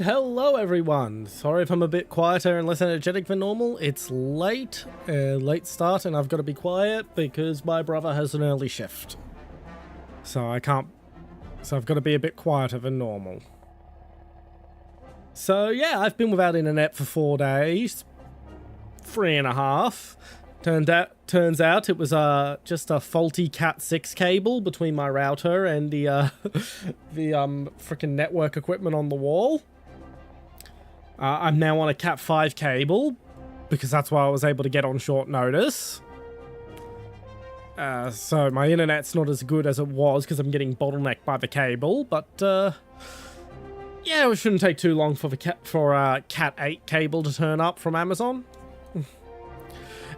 And hello everyone. Sorry if I'm a bit quieter and less energetic than normal. It's late start, and I've got to be quiet because my brother has an early shift. So I've got to be a bit quieter than normal. So yeah, I've been without internet for 4 days. 3.5. Turns out it was just a faulty Cat 6 cable between my router and the freaking network equipment on the wall. I'm now on a Cat 5 cable because that's what I was able to get on short notice. So my internet's not as good as it was because I'm getting bottlenecked by the cable, but yeah, it shouldn't take too long for the Cat 8 cable to turn up from Amazon.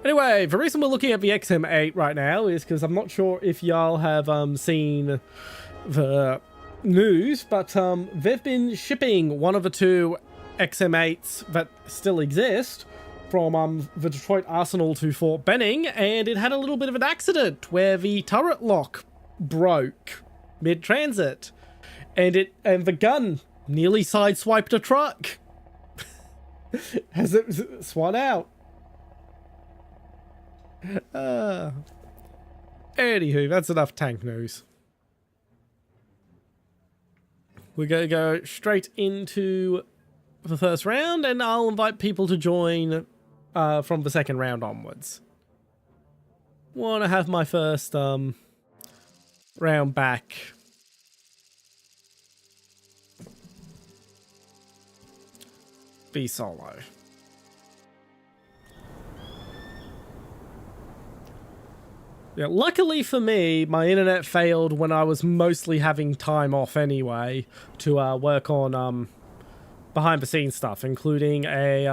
Anyway, the reason we're looking at the XM8 right now is because I'm not sure if y'all have seen the news, but they've been shipping one of the two XM8s that still exist from the Detroit Arsenal to Fort Benning, and it had a little bit of an accident where the turret lock broke mid-transit, and the gun nearly sideswiped a truck as it swung out. Anywho, that's enough tank news. We're going to go straight into the first round, and I'll invite people to join from the second round onwards. Want to have my first round back. Be solo. Yeah, luckily for me, my internet failed when I was mostly having time off anyway to work on behind the scenes stuff, including there's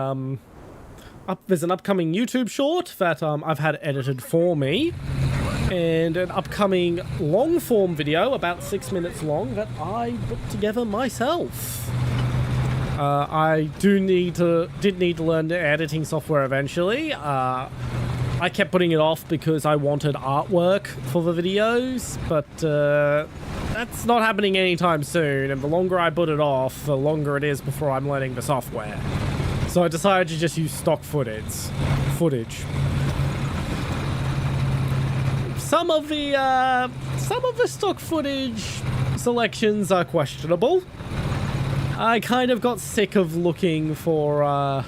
an upcoming YouTube short that I've had edited for me, and an upcoming long form video about 6 minutes long that I put together myself. I did need to learn the editing software eventually. I kept putting it off because I wanted artwork for the videos, but that's not happening anytime soon, and the longer I put it off, the longer it is before I'm learning the software. So I decided to just use stock footage. Some of the stock footage selections are questionable. I kind of got sick of looking for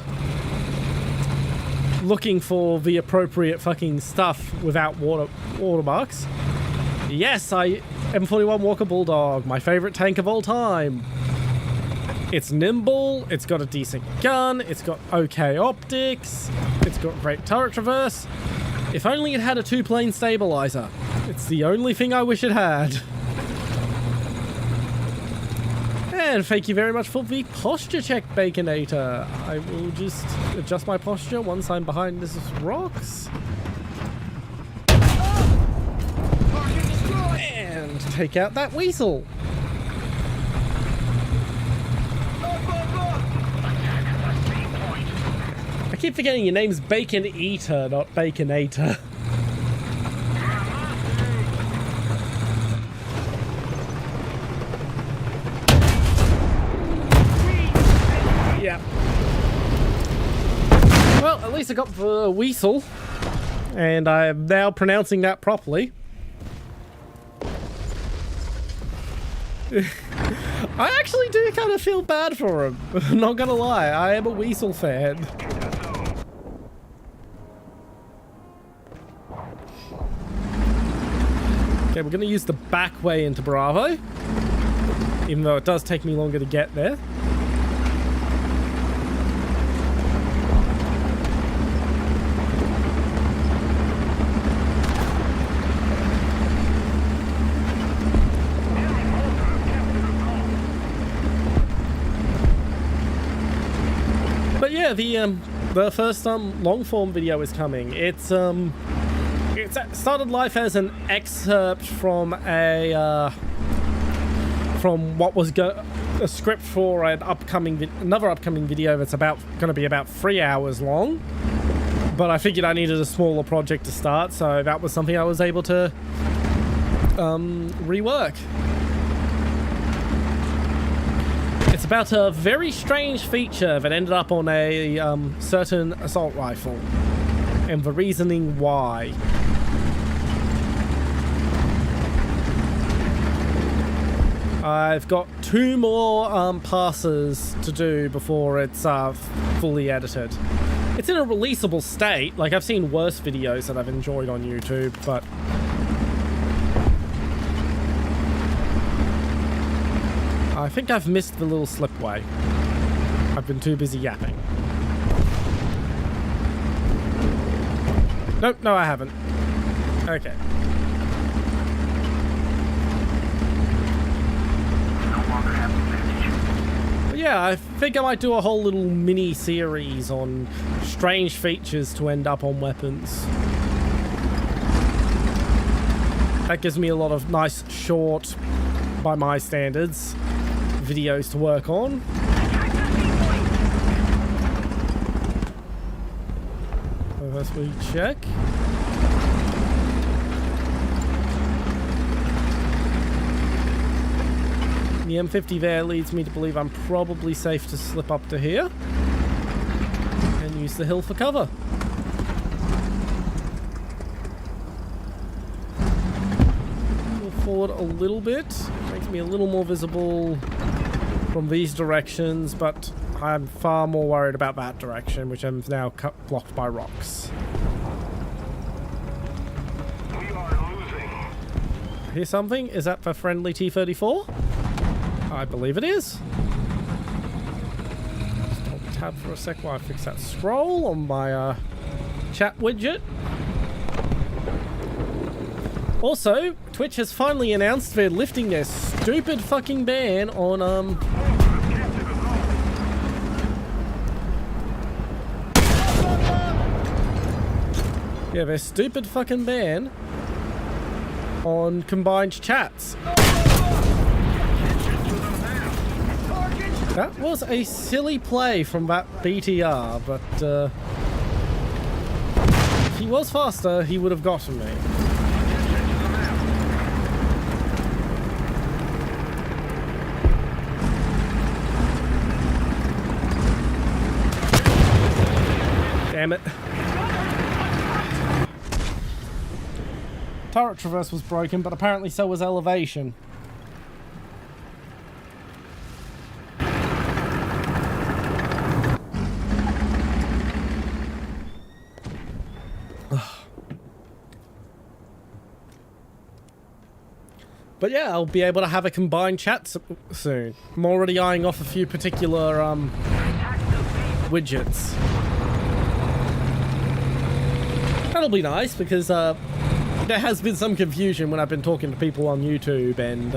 the appropriate fucking stuff without watermarks. Yes, M41 Walker Bulldog, my favorite tank of all time. It's nimble, it's got a decent gun, it's got okay optics, it's got great turret traverse. If only it had a 2-plane stabilizer. It's the only thing I wish it had. And thank you very much for the posture check, Baconator. I will just adjust my posture once I'm behind this rocks. And take out that weasel. I keep forgetting your name's Bacon Eater, not Baconator. Well, at least I got the weasel, and I am now pronouncing that properly. I actually do kind of feel bad for him. I'm not gonna lie, I am a weasel fan. Okay, we're gonna use the back way into Bravo, even though it does take me longer to get there. But yeah, the first long form video is coming. It started life as an excerpt from what was a script for another upcoming video that's going to be about 3 hours long. But I figured I needed a smaller project to start, so that was something I was able to rework. It's about a very strange feature that ended up on a certain assault rifle, and the reasoning why. I've got 2 more passes to do before it's fully edited. It's in a releasable state. Like, I've seen worse videos that I've enjoyed on YouTube, but I think I've missed the little slipway. I've been too busy yapping. Nope, no I haven't. Okay. But yeah, I think I might do a whole little mini-series on strange features to end up on weapons. That gives me a lot of nice, short, by my standards, videos to work on. So first we check. The M50 there leads me to believe I'm probably safe to slip up to here and use the hill for cover. Move forward a little bit, makes me a little more visible from these directions, but I'm far more worried about that direction, which I'm now blocked by rocks. We are losing. Hear something? Is that the friendly T-34? I believe it is. Just hold tab for a sec while I fix that scroll on my chat widget. Also, Twitch has finally announced they're lifting their stupid fucking ban on yeah, their stupid fucking ban on combined chats. That was a silly play from that BTR, but if he was faster, he would have gotten me. Damn it. Turret traverse was broken, but apparently so was elevation. But yeah, I'll be able to have a combined chat soon. I'm already eyeing off a few particular widgets. That'll be nice because there has been some confusion when I've been talking to people on YouTube, and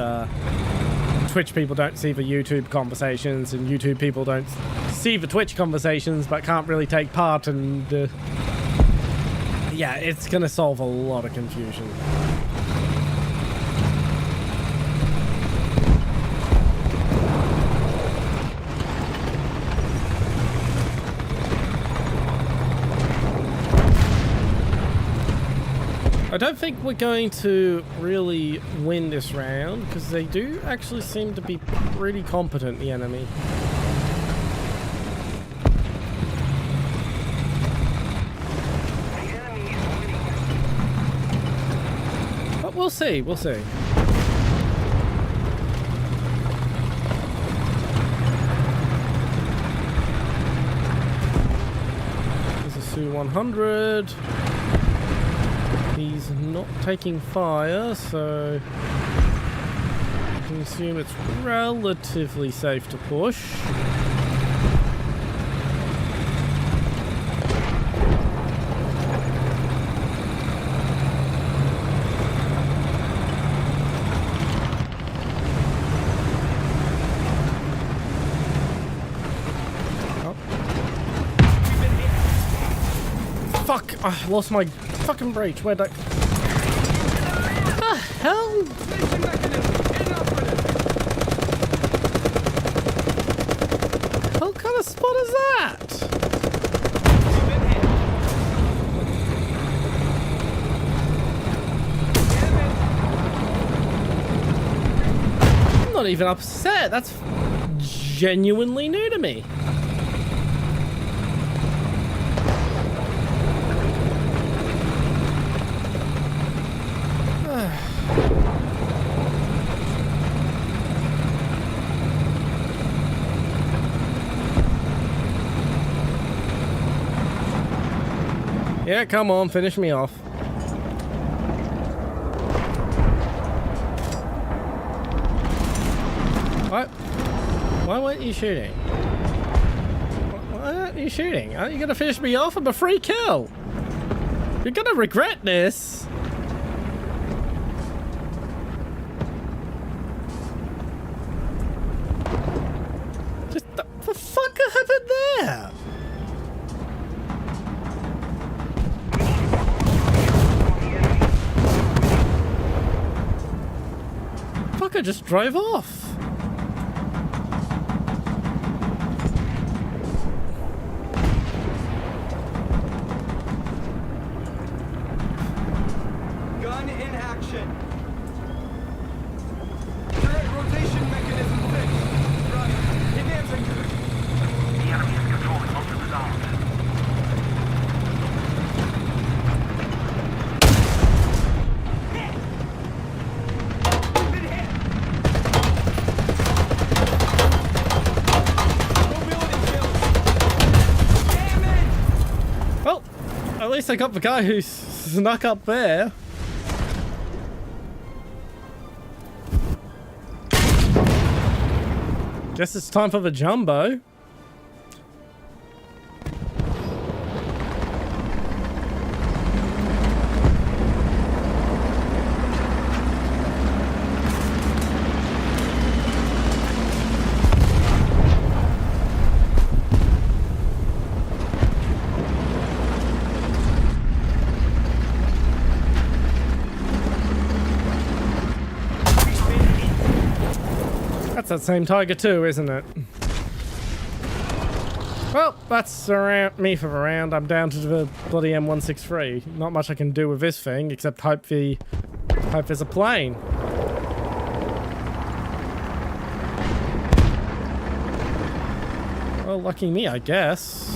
Twitch people don't see the YouTube conversations, and YouTube people don't see the Twitch conversations but can't really take part, and yeah, it's gonna solve a lot of confusion. I don't think we're going to really win this round, because they do actually seem to be pretty competent, the enemy. But we'll see, we'll see. There's a Su-100. He's not taking fire, so I can assume it's relatively safe to push. Oh. Fuck! I lost my fucking breach. Where'd that... The hell? What kind of spot is that? I'm not even upset. That's genuinely new to me. Yeah, come on, finish me off. What? Why weren't you shooting? Why aren't you shooting? Aren't you gonna finish me off? I'm a free kill! You're gonna regret this! Just the fuck happened there? Fucker just drove off. Gun in action. Turret rotation mechanism fixed. Right. Advancing. The enemy is controlling most of the zones. Been hit. Mobility failure. Damn it! Well, at least I got the guy who snuck up there. Guess it's time for the jumbo. That's that same Tiger too, isn't it? Well, that's around me for the round. I'm down to the bloody M163. Not much I can do with this thing except hope there's a plane. Well, lucky me, I guess.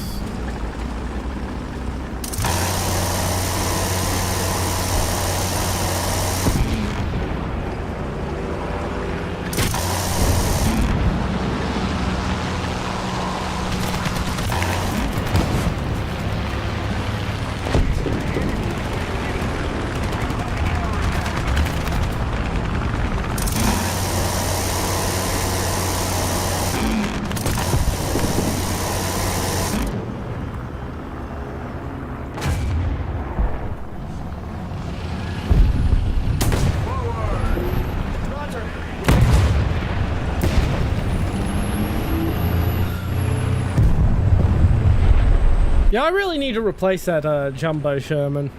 Yeah, I really need to replace that jumbo Sherman.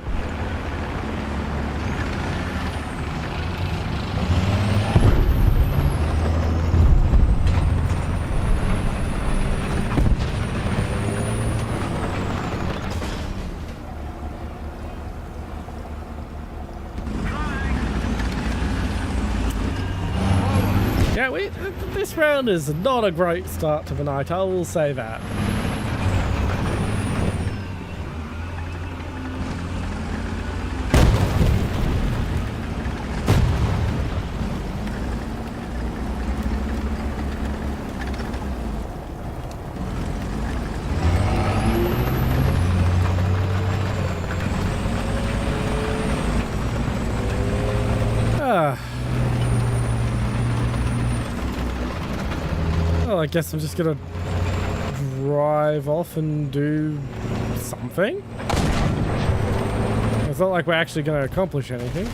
Yeah, this round is not a great start to the night, I will say that. Well, I guess I'm just gonna drive off and do something. It's not like we're actually gonna accomplish anything.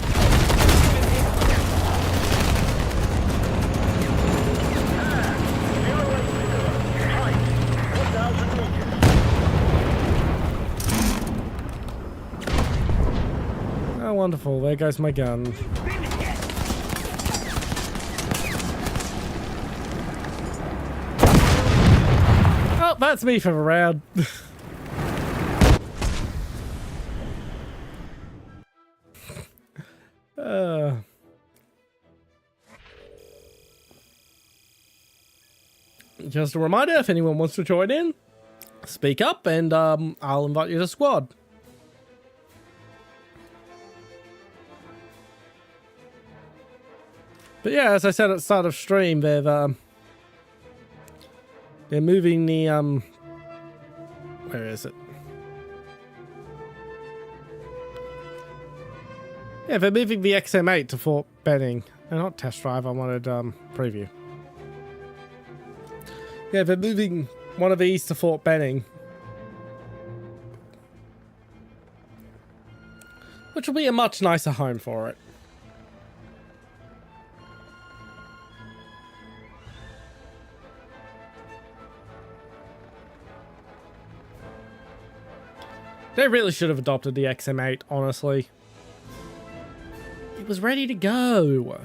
Oh, wonderful. There goes my gun. Oh, that's me for the round. Just a reminder, if anyone wants to join in, speak up and I'll invite you to squad. But yeah, as I said at the start of stream, they're moving the where is it? Yeah, they're moving the XM8 to Fort Benning. Not test drive, I wanted preview. Yeah, they're moving one of these to Fort Benning. Which will be a much nicer home for it. They really should have adopted the XM8, honestly. It was ready to go.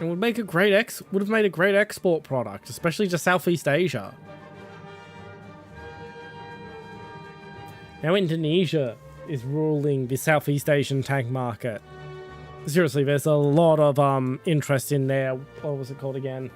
It would make a great would have made a great export product, especially to Southeast Asia. Now Indonesia is ruling the Southeast Asian tank market. Seriously, there's a lot of interest in there. What was it called again?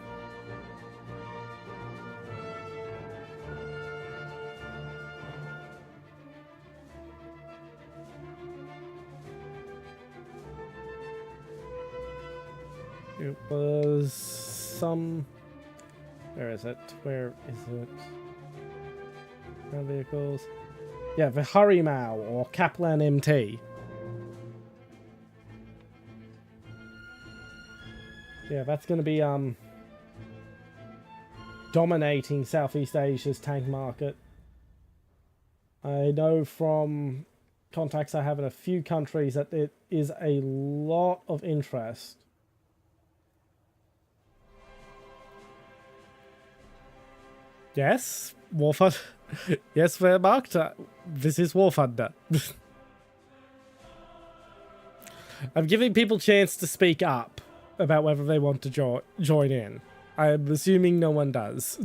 It was some... Where is it? Where is it? Ground vehicles. Yeah, the Harimau or Kaplan MT. Yeah, that's going to be dominating Southeast Asia's tank market. I know from contacts I have in a few countries that it is a lot of interest. Yes, Warthunder. Yes, Wehrmacht. This is Warthunder. I'm giving people a chance to speak up about whether they want to join in. I'm assuming no one does.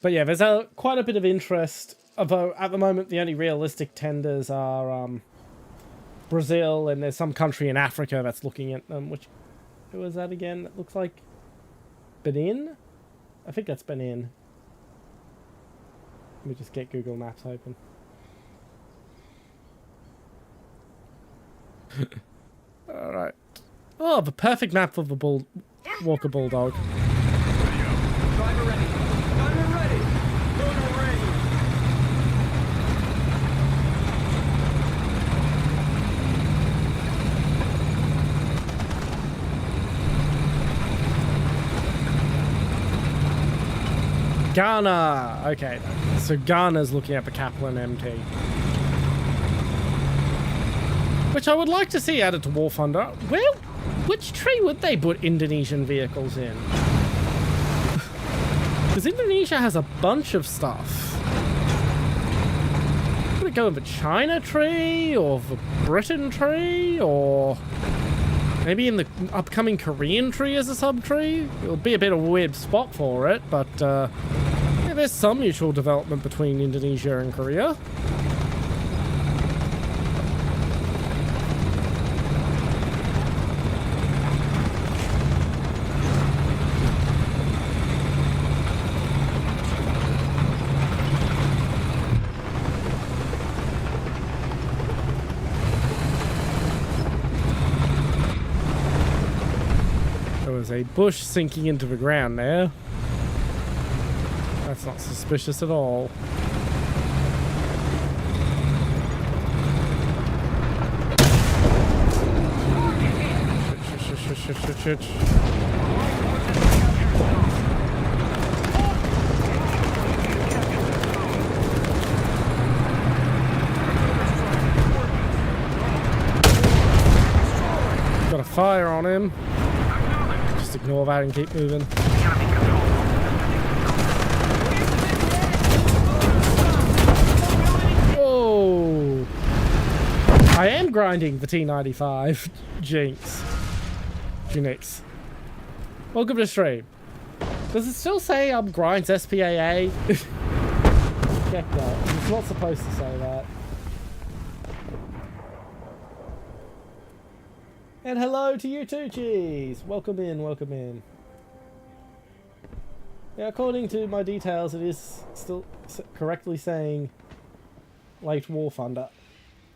But yeah, there's quite a bit of interest, although at the moment the only realistic tenders are Brazil, and there's some country in Africa that's looking at them. Who was that again? It looks like Benin? I think that's Benin. Let me just get Google Maps open. Alright. Oh, the perfect map for the Walker Bulldog. Driver ready. Driver ready. Rotor ready. Ghana! Okay, so Ghana's looking at the Kaplan MT. Which I would like to see added to Warthunder. Well, which tree would they put Indonesian vehicles in? Because Indonesia has a bunch of stuff. Would it go in the China tree, or the Britain tree, or maybe in the upcoming Korean tree as a sub-tree? It'll be a bit of a weird spot for it, but yeah, there's some mutual development between Indonesia and Korea. A bush sinking into the ground there. That's not suspicious at all. Shit. Got a fire on him. Ignore that and keep moving. Oh! I am grinding the T95. Jinx. Welcome to stream. Does it still say grinds SPAA? Check that. It's not supposed to say that. And hello to you too, Cheese. Welcome in, welcome in. Yeah, according to my details, it is still correctly saying late Warthunder.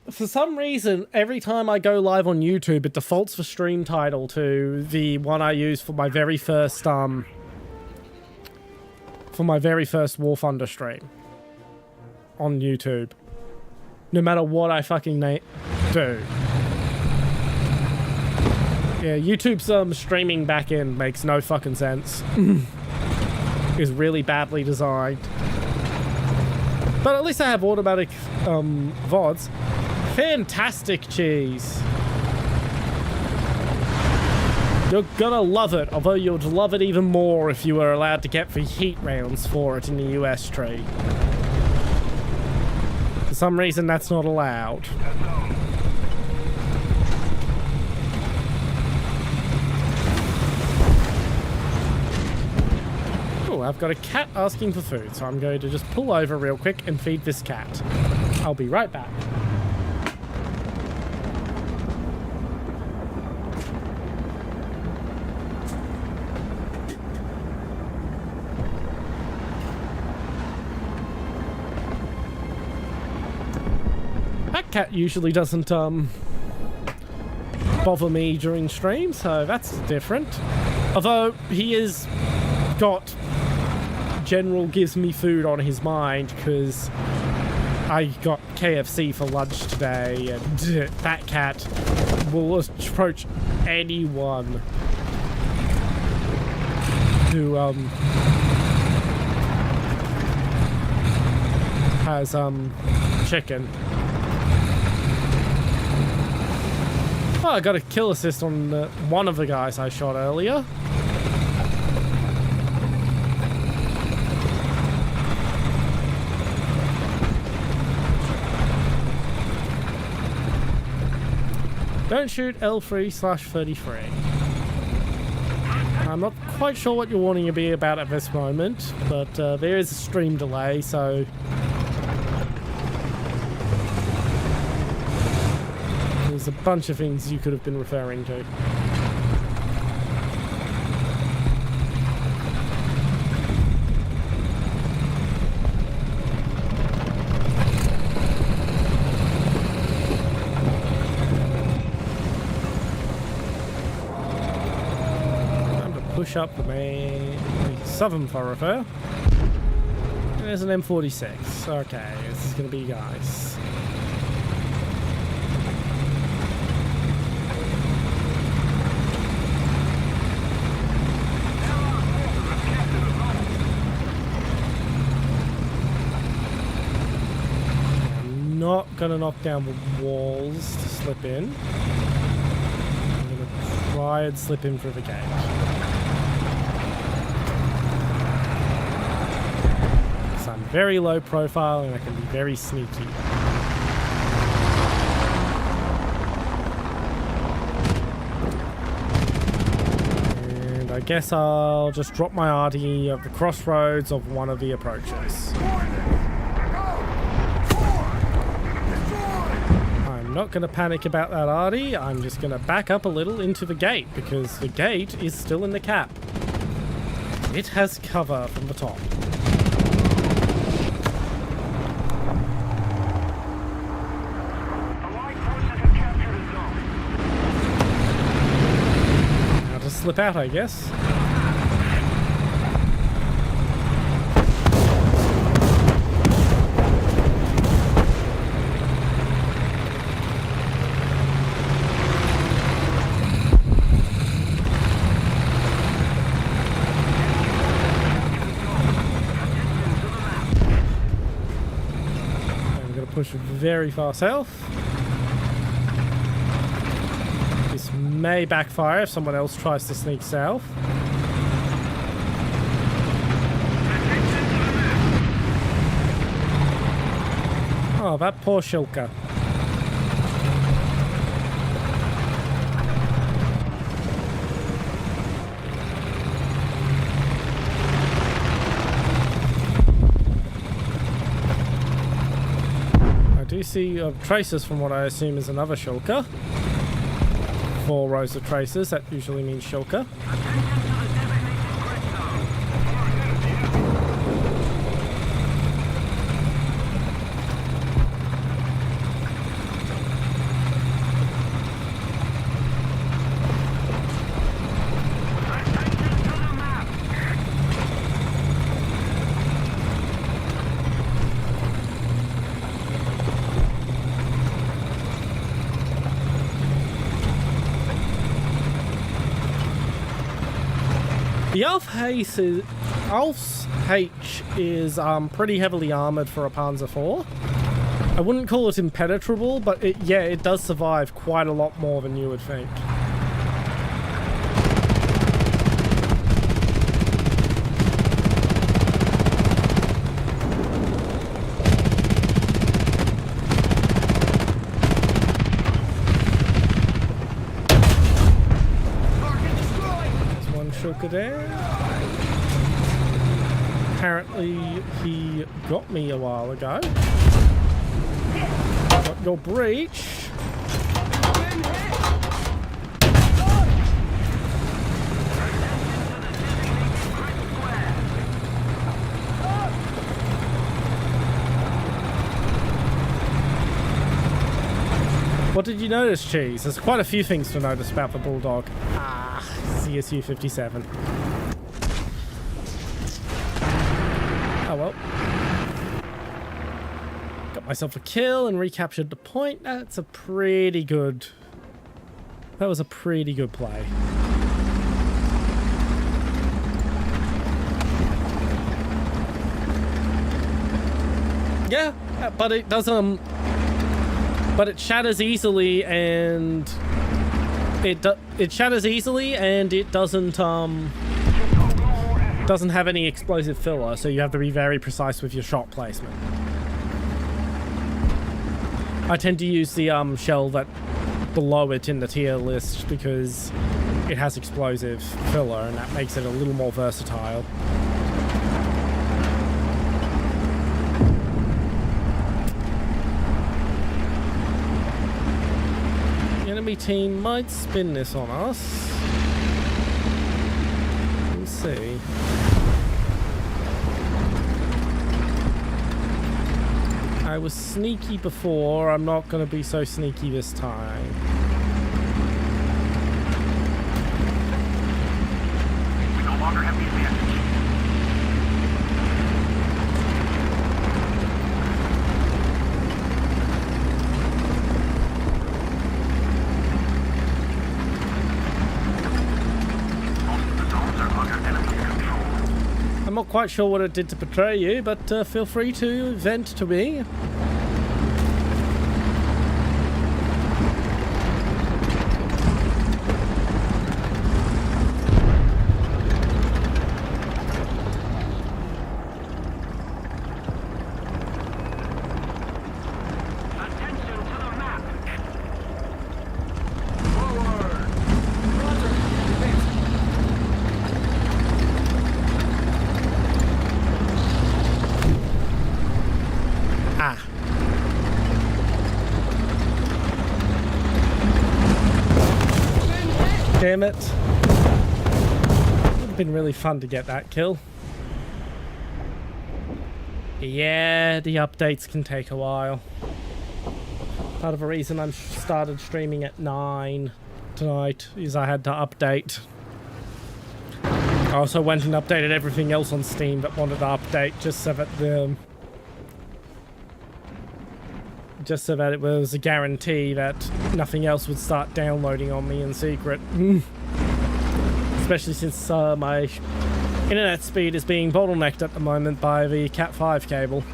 For some reason, every time I go live on YouTube, it defaults for stream title to the one I use for my very first Warthunder stream on YouTube. No matter what I fucking do. Yeah, YouTube's streaming backend makes no fucking sense. Is really badly designed. But at least I have automatic VODs. Fantastic, Cheese. You're gonna love it, although you'd love it even more if you were allowed to get free heat rounds for it in the US tree. For some reason, that's not allowed. Oh, I've got a cat asking for food, so I'm going to just pull over real quick and feed this cat. I'll be right back. Cat usually doesn't bother me during stream, so that's different. Although he is got general gives me food on his mind because I got KFC for lunch today, and that cat will approach anyone who has chicken. Oh, I got a kill assist on one of the guys I shot earlier. Don't shoot L3/33. I'm not quite sure what you're wanting to be about at this moment, but there is a stream delay, so... There's a bunch of things you could have been referring to. Time to push up the main southern thoroughfare. And there's an M46. Okay, this is going to be guys. Not gonna knock down the walls to slip in. I'm gonna try and slip in through the gate. So I'm very low profile and I can be very sneaky. And I guess I'll just drop my RD at the crossroads of one of the approaches. I'm not going to panic about that RD, I'm just going to back up a little into the gate, because the gate is still in the cap. It has cover from the top. Now to slip out, I guess. Push very far south. This may backfire if someone else tries to sneak south. Oh, that poor Shilka. do see traces from what I assume is another shulker. 4 rows of traces, that usually means shulker. The Alf's H is pretty heavily armored for a Panzer IV. I wouldn't call it impenetrable, but it does survive quite a lot more than you would think. There. Apparently he got me a while ago. Got your breach. What did you notice, Cheese? There's quite a few things to notice about the Bulldog. CSU 57. Oh well. Got myself a kill and recaptured the point. That's a pretty good... That was a pretty good play. Yeah, but it doesn't... But it shatters easily and... It shatters easily and it doesn't have any explosive filler, so you have to be very precise with your shot placement. I tend to use the shell that below it in the tier list because it has explosive filler and that makes it a little more versatile. Enemy team might spin this on us. We'll see. I was sneaky before, I'm not going to be so sneaky this time. We no longer have the advantage. I'm not quite sure what it did to betray you, but feel free to vent to me. Damn it. Would have been really fun to get that kill. Yeah, the updates can take a while. Part of the reason I started streaming at 9 tonight is I had to update. I also went and updated everything else on Steam that wanted to update just so that it was a guarantee that nothing else would start downloading on me in secret. Especially since my internet speed is being bottlenecked at the moment by the Cat 5 cable.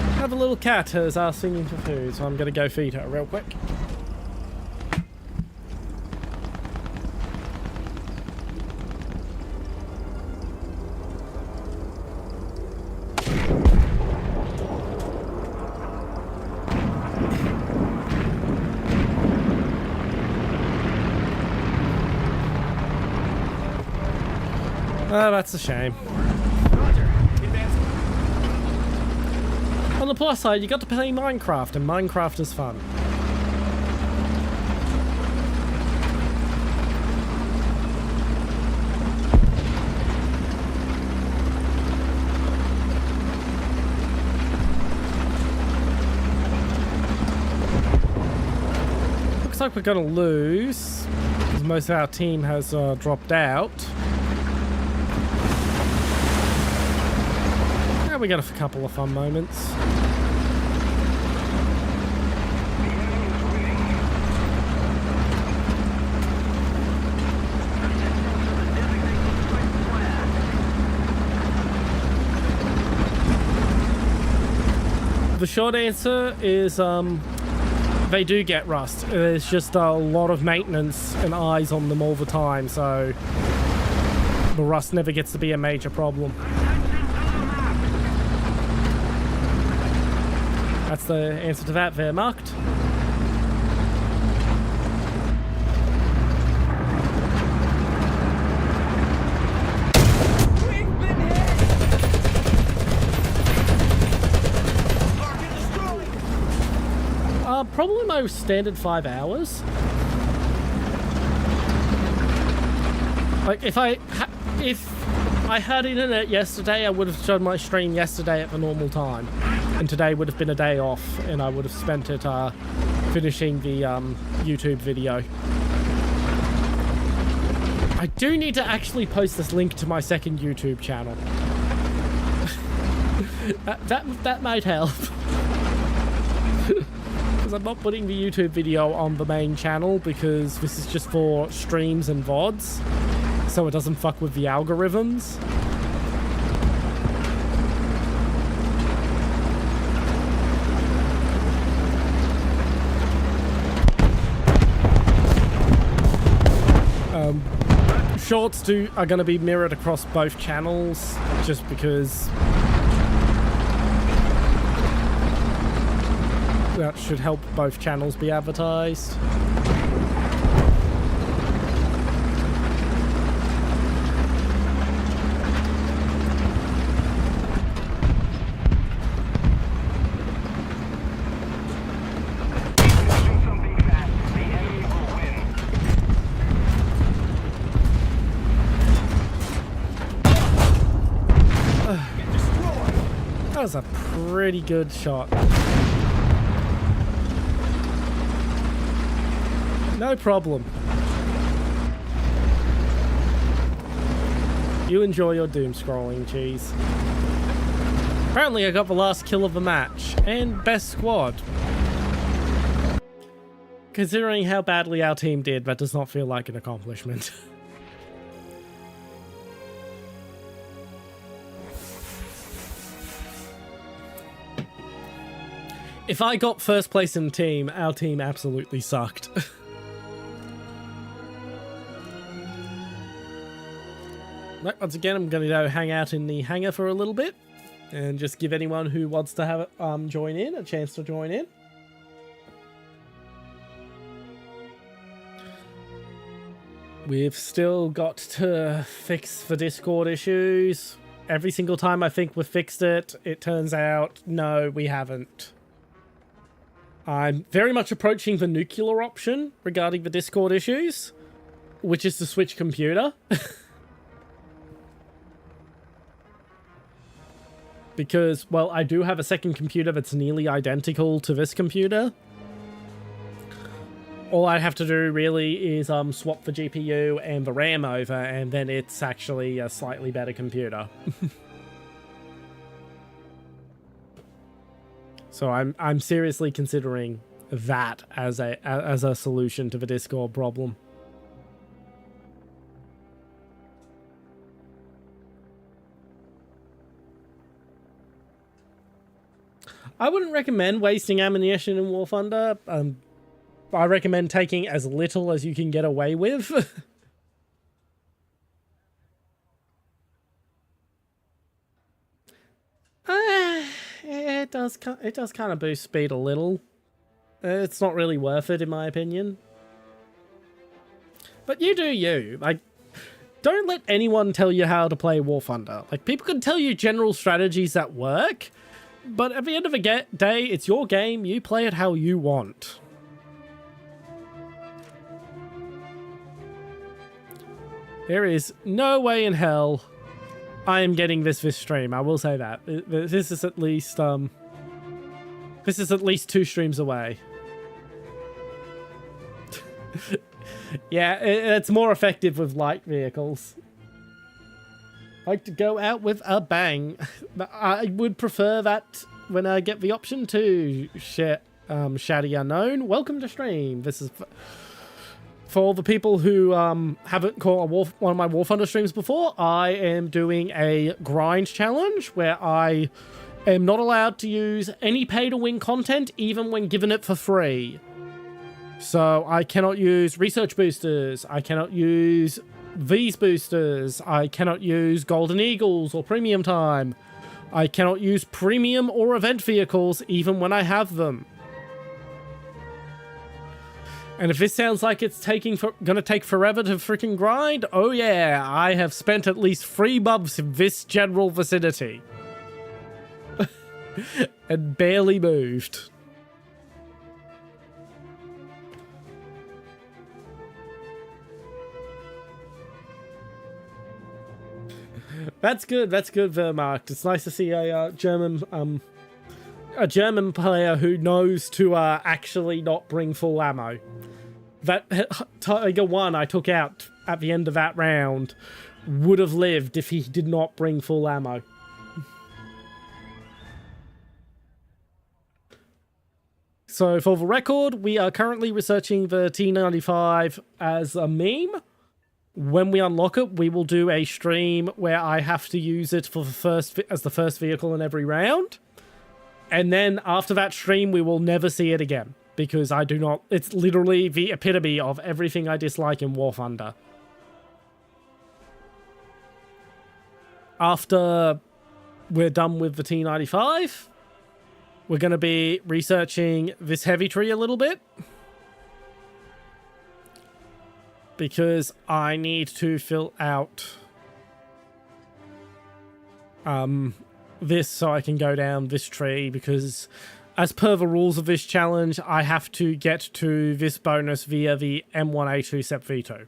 I have a little cat who's singing for food, so I'm going to go feed her real quick. Oh, that's a shame. Roger. the plus side, you got to play Minecraft, and Minecraft is fun. Looks like we're gonna lose, because most of our team has dropped out. Yeah, we got a couple of fun moments. The short answer is they do get rust. There's just a lot of maintenance and eyes on them all the time, so the rust never gets to be a major problem. That's the answer to that, Wehrmacht. Probably my standard 5 hours. Like, if I had internet yesterday, I would have shown my stream yesterday at the normal time. And today would have been a day off, and I would have spent it finishing the YouTube video. I do need to actually post this link to my second YouTube channel. that might help. I'm not putting the YouTube video on the main channel because this is just for streams and VODs, so it doesn't fuck with the algorithms. Shorts are going to be mirrored across both channels, just because that should help both channels be advertised. That was a pretty good shot. No problem. You enjoy your doom scrolling, cheese. Apparently I got the last kill of the match, and best squad. Considering how badly our team did, that does not feel like an accomplishment. If I got first place in the team, our team absolutely sucked. Once again, I'm going to go hang out in the hangar for a little bit and just give anyone who wants to have join in a chance to join in. We've still got to fix the Discord issues. Every single time I think we've fixed it, it turns out, no, we haven't. I'm very much approaching the nuclear option regarding the Discord issues, which is to switch computer. Because, well, I do have a second computer that's nearly identical to this computer. All I have to do really is swap the GPU and the RAM over, and then it's actually a slightly better computer. So I'm seriously considering that as a solution to the Discord problem. I wouldn't recommend wasting ammunition in Warthunder. I recommend taking as little as you can get away with. It does kind of boost speed a little. It's not really worth it, in my opinion. But you do you. Like, don't let anyone tell you how to play Warthunder. Like, people can tell you general strategies that work, But at the end of the day, it's your game. You play it how you want. There is no way in hell I am getting this stream. I will say that. This is at least 2 streams away. Yeah, it's more effective with light vehicles. Like to go out with a bang. I would prefer that when I get the option to Shaddy Unknown. Welcome to stream. This is for all the people who haven't caught one of my Warthunder streams before. I am doing a grind challenge where I am not allowed to use any pay-to-win content even when given it for free. So I cannot use research boosters. I cannot use these boosters. I cannot use Golden Eagles or Premium Time. I cannot use premium or event vehicles even when I have them. And if this sounds like it's gonna take forever to freaking grind, oh yeah, I have spent at least 3 months in this general vicinity. And barely moved. That's good, Vermarkt. It's nice to see a German player who knows to actually not bring full ammo. That Tiger 1 I took out at the end of that round would have lived if he did not bring full ammo. So for the record, we are currently researching the T95 as a meme. When we unlock it, we will do a stream where I have to use it for as the first vehicle in every round. And then after that stream, we will never see it again. Because I do not... It's literally the epitome of everything I dislike in Warthunder. After we're done with the T95, we're going to be researching this heavy tree a little bit. Because I need to fill out this so I can go down this tree, because as per the rules of this challenge, I have to get to this bonus via the M1A2 Sep V2.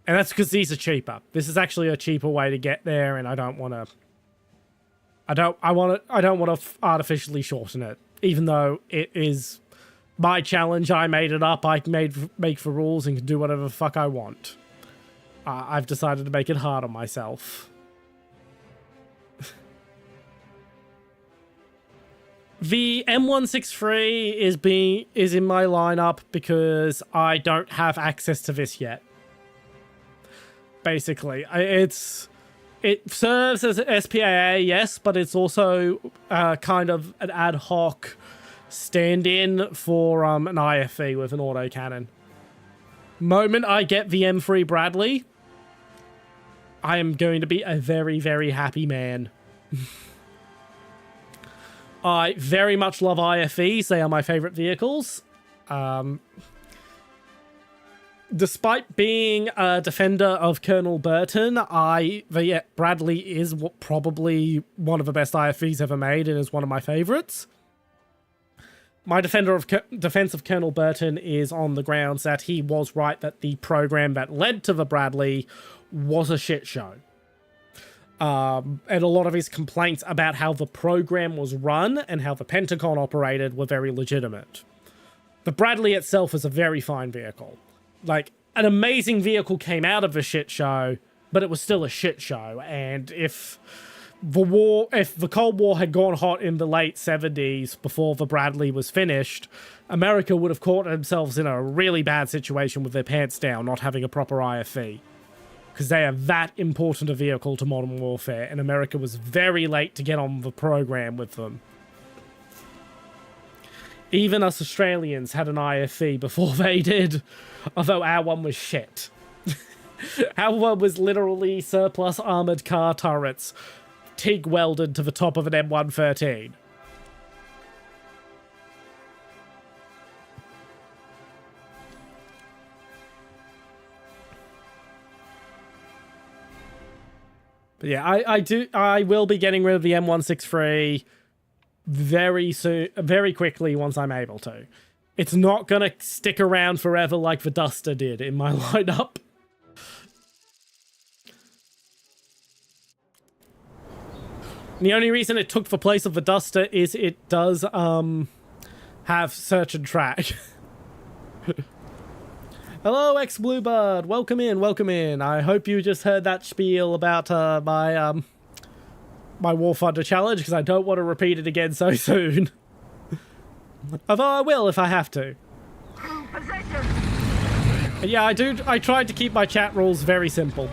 And that's because these are cheaper. This is actually a cheaper way to get there, and I don't want to artificially shorten it, even though it is my challenge. I made it up. I make the rules and can do whatever the fuck I want. I've decided to make it hard on myself. The M163 is in my lineup because I don't have access to this yet. Basically, it serves as an SPAA, yes, but it's also kind of an ad hoc stand-in for an IFV with an autocannon. Moment I get the M3 Bradley, I am going to be a very, very happy man. I very much love IFVs. They are my favorite vehicles. Despite being a defender of Colonel Burton, Bradley is probably one of the best IFVs ever made and is one of my favorites. My defense of Colonel Burton is on the grounds that he was right that the program that led to the Bradley was a shit show. And a lot of his complaints about how the program was run and how the Pentagon operated were very legitimate. The Bradley itself is a very fine vehicle. Like, an amazing vehicle came out of the shit show, but it was still a shit show. And if the Cold War had gone hot in the late 70s before the Bradley was finished, America would have caught themselves in a really bad situation with their pants down, not having a proper IFV. Because they are that important a vehicle to modern warfare, and America was very late to get on the program with them. Even us Australians had an IFV before they did, although our one was shit. Our one was literally surplus armoured car turrets TIG welded to the top of an M113. But yeah, I will be getting rid of the M163 very soon, very quickly once I'm able to. It's not gonna stick around forever like the Duster did in my lineup. The only reason it took the place of the Duster is it does have search and track. Hello, ex-Bluebird. Welcome in, welcome in. I hope you just heard that spiel about my Warthunder challenge, because I don't want to repeat it again so soon. Although I will if I have to. And yeah, I tried to keep my chat rules very simple.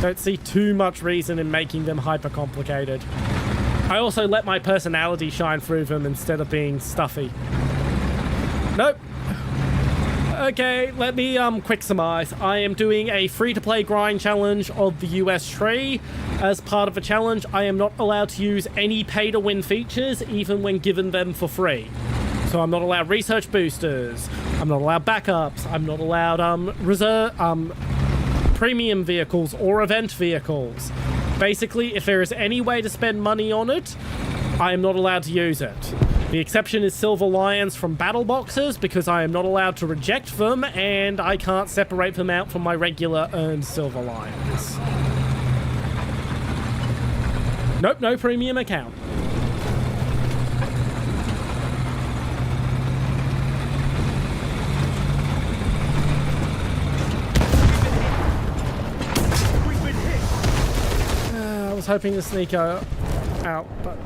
Don't see too much reason in making them hyper complicated. I also let my personality shine through them instead of being stuffy. Nope. Okay, let me quick surmise. I am doing a free-to-play grind challenge of the US tree. As part of the challenge, I am not allowed to use any pay-to-win features, even when given them for free. So I'm not allowed research boosters. I'm not allowed backups. I'm not allowed premium vehicles or event vehicles. Basically, if there is any way to spend money on it, I am not allowed to use it. The exception is Silver Lions from battle boxes, because I am not allowed to reject them and I can't separate them out from my regular earned Silver Lions. Nope, no premium account. I was hoping to sneak out, but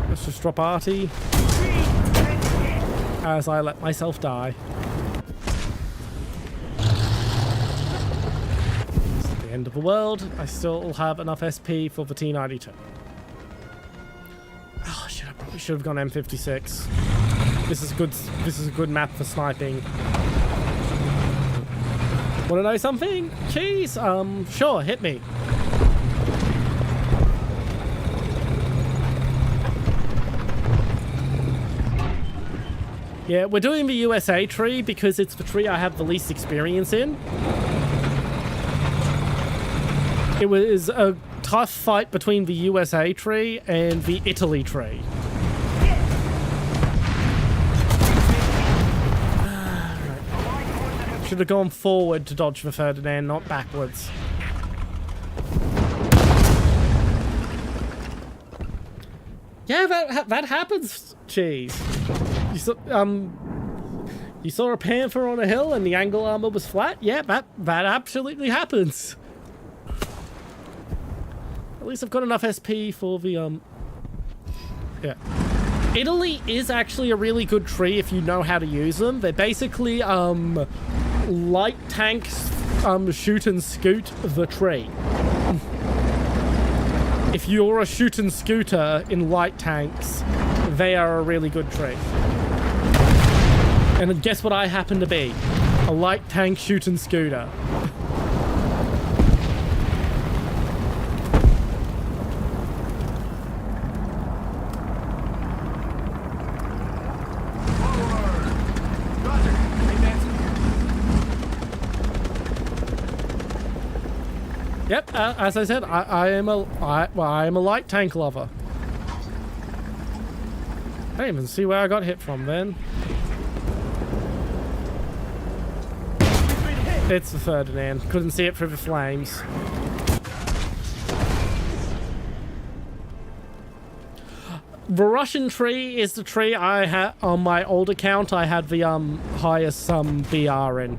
let's just drop Artie as I let myself die. It's the end of the world. I still have enough SP for the T92. Oh shit! I probably should have gone M56. This is good. This is a good map for sniping. Want to know something? Cheese? Sure, hit me. Yeah, we're doing the USA tree because it's the tree I have the least experience in. It was a tough fight between the USA tree and the Italy tree. Should have gone forward to dodge the Ferdinand, not backwards. Yeah, that happens, Cheese. You saw a panther on a hill and the angle armor was flat? Yeah, that absolutely happens. At least I've got enough SP for the, yeah. Italy is actually a really good tree if you know how to use them. They're basically, light tanks shoot and scoot the tree. If you're a shoot and scooter in light tanks, they are a really good tree. And guess what I happen to be? A light tank shoot and scooter. Yep, as I said, I am a light tank lover. I didn't even see where I got hit from then. It's the Ferdinand. Couldn't see it through the flames. The Russian tree is the tree I had on my old account. I had the highest BR in.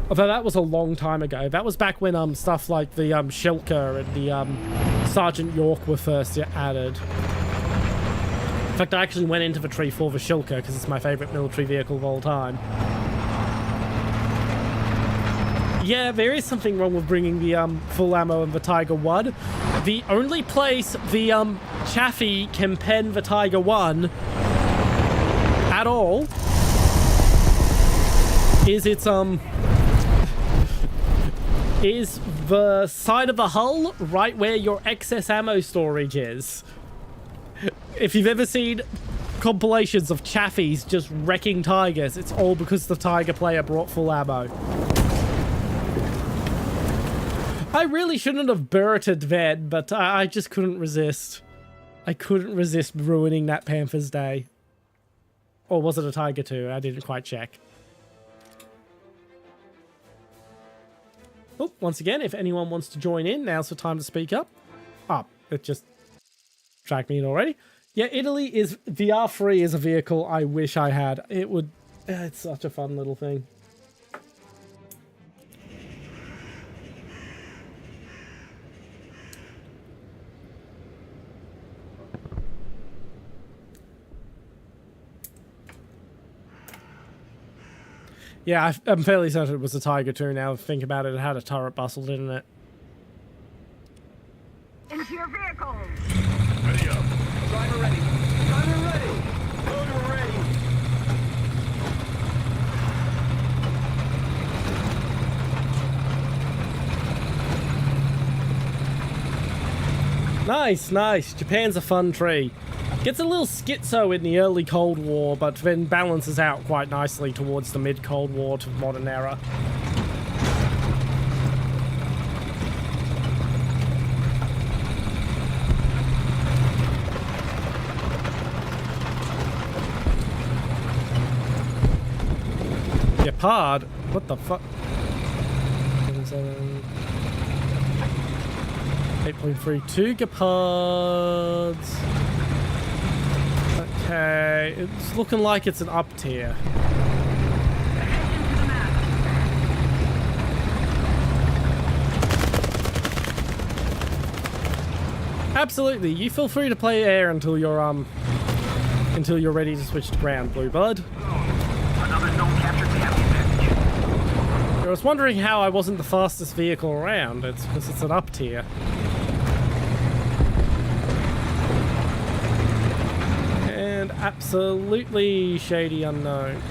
Although that was a long time ago. That was back when stuff like the Shilka and the Sergeant York were first added. In fact, I actually went into the tree for the Shilka because it's my favorite military vehicle of all time. Yeah, there is something wrong with bringing the full ammo in the Tiger 1. The only place the Chaffee can pen the Tiger 1 at all is its is the side of the hull right where your excess ammo storage is. If you've ever seen compilations of Chaffies just wrecking Tigers, it's all because the Tiger player brought full ammo. I really shouldn't have burrowed Ved, but I just couldn't resist. I couldn't resist ruining that Panther's day. Or was it a Tiger too? I didn't quite check. Oh, once again, if anyone wants to join in, now's the time to speak up. It just dragged me in already. Yeah, Italy is VR-free as a vehicle I wish I had. It would... it's such a fun little thing. Yeah, I'm fairly certain it was a Tiger too now. Think about it, it had a turret bustle, didn't it? Into your vehicles! Ready up. Driver ready. Driver ready. Motor ready. Nice, nice. Japan's a fun tree. Gets a little schizo in the early Cold War, but then balances out quite nicely towards the mid-Cold War to modern era. Gepard? What the fuck? 8.32 Gepards. Okay, it's looking like it's an up tier. Absolutely, you feel free to play air until you're ready to switch to ground, Bluebird. Another zone captured the advantage. I was wondering how I wasn't the fastest vehicle around. It's because it's an up tier. And absolutely shady unknown.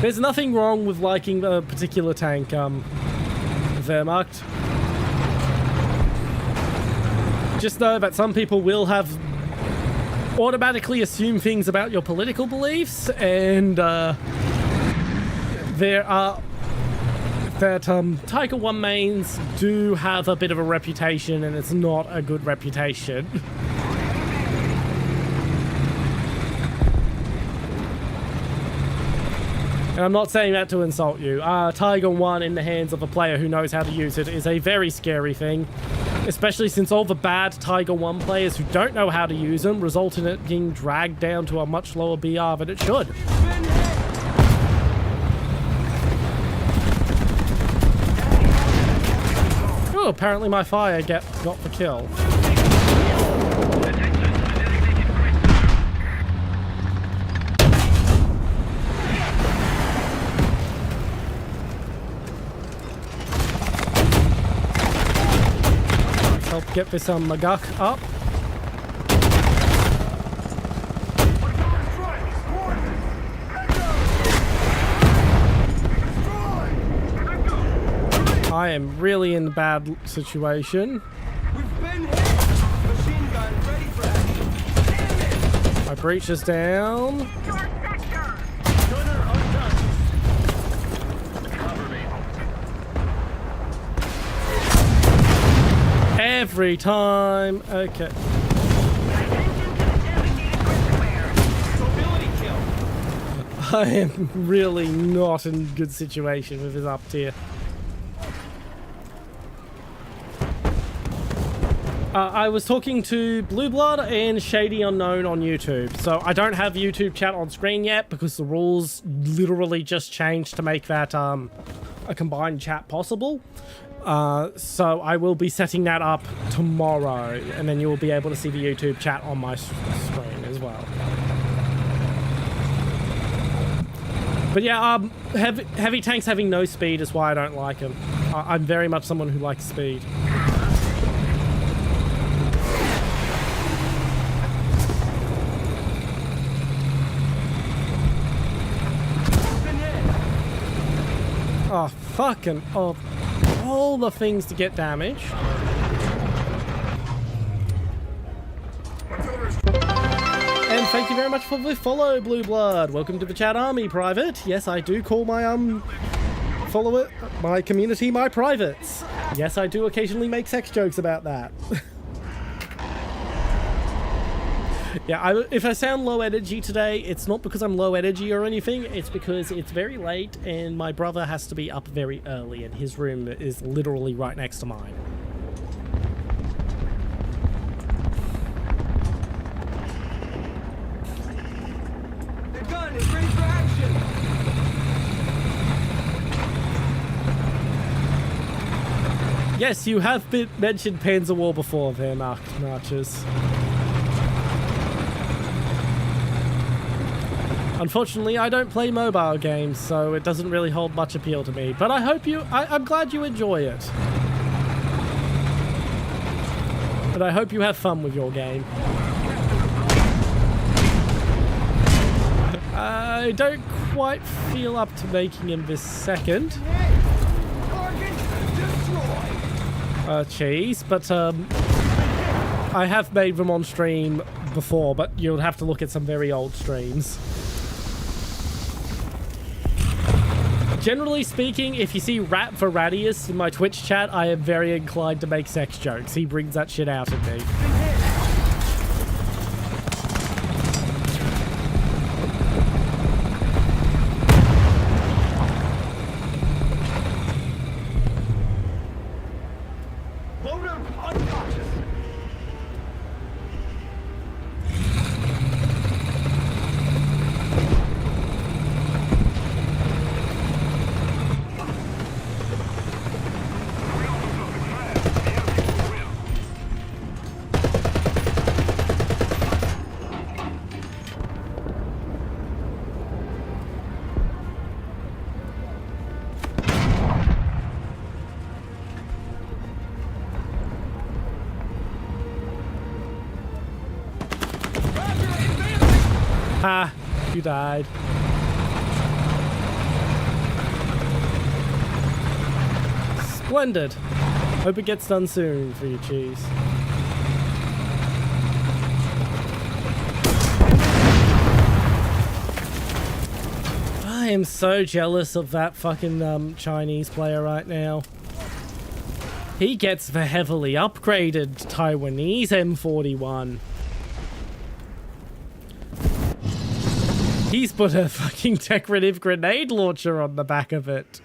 There's nothing wrong with liking a particular tank, Wehrmacht. Just know that some people will have automatically assume things about your political beliefs, and there are that Tiger 1 mains do have a bit of a reputation, and it's not a good reputation. And I'm not saying that to insult you. Tiger 1 in the hands of a player who knows how to use it is a very scary thing. Especially since all the bad Tiger 1 players who don't know how to use them result in it being dragged down to a much lower BR than it should. Oh, apparently my fire got the kill. Help get this Maguk up. I am really in a bad situation. We've been hit. Machine gun ready for action. My breach is down. Your sector! Gunner untouched. Cover me. Every time. Okay. Attention to the designated reservoir. Mobility kill. I am really not in a good situation with his up tier. I was talking to Blue Blood and Shady Unknown on YouTube. So I don't have YouTube chat on screen yet because the rules literally just changed to make that a combined chat possible. So I will be setting that up tomorrow, and then you will be able to see the YouTube chat on my screen as well. But yeah, heavy tanks having no speed is why I don't like them. I'm very much someone who likes speed. Oh, fucking... Oh, all the things to get damage. And thank you very much for the follow, Blue Blood. Welcome to the chat army, Private. Yes, I do call my follower, my community, my privates. Yes, I do occasionally make sex jokes about that. Yeah, if I sound low energy today, it's not because I'm low energy or anything. It's because it's very late and my brother has to be up very early and his room is literally right next to mine. The gun is ready for action! Yes, you have mentioned Panzer War before there, Marchers. Unfortunately, I don't play mobile games, so it doesn't really hold much appeal to me. But I hope I'm glad you enjoy it. But I hope you have fun with your game. I don't quite feel up to making him this second. Cheese, but I have made them on stream before, but you'll have to look at some very old streams. Generally speaking, if you see Rat for Radius in my Twitch chat, I am very inclined to make sex jokes. He brings that shit out of me. Boredom unconscious! Ha! You died. Splendid. Hope it gets done soon for you, Cheese. I am so jealous of that fucking Chinese player right now. He gets the heavily upgraded Taiwanese M41. He's put a fucking decorative grenade launcher on the back of it.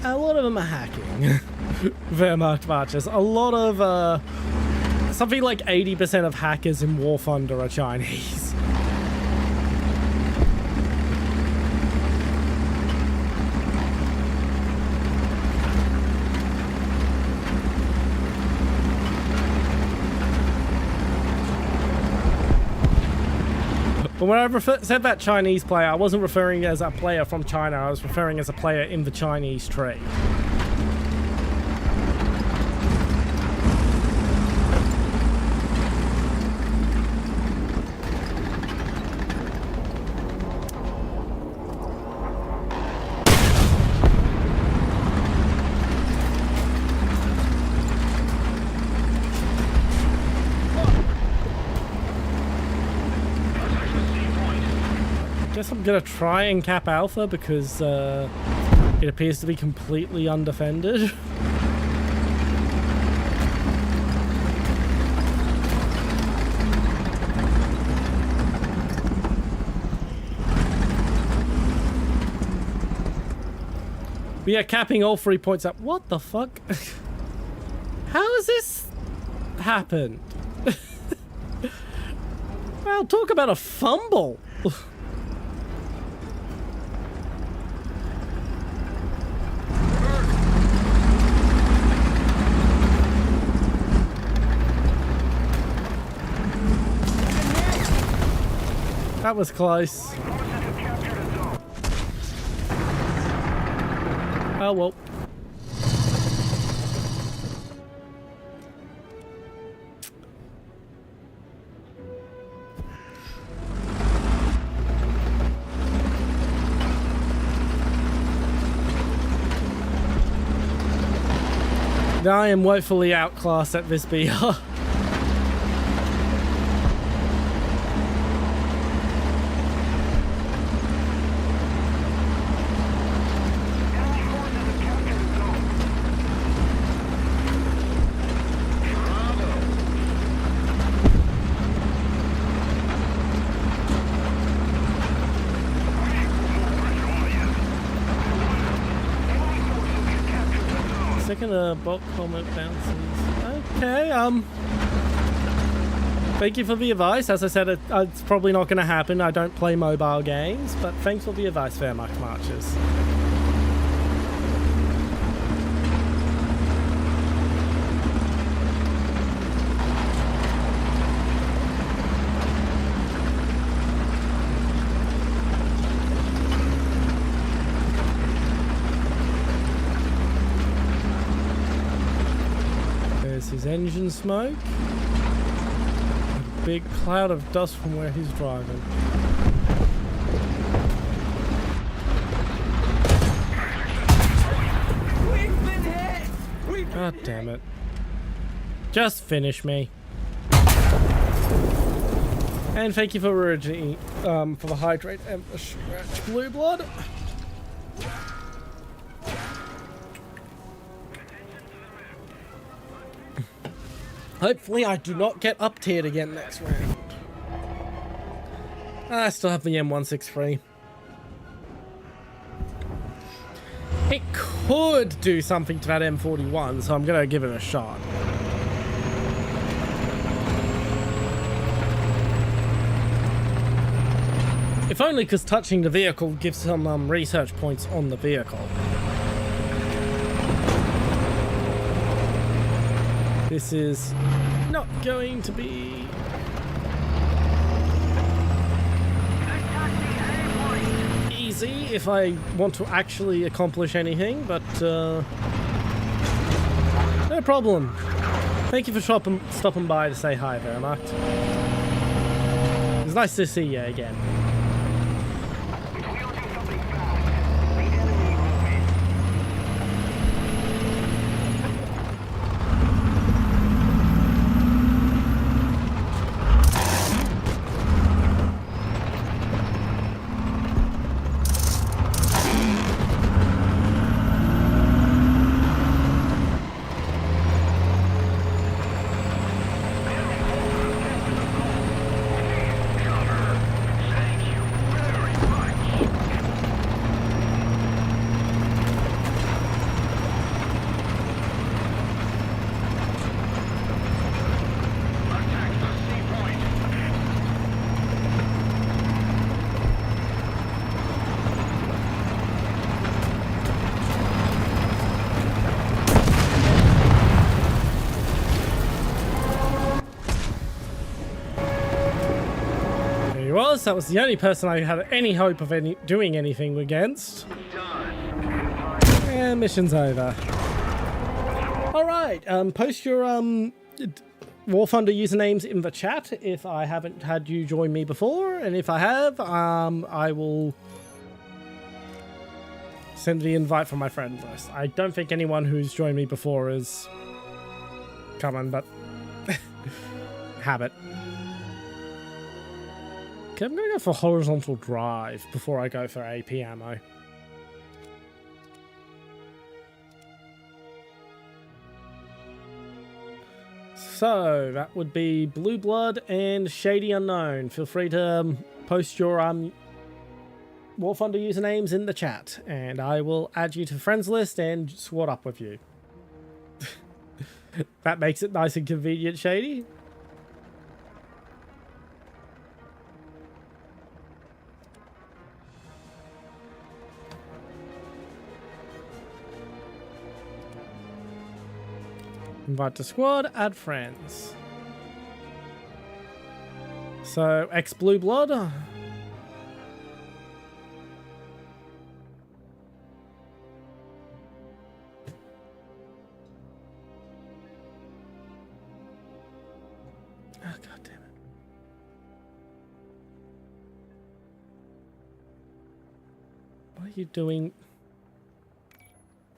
A lot of them are hacking. Wehrmacht marches. A lot of, something like 80% of hackers in Warthunder are Chinese. But when I said that Chinese player, I wasn't referring as a player from China, I was referring as a player in the Chinese tree. Guess I'm gonna try and cap Alpha because it appears to be completely undefended. But yeah, capping all 3 points up. What the fuck? How has this happened? Well, talk about a fumble. That was close. Oh well. I am woefully outclassed at this BR. Second bulk helmet bounces. Okay, thank you for the advice. As I said, it's probably not going to happen. I don't play mobile games, but thanks for the advice, Fairmark Marches. His engine smoke. A big cloud of dust from where he's driving. We've been hit! God damn it. Just finish me. And thank you for originally for the hydrate and the scratch blue blood. Hopefully I do not get up-tiered again next round. I still have the M163. It could do something to that M41, so I'm going to give it a shot. If only because touching the vehicle gives some research points on the vehicle. This is not going to be easy if I want to actually accomplish anything, but no problem. Thank you for stopping by to say hi, Wehrmacht. It's nice to see you again. That was the only person I had any hope of doing anything against. And mission's over. Alright, post your Warthunder usernames in the chat if I haven't had you join me before, and if I have, I will send the invite from my friend list. I don't think anyone who's joined me before is coming, but habit. Okay, I'm going to go for horizontal drive before I go for AP ammo. So, that would be Blue Blood and Shady Unknown. Feel free to post your Warthunder usernames in the chat, and I will add you to friends list and swat up with you. That makes it nice and convenient, Shady. Invite to squad, add friends. So, ex-Blue Blood, Oh, God damn it. What are you doing?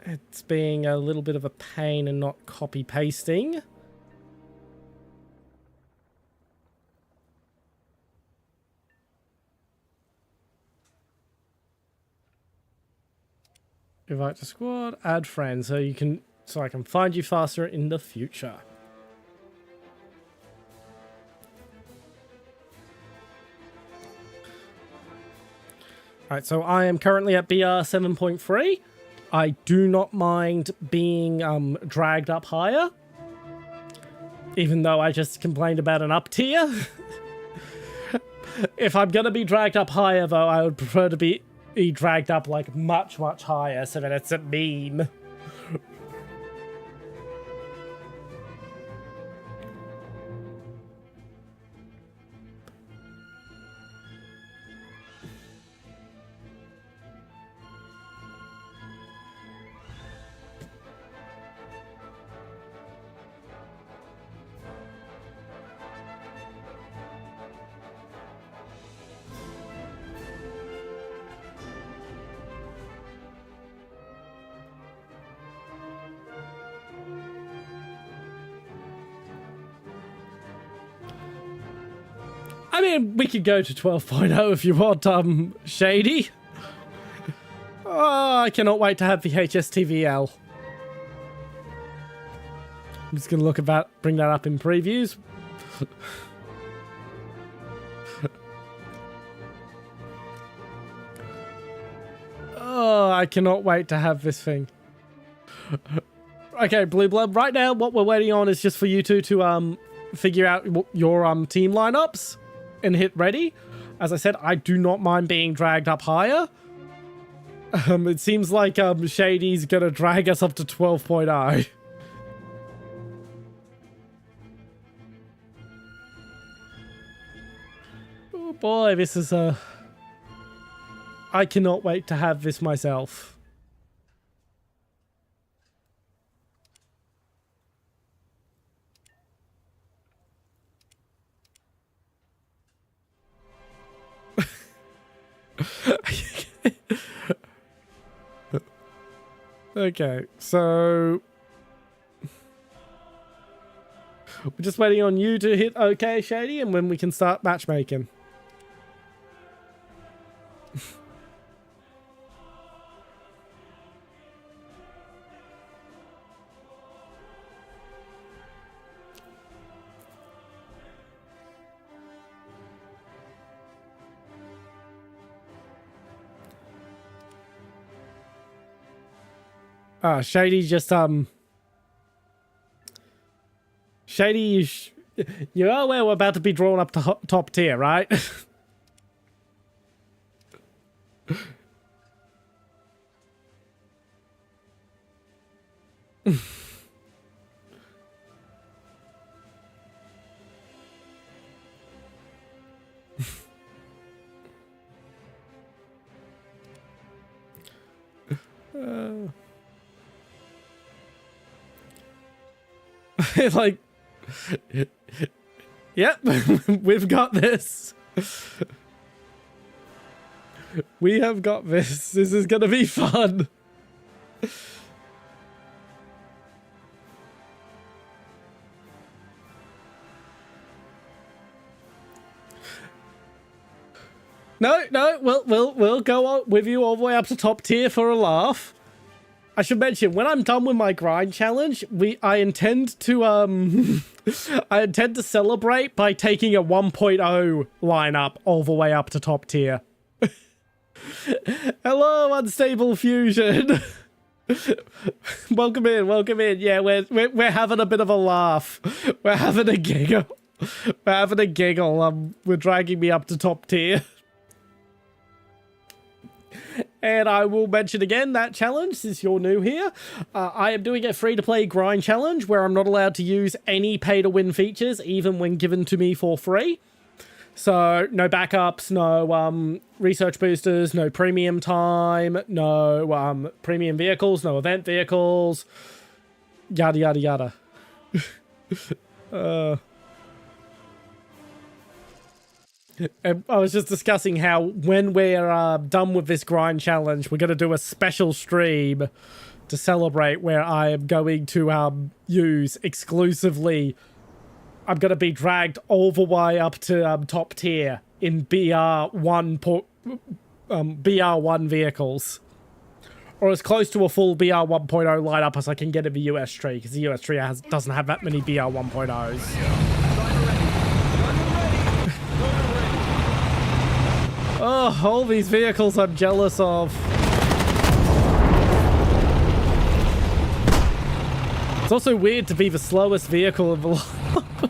It's being a little bit of a pain and not copy pasting. Invite to squad, add friends, so I can find you faster in the future. Alright, so I am currently at BR 7.3. I do not mind being dragged up higher, even though I just complained about an up tier. If I'm gonna be dragged up higher, though, I would prefer to be dragged up like much higher so that it's a meme. I mean, we could go to 12.0 if you want, Shady. Oh, I cannot wait to have VHS TVL. I'm just gonna bring that up in previews. Oh, I cannot wait to have this thing. Okay, Blue Blood, right now what we're waiting on is just for you two to figure out your team lineups and hit ready. As I said, I do not mind being dragged up higher. It seems like Shady's gonna drag us up to 12.0. Oh boy, this is I cannot wait to have this myself. Okay, so we're just waiting on you to hit OK, Shady, and when we can start matchmaking. Shady just, Shady, you're aware we're about to be drawn up to top tier, right? Like, yep, we've got this. We have got this. This is gonna be fun. No, we'll go on with you all the way up to top tier for a laugh. I should mention, when I'm done with my grind challenge, I intend to I intend to celebrate by taking a 1.0 lineup all the way up to top tier. Hello, Unstable Fusion. Welcome in. Yeah, we're having a bit of a laugh. We're having a giggle. We're dragging me up to top tier. And I will mention again that challenge, since you're new here. I am doing a free-to-play grind challenge where I'm not allowed to use any pay-to-win features, even when given to me for free. So, no backups, no research boosters, no premium time, no premium vehicles, no event vehicles, yada, yada, yada. And I was just discussing how when we're done with this grind challenge, we're going to do a special stream to celebrate where I am going to use exclusively... I'm going to be dragged all the way up to top tier in BR1 BR1 vehicles. Or as close to a full BR 1.0 lineup as I can get in the US tree, because the US tree doesn't have that many BR 1.0s. Oh, all these vehicles I'm jealous of. It's also weird to be the slowest vehicle in the lineup.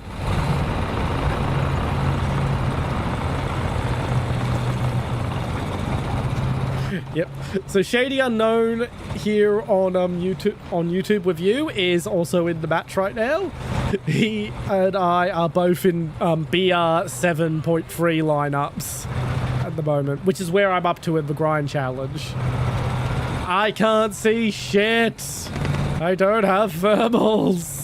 Yep. So Shady Unknown here on YouTube with you is also in the match right now. He and I are both in BR 7.3 lineups at the moment, which is where I'm up to in the grind challenge. I can't see shit. I don't have thermals.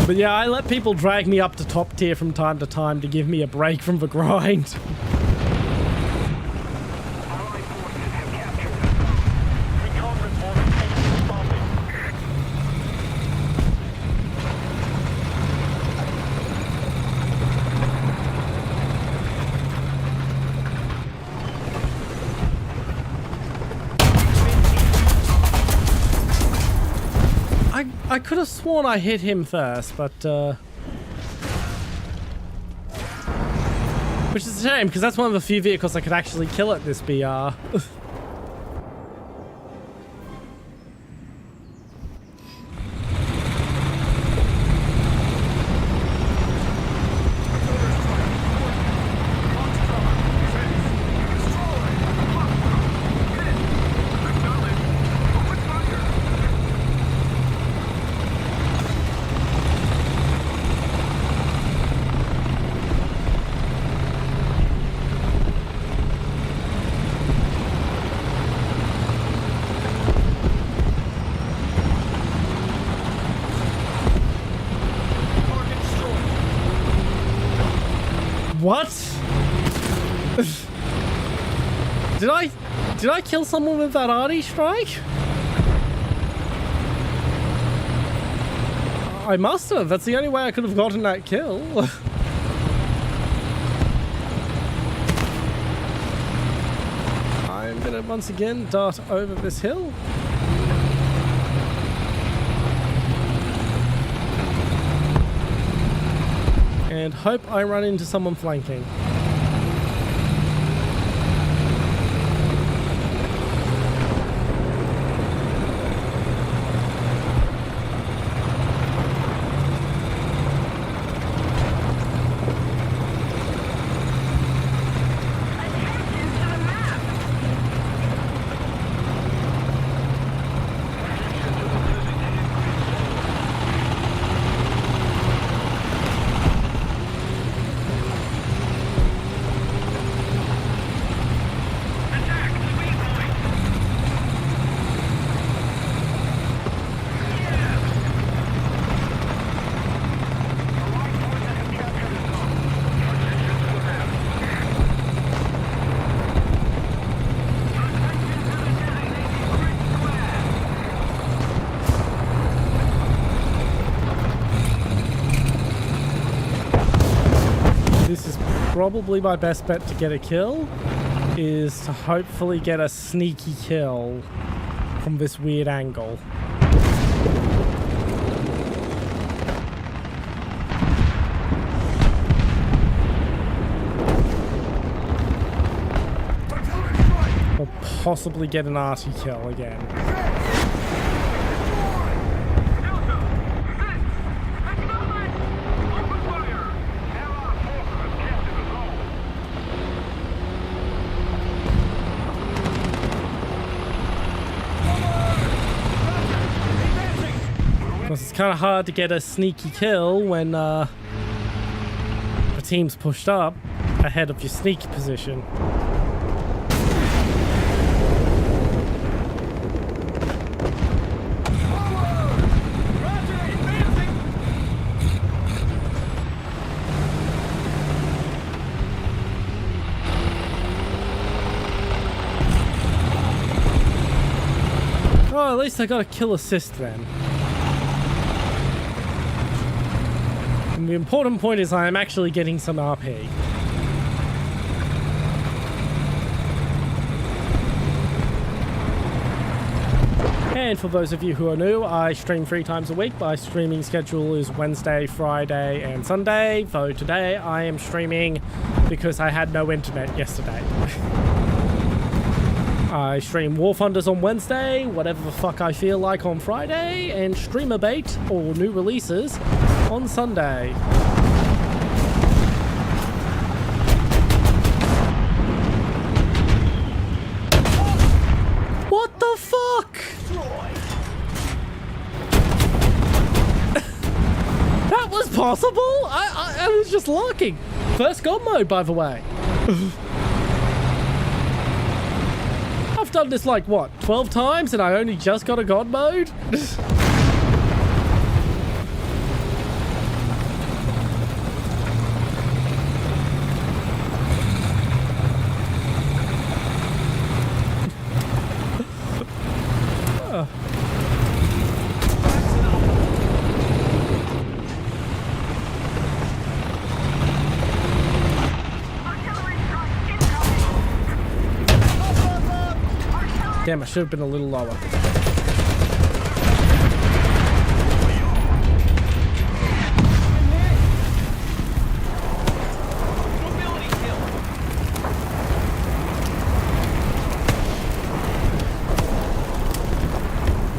But yeah, I let people drag me up to top tier from time to time to give me a break from the grind. Allied forces have captured the zone. Recon report enemy spotted. I could have sworn I hit him first, but which is a shame, because that's one of the few vehicles I could actually kill at this BR. What? Did I kill someone with that arty strike? I must have. That's the only way I could have gotten that kill. I'm gonna once again dart over this hill. And hope I run into someone flanking. Probably my best bet to get a kill is to hopefully get a sneaky kill from this weird angle. Or possibly get an arty kill again. kind of hard to get a sneaky kill when the team's pushed up ahead of your sneaky position. Oh, at least I got a kill assist then. And the important point is I am actually getting some RP. And for those of you who are new, I stream 3 times a week. My streaming schedule is Wednesday, Friday, and Sunday. Though today I am streaming because I had no internet yesterday. I stream Warthunders on Wednesday, whatever the fuck I feel like on Friday, and Streamer Bait, or new releases, on Sunday. What the fuck? That was possible? I was just lurking. First God mode, by the way. I've done this like, what, 12 times and I only just got a God mode? Damn, I should have been a little lower.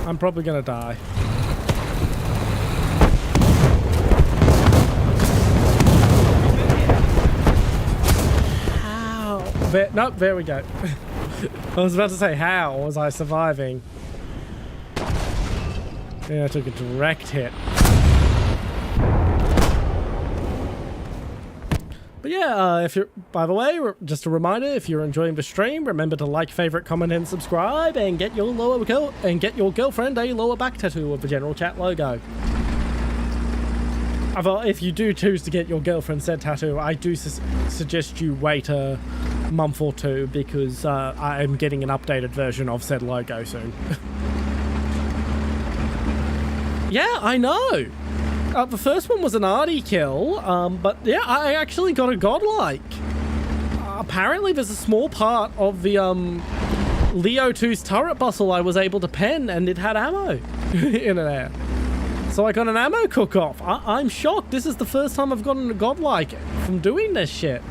I'm probably gonna die. How? Nope, there we go. I was about to say, how was I surviving? Yeah, I took a direct hit. But yeah, if you're, by the way, just a reminder, if you're enjoying the stream, remember to like, favorite, comment, and subscribe, and get your girlfriend a lower back tattoo of the general chat logo. If you do choose to get your girlfriend said tattoo, I do suggest you wait a month or 2 because I am getting an updated version of said logo soon. Yeah, I know. The first one was an arty kill, but yeah, I actually got a godlike. Apparently there's a small part of the Leo 2's turret bustle I was able to pen and it had ammo in there. So I got an ammo cook-off. I'm shocked. This is the first time I've gotten a godlike from doing this shit.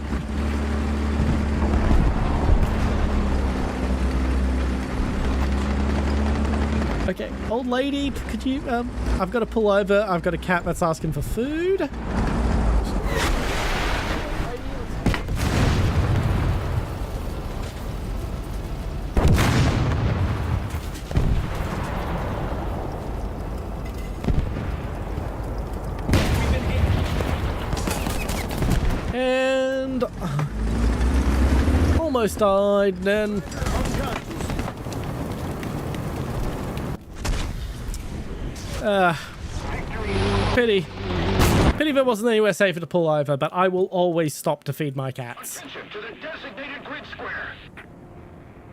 Okay, old lady, could you, I've got to pull over. I've got a cat that's asking for food. And almost died then. Pity there wasn't anywhere safer to pull over, but I will always stop to feed my cats. Attention to the designated grid square.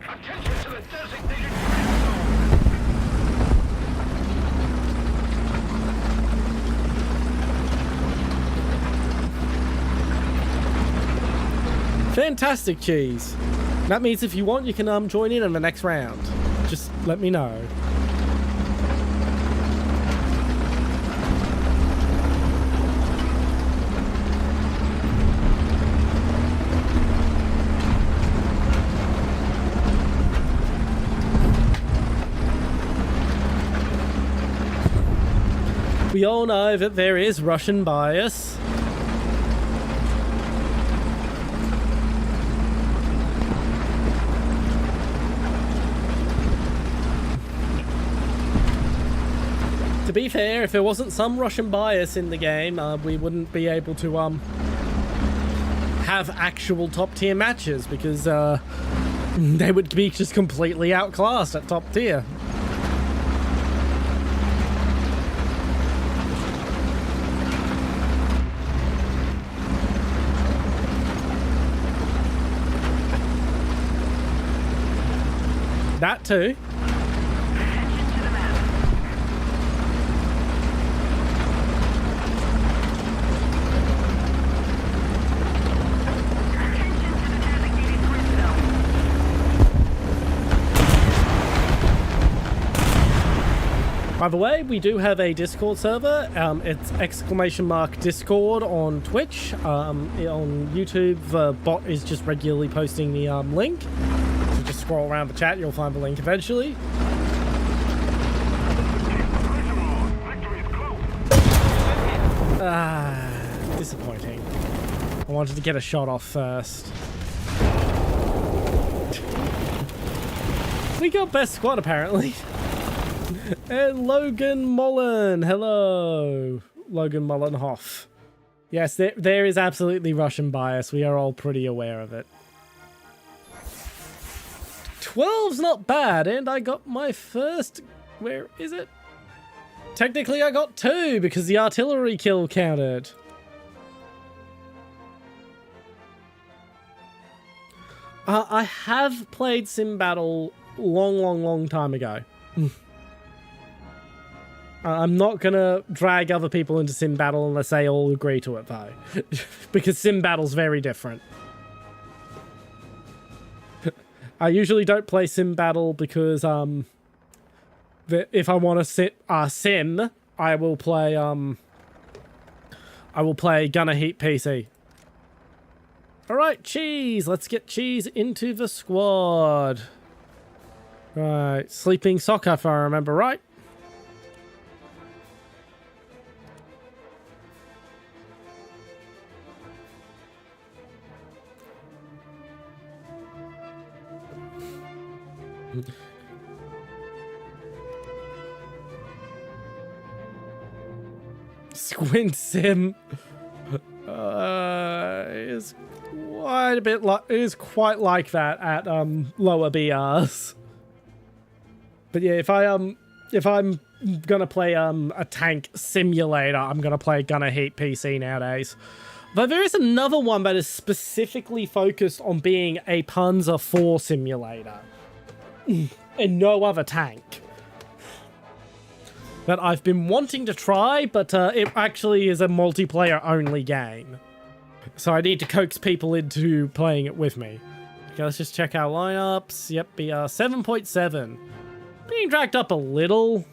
Attention to the designated grid zone. Fantastic, Cheese. That means if you want, you can join in the next round. Just let me know. We all know that there is Russian bias. be fair, if there wasn't some Russian bias in the game, we wouldn't be able to have actual top tier matches because they would be just completely outclassed at top tier. That too. Attention to the map. Attention to the designated grid zone. By the way, we do have a Discord server. It's !Discord on Twitch. On YouTube, the bot is just regularly posting the link. So just scroll around the chat, you'll find the link eventually. Disappointing. I wanted to get a shot off first. We got best squad apparently. And Logan Mullen. Hello, Logan Mullenhoff. Yes, there is absolutely Russian bias. We are all pretty aware of it. 12's not bad, and I got my first... Where is it? Technically, I got 2 because the artillery kill counted. I have played Sim Battle long time ago. I'm not gonna drag other people into Sim Battle unless they all agree to it, though. Because Sim Battle's very different. I usually don't play Sim Battle because, if I want to sim, I will play Gunner Heat PC. Alright, Cheese! Let's get Cheese into the squad. Right, Sleeping Soccer, if I remember right. Squint Sim is quite a bit like quite like that at lower BRs. But yeah, if I'm gonna play a tank simulator, I'm gonna play Gunner Heat PC nowadays. But there is another one that is specifically focused on being a Panzer IV simulator. And no other tank. That I've been wanting to try, but it actually is a multiplayer only game. So I need to coax people into playing it with me. Okay, let's just check our lineups. Yep, BR 7.7. Being dragged up a little.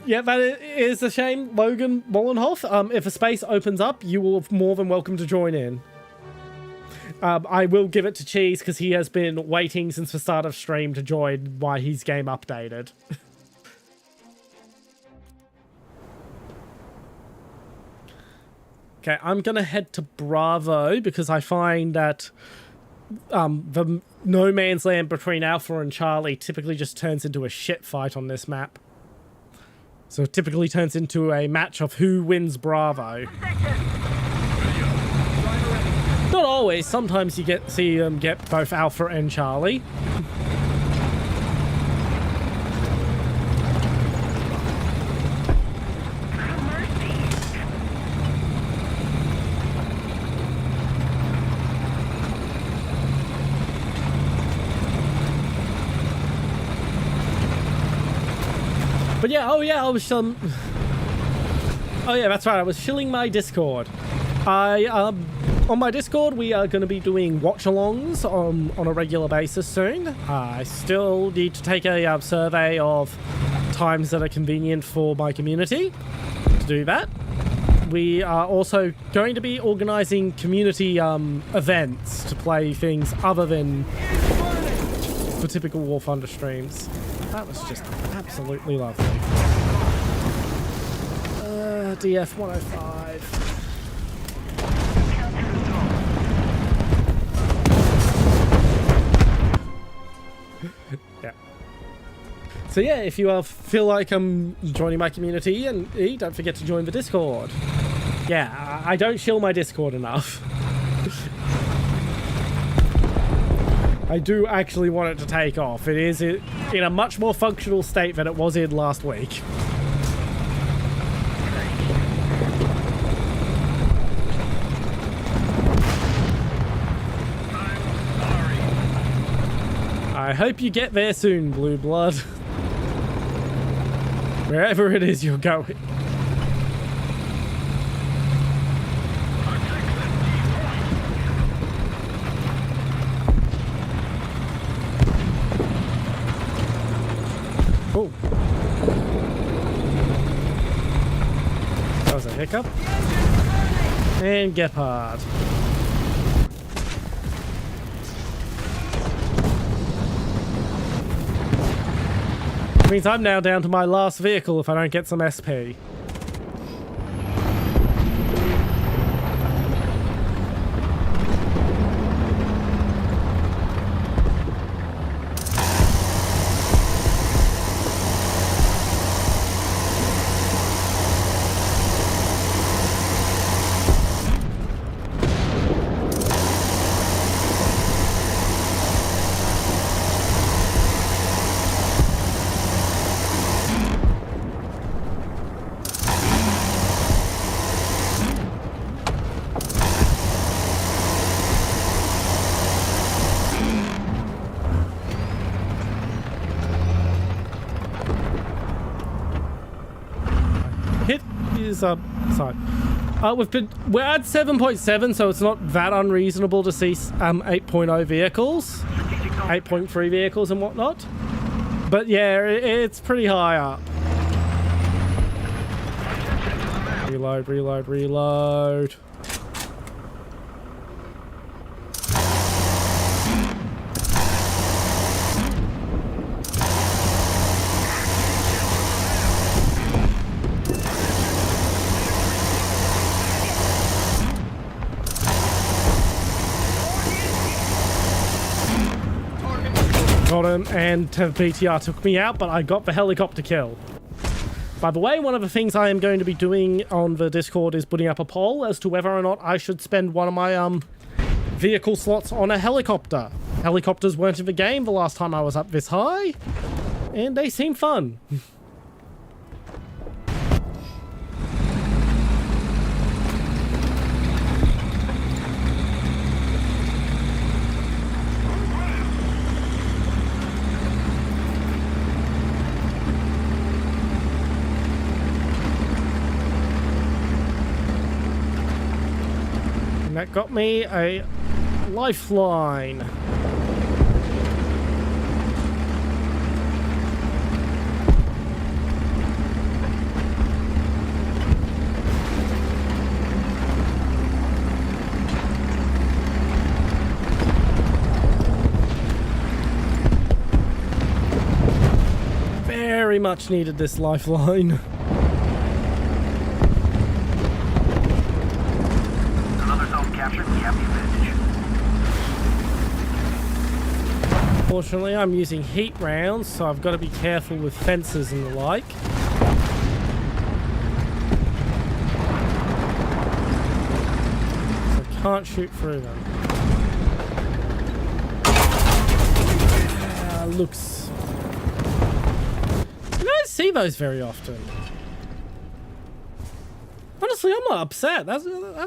Yeah, that is a shame, Logan Mollenhoff. If a space opens up, you will be more than welcome to join in. I will give it to Cheese because he has been waiting since the start of stream to join while his game updated. Okay, I'm going to head to Bravo because I find that the no man's land between Alpha and Charlie typically just turns into a shit fight on this map. So it typically turns into a match of who wins Bravo. Not always. Sometimes you see them get both Alpha and Charlie. But yeah, oh yeah, I was oh yeah, that's right. I was shilling my Discord. On my Discord, we are going to be doing watch-alongs on a regular basis soon. I still need to take a survey of times that are convenient for my community to do that. We are also going to be organising community events to play things other than the typical Warthunder streams. That was just absolutely lovely. DF 105. Yeah. So yeah, if you feel like joining my community, and don't forget to join the Discord. Yeah, I don't shill my Discord enough. I do actually want it to take off. It is in a much more functional state than it was in last week. I hope you get there soon, Blue Blood. Wherever it is you're going. Oh. That was a hiccup. And Gepard. Means I'm now down to my last vehicle if I don't get some SP. Sorry. We're at 7.7, so it's not that unreasonable to see 8.0 vehicles, 8.3 vehicles and whatnot. But yeah, it's pretty high up. Reload, reload, reload. Got him, and BTR took me out, but I got the helicopter kill. By the way, one of the things I am going to be doing on the Discord is putting up a poll as to whether or not I should spend one of my vehicle slots on a helicopter. Helicopters weren't in the game the last time I was up this high, and they seem fun. And that got me a lifeline. Very much needed this lifeline. Fortunately, I'm using heat rounds, so I've got to be careful with fences and the like. So I can't shoot through them. Looks... You don't see those very often. Honestly, I'm not upset. That's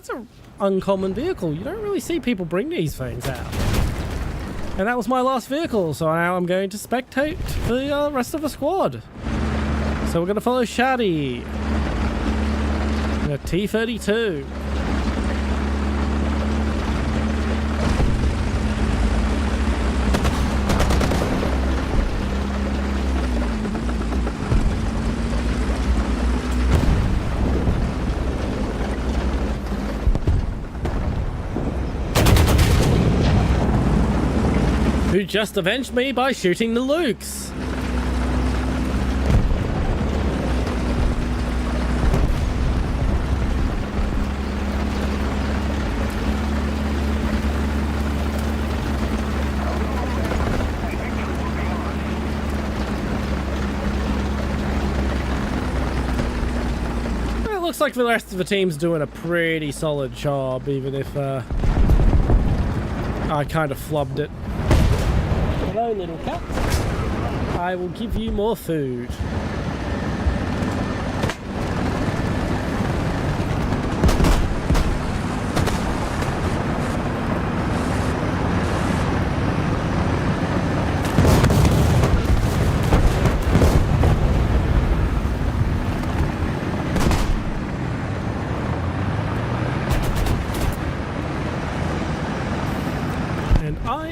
an uncommon vehicle. You don't really see people bring these things out. And that was my last vehicle, so now I'm going to spectate the rest of the squad. So we're going to follow Shaddy in a T-32. Who just avenged me by shooting the Lukes. looks like the rest of the team's doing a pretty solid job, even if I kind of flubbed it. Hello, little cat. I will give you more food.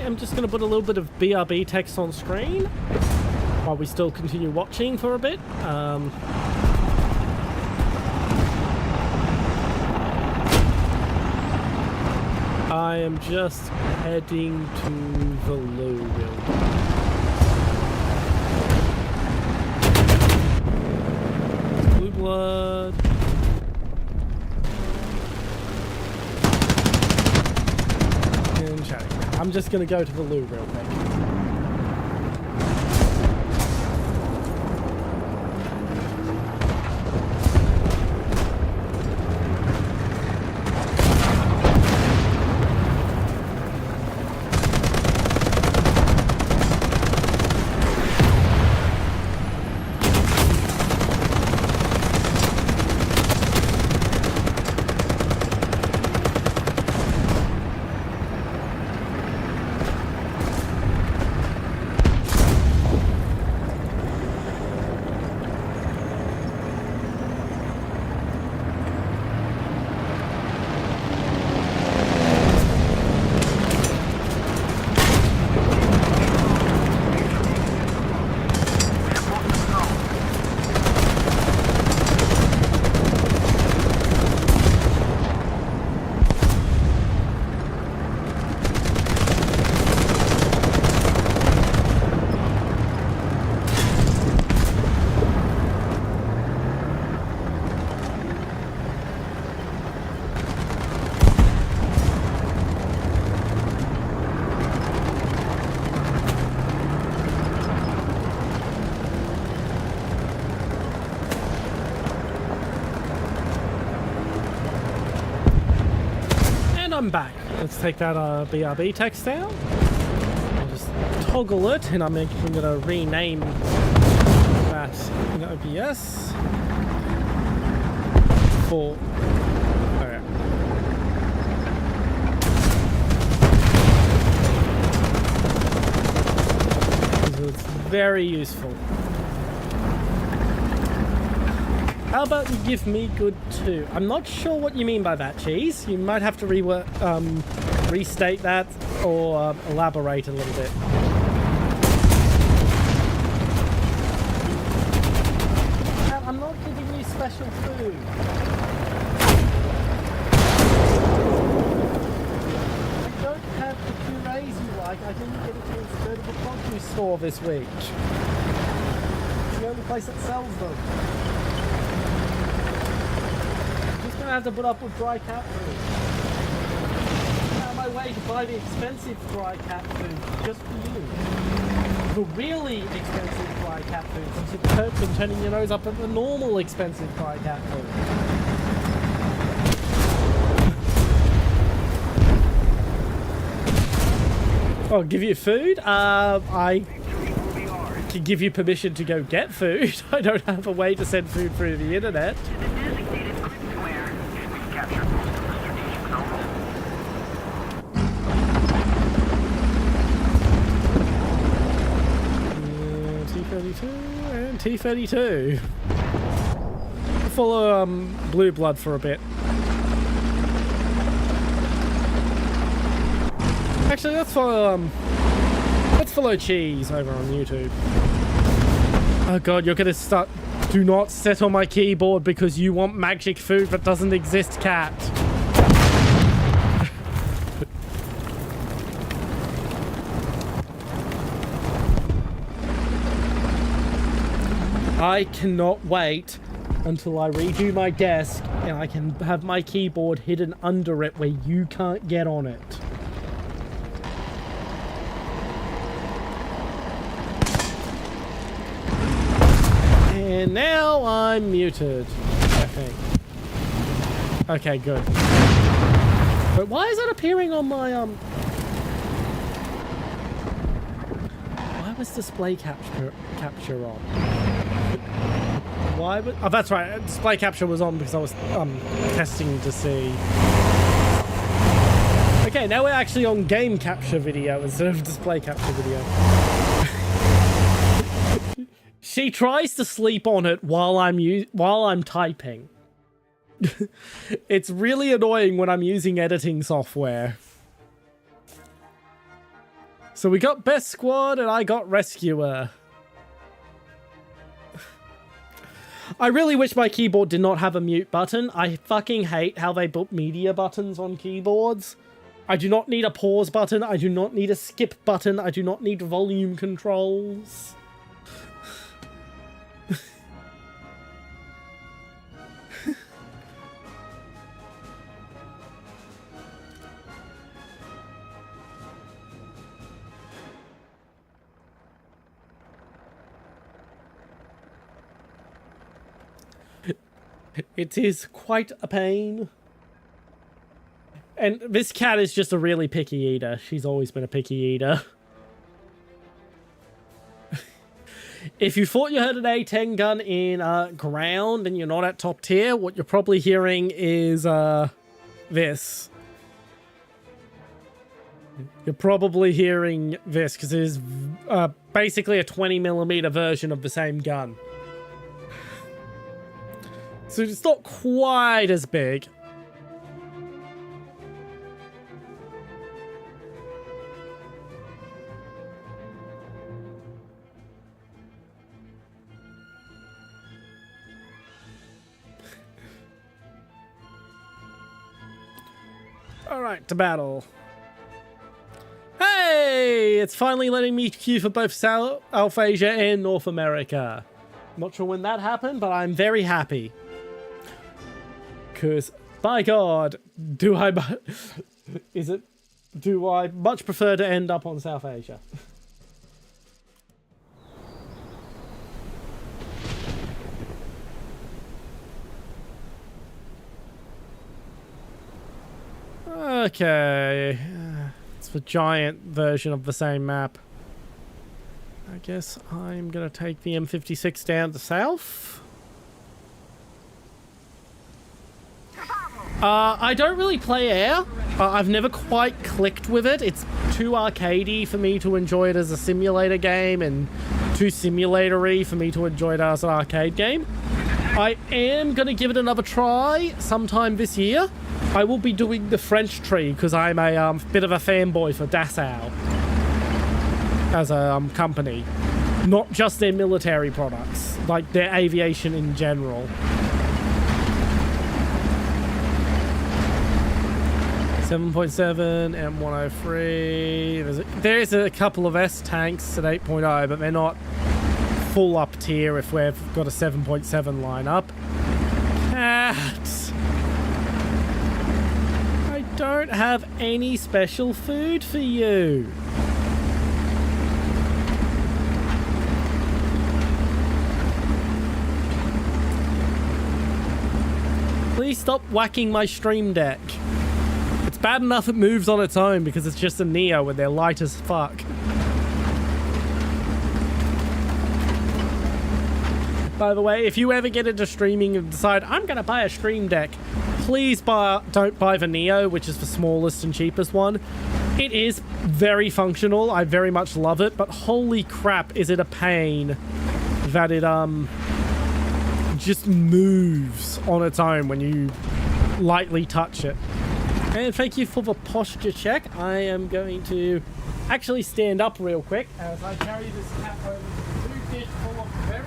I'm just going to put a little bit of BRB text on screen while we still continue watching for a bit. I am just heading to the loo building. Blue blood. And chatting. I'm just going to go to the loo real quick. I'm back. Let's take that BRB text down. I'll just toggle it, and I'm going to rename that in OBS for. Okay. It's very useful. How about you give me good too? I'm not sure what you mean by that, Cheese. You might have to restate that or elaborate a little bit. I'm not giving you special food. I don't have the purees you like. I didn't get it chance to go to the produce store this week. It's the only place that sells them. I have to put up with dry cat food. I'm on my way to buy the expensive dry cat food just for you. The really expensive dry cat food, since you've been turning your nose up at the normal expensive dry cat food. Oh, give you food? I can give you permission to go get food. I don't have a way to send food through the internet. And T32. We'll follow Blue Blood for a bit. Actually, let's follow Cheese over on YouTube. Oh god, you're gonna start. Do not sit on my keyboard because you want magic food that doesn't exist, cat. I cannot wait until I redo my desk and I can have my keyboard hidden under it where you can't get on it. And now I'm muted, I think. Okay, good. But why is that appearing on my, Why was display capture on? Why would... Oh, that's right. Display capture was on because I was, testing to see. Okay, now we're actually on game capture video instead of display capture video. She tries to sleep on it while I'm typing. It's really annoying when I'm using editing software. So we got best squad and I got rescuer. I really wish my keyboard did not have a mute button. I fucking hate how they put media buttons on keyboards. I do not need a pause button. I do not need a skip button. I do not need volume controls. It is quite a pain. And this cat is just a really picky eater. She's always been a picky eater. If you thought you heard an A10 gun in ground and you're not at top tier, what you're probably hearing is this. You're probably hearing this because it is basically a 20mm version of the same gun. So it's not quite as big. All right, to battle. Hey, it's finally letting me queue for both South Asia and North America. Not sure when that happened, but I'm very happy. Because, by God, do I much prefer to end up on South Asia? Okay. It's the giant version of the same map. I guess I'm going to take the M56 down to south. I don't really play air. I've never quite clicked with it. It's too arcadey for me to enjoy it as a simulator game and too simulatory for me to enjoy it as an arcade game. I am going to give it another try sometime this year. I will be doing the French tree because I'm a bit of a fanboy for Dassault as a company. Not just their military products, like their aviation in general. 7.7 M103. There's a couple of S tanks at 8.0, but they're not full up tier if we've got a 7.7 lineup. Cat. I don't have any special food for you. Please stop whacking my stream deck. It's bad enough it moves on its own because it's just a Neo and they're light as fuck. By the way, if you ever get into streaming and decide, I'm going to buy a stream deck, please don't buy the Neo, which is the smallest and cheapest one. It is very functional. I very much love it, but holy crap, is it a pain that it just moves on its own when you lightly touch it. And thank you for the posture check. I am going to actually stand up real quick as I carry this cat over to the food dish full of very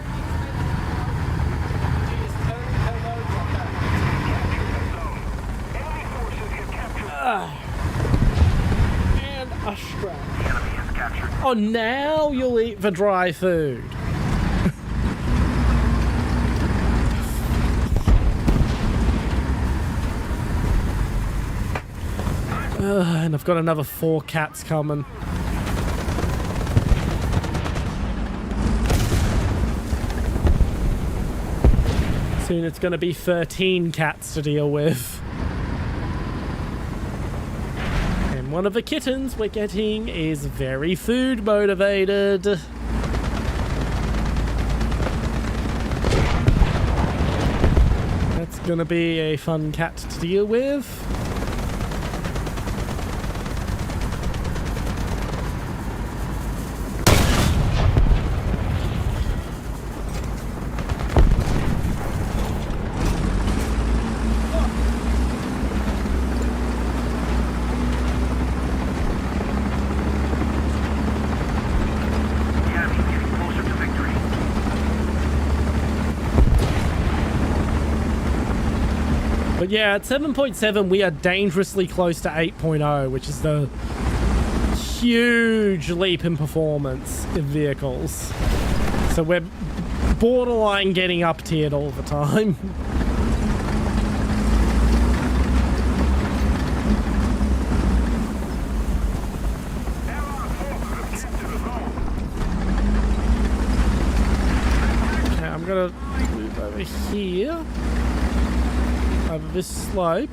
and a strap. Oh, now you'll eat the dry food. And I've got another 4 cats coming. Soon it's going to be 13 cats to deal with. And one of the kittens we're getting is very food motivated. That's going to be a fun cat to deal with. But yeah, at 7.7, we are dangerously close to 8.0, which is the huge leap in performance in vehicles. So we're borderline getting up tiered all the time. Okay, I'm gonna move over here. Over this slope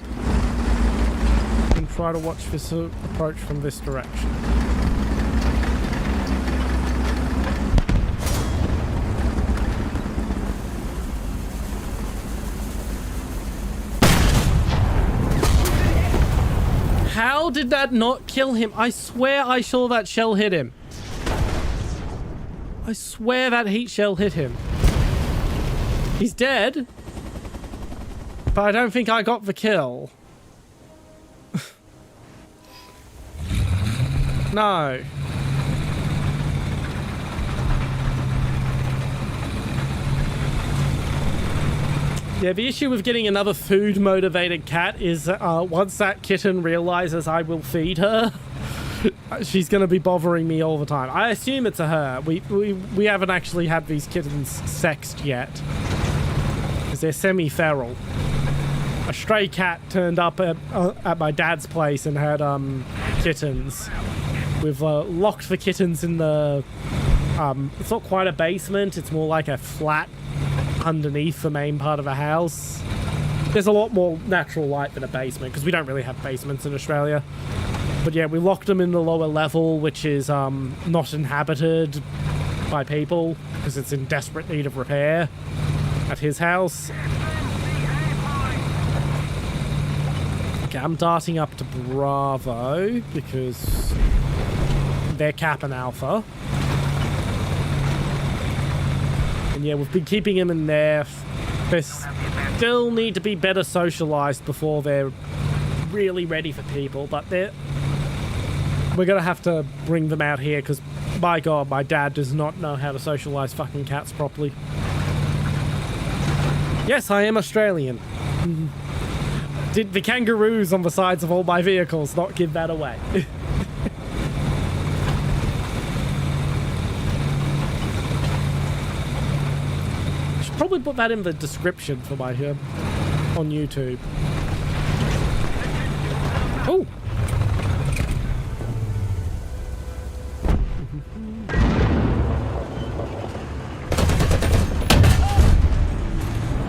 and try to watch this approach from this direction. How did that not kill him? I swear I saw that shell hit him. I swear that heat shell hit him. He's dead. But I don't think I got the kill. No. Yeah, the issue with getting another food-motivated cat is once that kitten realizes I will feed her, she's going to be bothering me all the time. I assume it's a her. We haven't actually had these kittens sexed yet. Because they're semi-feral. A stray cat turned up at my dad's place and had kittens. We've locked the kittens in the... it's not quite a basement, it's more like a flat underneath the main part of the house. There's a lot more natural light than a basement, because we don't really have basements in Australia. But yeah, we locked them in the lower level, which is not inhabited by people, because it's in desperate need of repair at his house. Okay, I'm darting up to Bravo because they're capping Alpha. And yeah, we've been keeping them in there. They still need to be better socialized before they're really ready for people, but we're gonna have to bring them out here because, by God, my dad does not know how to socialize fucking cats properly. Yes, I am Australian. Did the kangaroos on the sides of all my vehicles not give that away? Should probably put that in the description for my on YouTube. Oh!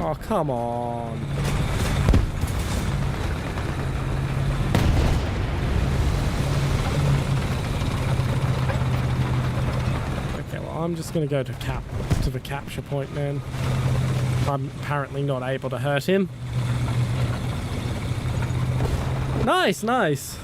Oh, come on. I'm just going to go to the capture point then. I'm apparently not able to hurt him. Nice, nice.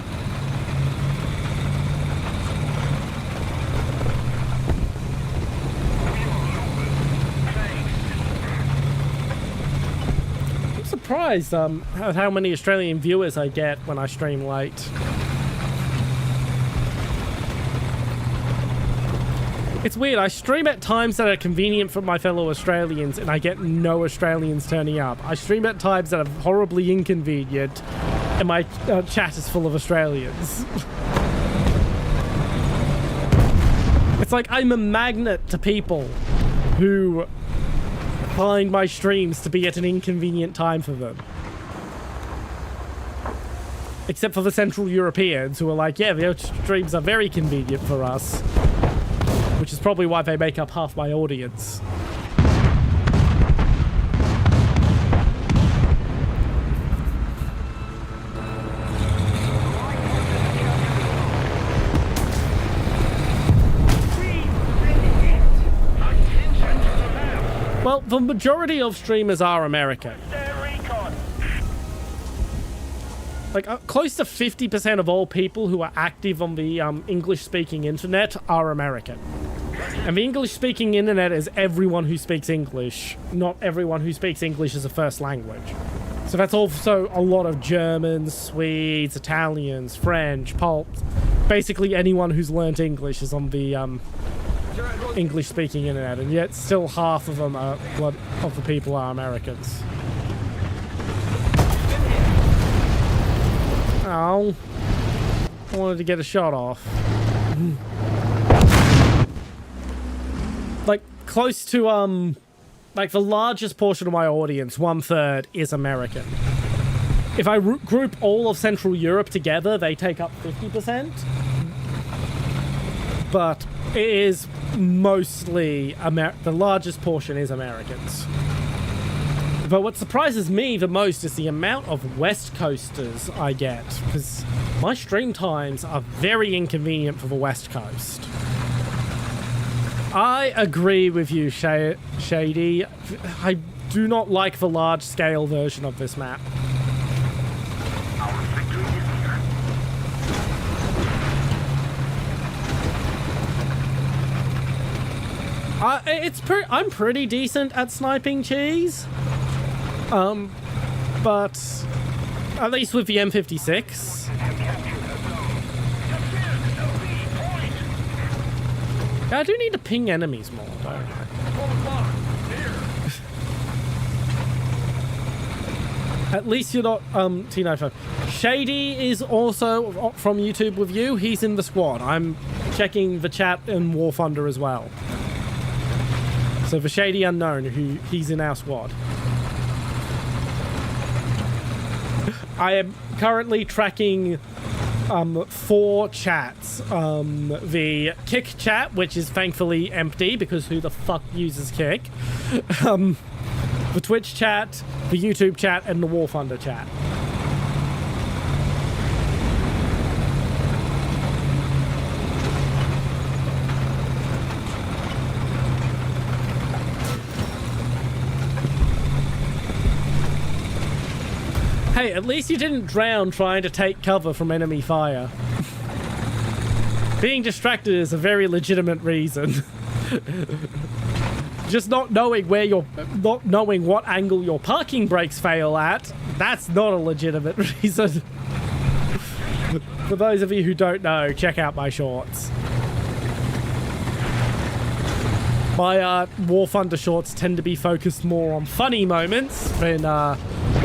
I'm surprised at how many Australian viewers I get when I stream late. It's weird, I stream at times that are convenient for my fellow Australians and I get no Australians turning up. I stream at times that are horribly inconvenient and my chat is full of Australians. It's like I'm a magnet to people who find my streams to be at an inconvenient time for them. Except for the Central Europeans who are like, yeah, the streams are very convenient for us. Which is probably why they make up half my audience. Well, the majority of streamers are American. Like, close to 50% of all people who are active on the English-speaking internet are American. And the English-speaking internet is everyone who speaks English, not everyone who speaks English as a first language. So that's also a lot of Germans, Swedes, Italians, French, Poles. Basically anyone who's learnt English is on the English-speaking internet, and yet still half of them are, of the people are Americans. Oh, I wanted to get a shot off. Like, close to, like, the largest portion of my audience, 1/3, is American. If I group all of Central Europe together, they take up 50%. But it is mostly, the largest portion is Americans. But what surprises me the most is the amount of West Coasters I get, because my stream times are very inconvenient for the West Coast. I agree with you, Shady. I do not like the large-scale version of this map. Our victory is here. I'm pretty decent at sniping, Cheese. But at least with the M56. I do need to ping enemies more, don't I? At least you're not, T95. Shady is also from YouTube with you. He's in the squad. I'm checking the chat in Warthunder as well. So the Shady Unknown, he's in our squad. I am currently tracking 4 chats. The Kick chat, which is thankfully empty because who the fuck uses Kick? The Twitch chat, the YouTube chat, and the Warthunder chat. Hey, at least you didn't drown trying to take cover from enemy fire. Being distracted is a very legitimate reason. Just not knowing what angle your parking brakes fail at, that's not a legitimate reason. For those of you who don't know, check out my shorts. My Warthunder shorts tend to be focused more on funny moments than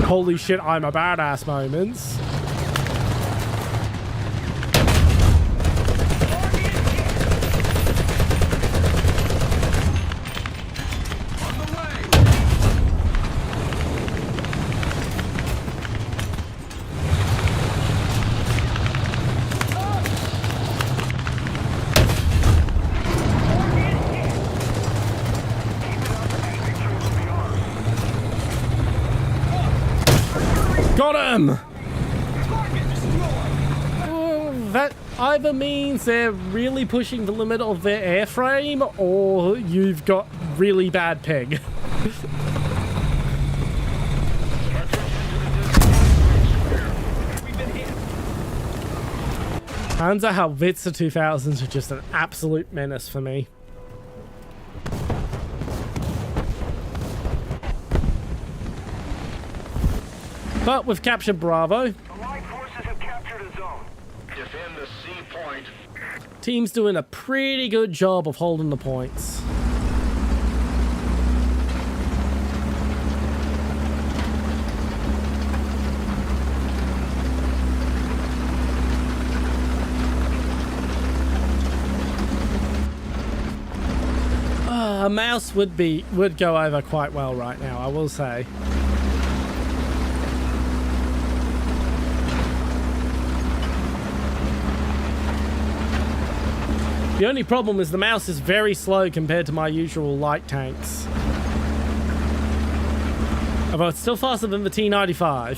holy shit, I'm a badass moments. Got him! That either means they're really pushing the limit of their airframe, or you've got really bad ping. Turns out how Vitsa 2000s are just an absolute menace for me. But we've captured Bravo. Allied forces have captured a zone. Defend the C point. Team's doing a pretty good job of holding the points. A mouse would go over quite well right now, I will say. The only problem is the mouse is very slow compared to my usual light tanks. Although it's still faster than the T95.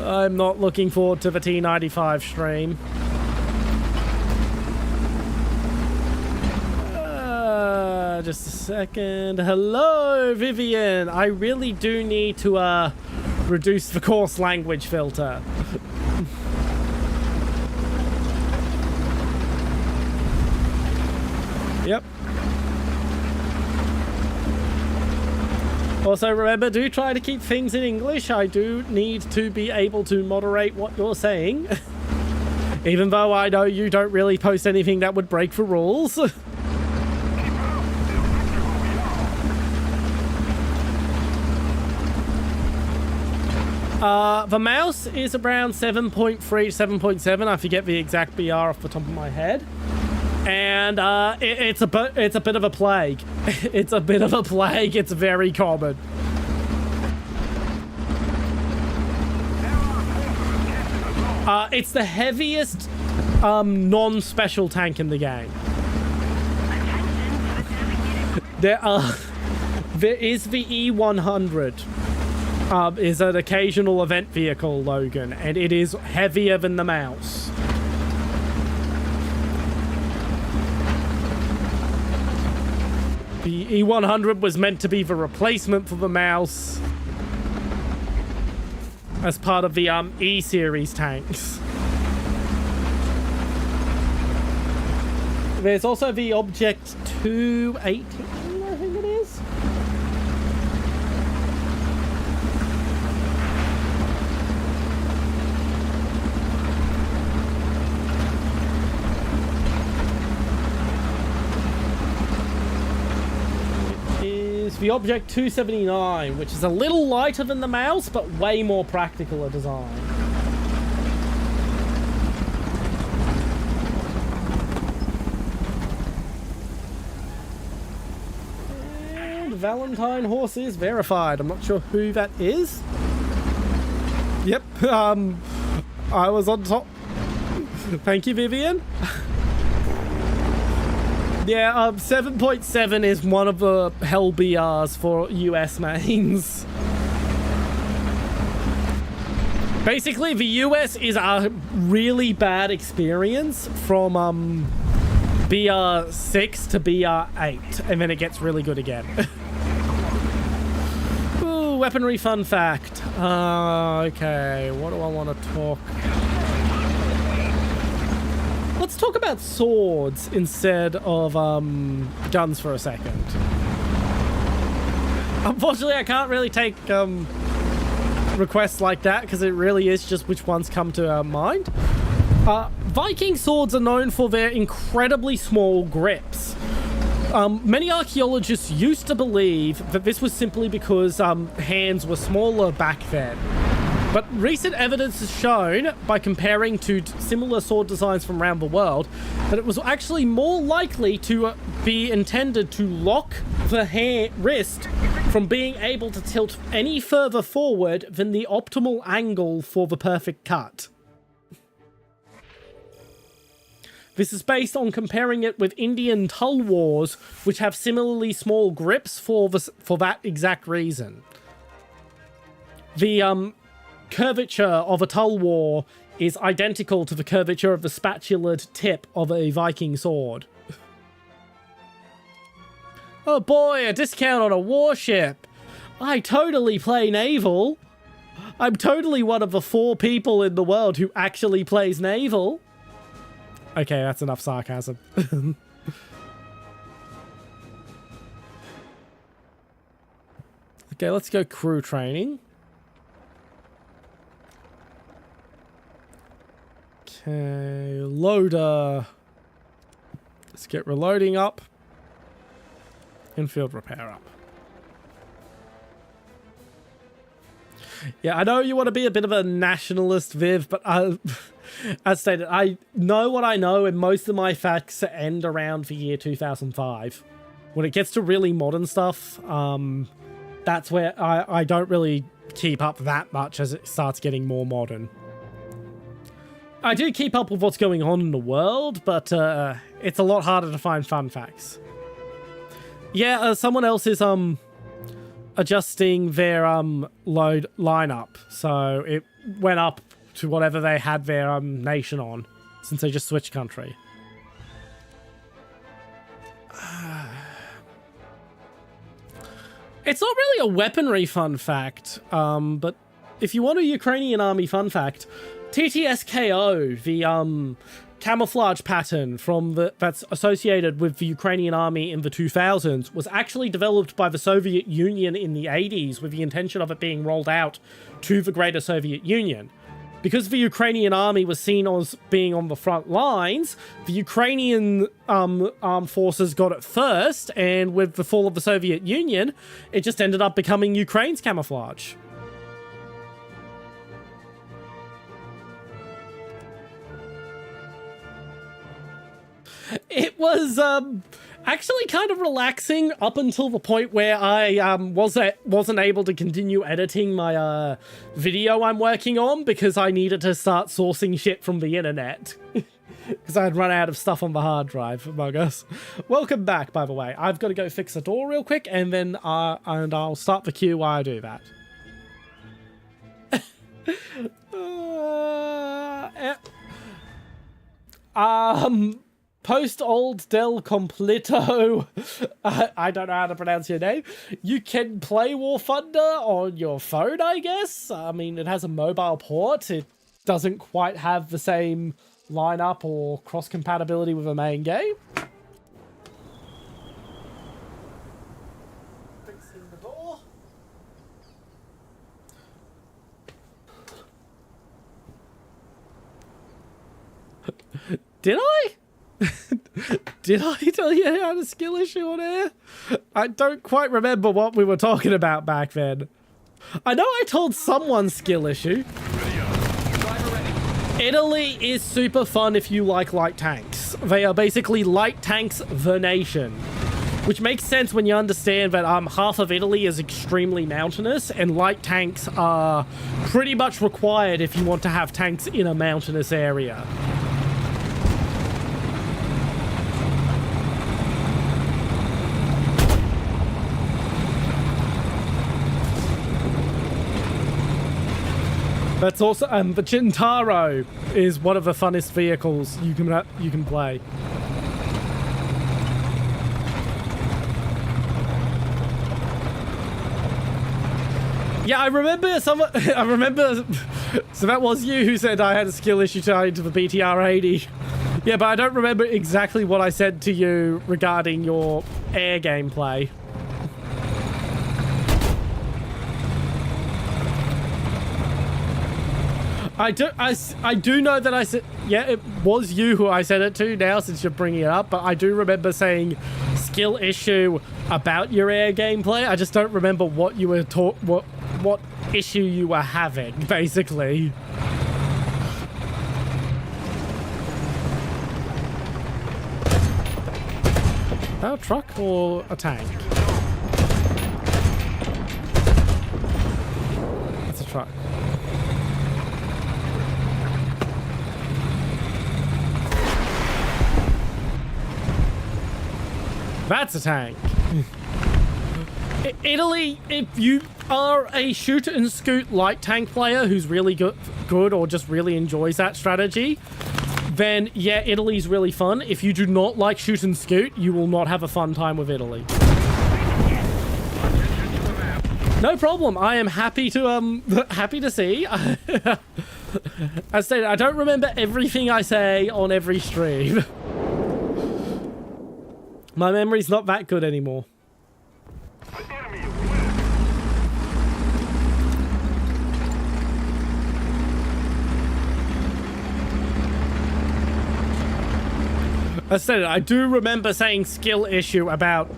I'm not looking forward to the T95 stream. Just a second. Hello, Vivian. I really do need to reduce the coarse language filter. Yep. Also, remember, do try to keep things in English. I do need to be able to moderate what you're saying. Even though I know you don't really post anything that would break the rules. The mouse is around 7.3, 7.7. I forget the exact BR off the top of my head. And it's a bit of a plague. It's a bit of a plague. It's very common. It's the heaviest non-special tank in the game. There is the E100. Is an occasional event vehicle, Logan, and it is heavier than the mouse. The E100 was meant to be the replacement for the mouse as part of the E-series tanks. There's also the Object 218, I think it is. The Object 279, which is a little lighter than the mouse, but way more practical a design. And Valentine horse is verified. I'm not sure who that is. Yep, I was on top. Thank you, Vivian. Yeah, 7.7 is one of the hell BRs for US mains. Basically, the US is a really bad experience from BR6 to BR8, and then it gets really good again. Ooh, weaponry fun fact. Okay, what do I want to talk? Let's talk about swords instead of guns for a second. Unfortunately, I can't really take requests like that because it really is just which ones come to mind. Viking swords are known for their incredibly small grips. Many archaeologists used to believe that this was simply because hands were smaller back then. But recent evidence has shown, by comparing to similar sword designs from around the world, that it was actually more likely to be intended to lock the wrist from being able to tilt any further forward than the optimal angle for the perfect cut. This is based on comparing it with Indian tulwars, which have similarly small grips for that exact reason. The curvature of a tulwar is identical to the curvature of the spatulaed tip of a Viking sword. Oh boy, a discount on a warship. I totally play naval. I'm totally one of the 4 people in the world who actually plays naval. Okay, that's enough sarcasm. Okay, let's go crew training. Okay, loader. Let's get reloading up. Infield repair up. Yeah, I know you want to be a bit of a nationalist, Viv, but as stated, I know what I know, and most of my facts end around the year 2005. When it gets to really modern stuff, that's where I don't really keep up that much as it starts getting more modern. I do keep up with what's going on in the world, but it's a lot harder to find fun facts. Yeah, someone else is adjusting their load lineup, so it went up to whatever they had their nation on, since they just switched country. It's not really a weaponry fun fact, but if you want a Ukrainian army fun fact, TTSKO, the camouflage pattern that's associated with the Ukrainian army in the 2000s, was actually developed by the Soviet Union in the 80s with the intention of it being rolled out to the greater Soviet Union. Because the Ukrainian army was seen as being on the front lines, the Ukrainian armed forces got it first, and with the fall of the Soviet Union, it just ended up becoming Ukraine's camouflage. It was actually kind of relaxing up until the point where I wasn't able to continue editing my video I'm working on because I needed to start sourcing shit from the internet. Because I had run out of stuff on the hard drive, among us. Welcome back, by the way. I've got to go fix the door real quick, and then I'll start the queue while I do that. Post old del completo. I don't know how to pronounce your name. You can play Warthunder on your phone, I guess. I mean, it has a mobile port. It doesn't quite have the same lineup or cross compatibility with a main game. Fixing the door. Did I? Did I tell you I had a skill issue on air? I don't quite remember what we were talking about back then. I know I told someone skill issue. Italy is super fun if you like light tanks. They are basically light tanks the nation. Which makes sense when you understand that half of Italy is extremely mountainous, and light tanks are pretty much required if you want to have tanks in a mountainous area. That's also, the Chintaro is one of the funnest vehicles you can play. Yeah, I remember so that was you who said I had a skill issue tied to the BTR-80. Yeah, but I don't remember exactly what I said to you regarding your air gameplay. I do know that I said, yeah, it was you who I said it to now since you're bringing it up, but I do remember saying skill issue about your air gameplay. I just don't remember what you were what issue you were having, basically. A truck or a tank? It's a truck. That's a tank. Italy, if you are a shoot and scoot light tank player who's really good or just really enjoys that strategy, then yeah, Italy's really fun. If you do not like shoot and scoot, you will not have a fun time with Italy. No problem. I am happy to see. As stated, I don't remember everything I say on every stream. My memory's not that good anymore. I said it, I do remember saying skill issue about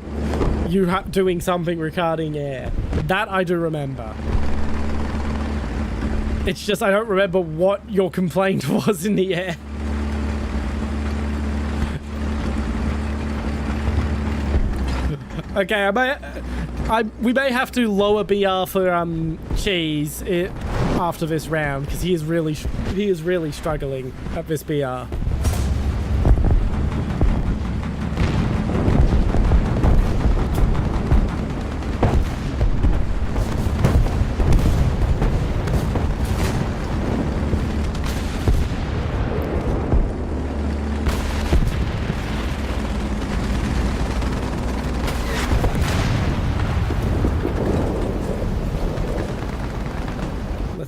you doing something regarding air. That I do remember. It's just I don't remember what your complaint was in the air. Okay, we may have to lower BR for Cheese after this round because he is really struggling at this BR.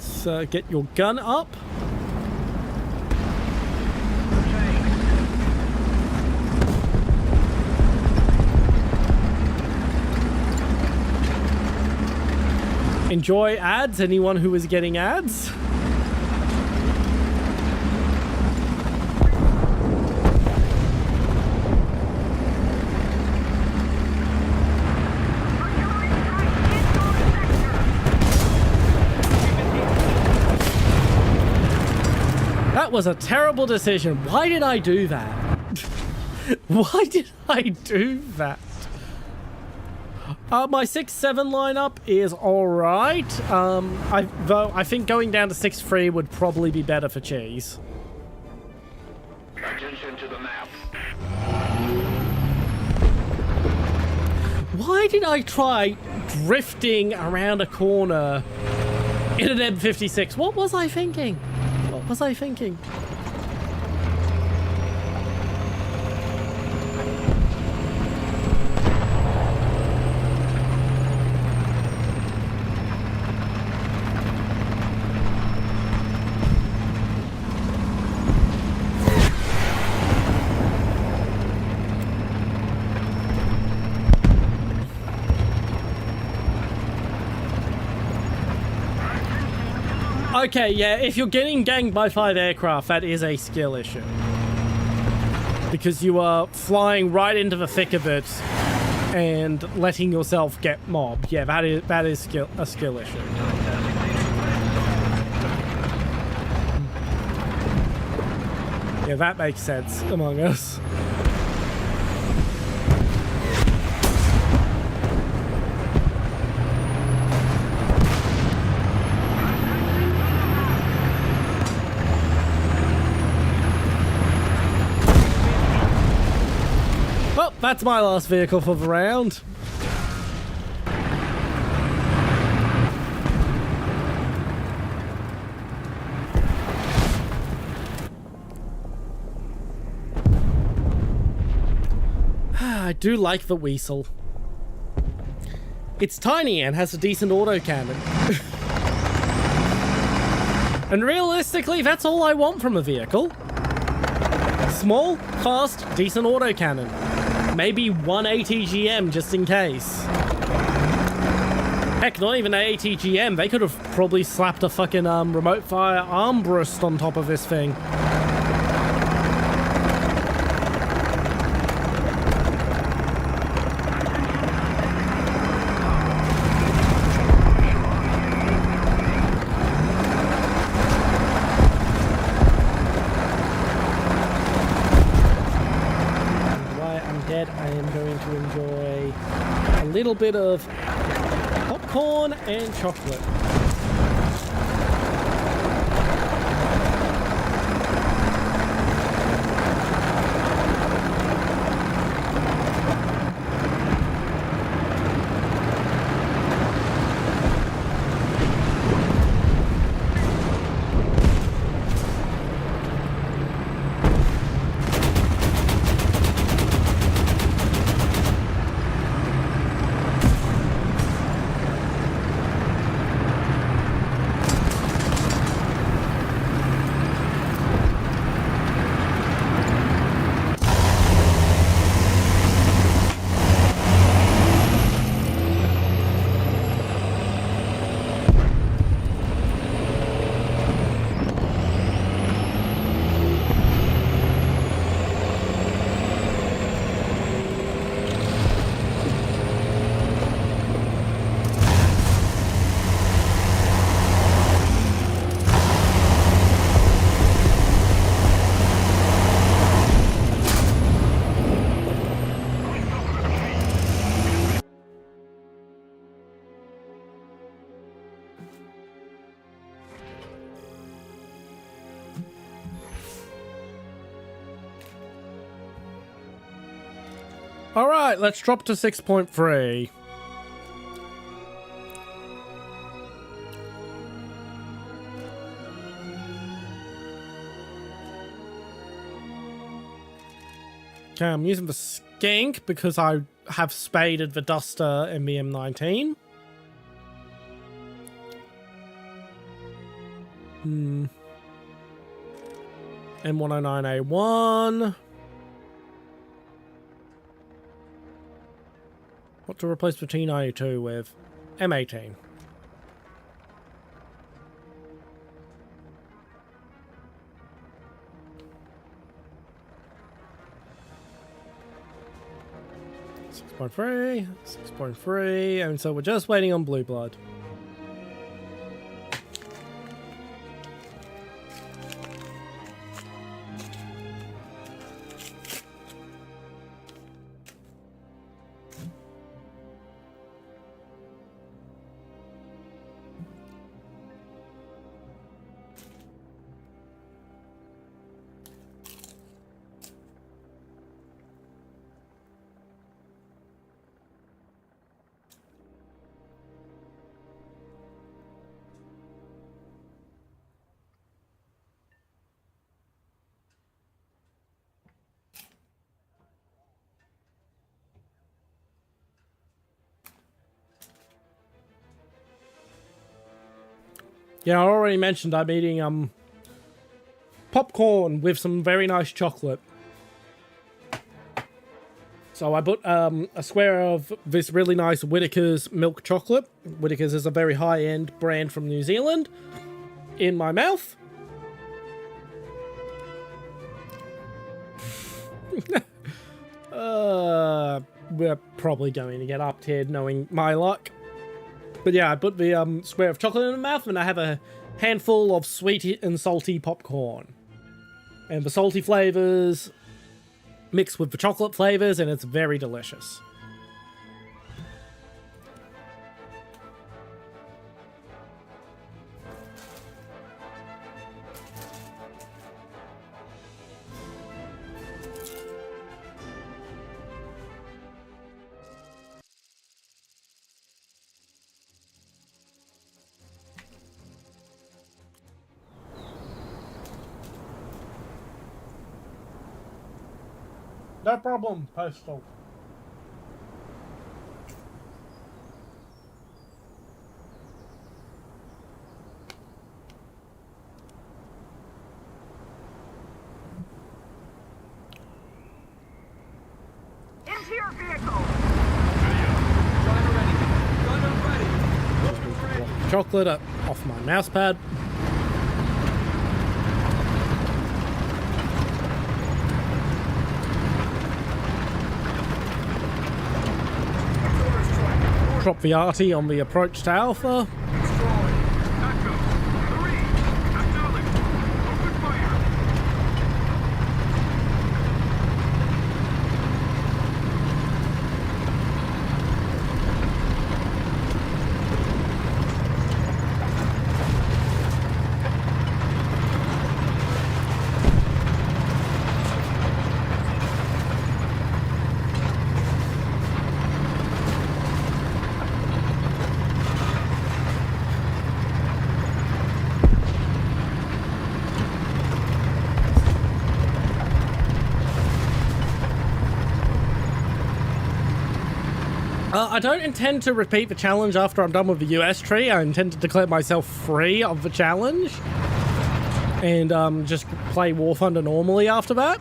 So get your gun up. Enjoy ads, anyone who is getting ads. That was a terrible decision. Why did I do that? Why did I do that? My 6-7 lineup is alright. Though I think going down to 6-3 would probably be better for Cheese. Attention to the map. Why did I try drifting around a corner in an M56? What was I thinking? What was I thinking? Okay, yeah, if you're getting ganged by 5 aircraft, that is a skill issue. Because you are flying right into the thick of it and letting yourself get mobbed. Yeah, that is a skill issue. Yeah, that makes sense among us. Well, that's my last vehicle for the round. I do like the Weasel. It's tiny and has a decent autocannon. And realistically, that's all I want from a vehicle. Small, fast, decent autocannon. Maybe one ATGM just in case. Heck, not even an ATGM. They could have probably slapped a fucking remote fire armbrust on top of this thing. I am going to enjoy a little bit of popcorn and chocolate. All right, let's drop to 6.3. Okay, I'm using the Skank because I have spaded the Duster in the M19. M109A1. What to replace the T92 with? M18. .3, 6.3, and so we're just waiting on Blue Blood. Yeah, I already mentioned I'm eating popcorn with some very nice chocolate. So I put a square of this really nice Whittaker's milk chocolate. Whittaker's is a very high-end brand from New Zealand. In my mouth. We're probably going to get up-tiered knowing my luck. But yeah, I put the square of chocolate in my mouth and I have a handful of sweet and salty popcorn. And the salty flavors mixed with the chocolate flavors, and it's very delicious. No problem, Postal. Into your vehicle! Driver ready. Gunner ready. Chocolate off my mouse pad. Drop the arty on the approach to Alpha. Echo 3. Acknowledge. Open fire. I don't intend to repeat the challenge after I'm done with the US tree. I intend to declare myself free of the challenge. And just play Warthunder normally after that.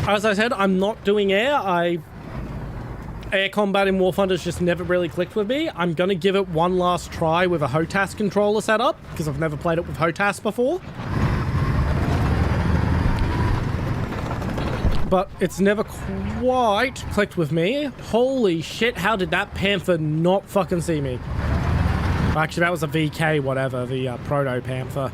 As I said, I'm not doing air. Air combat in Warthunder's just never really clicked with me. I'm going to give it one last try with a HOTAS controller set up, because I've never played it with HOTAS before. But it's never quite clicked with me. Holy shit, how did that Panther not fucking see me? Actually, that was a VK whatever, the Proto-Panther.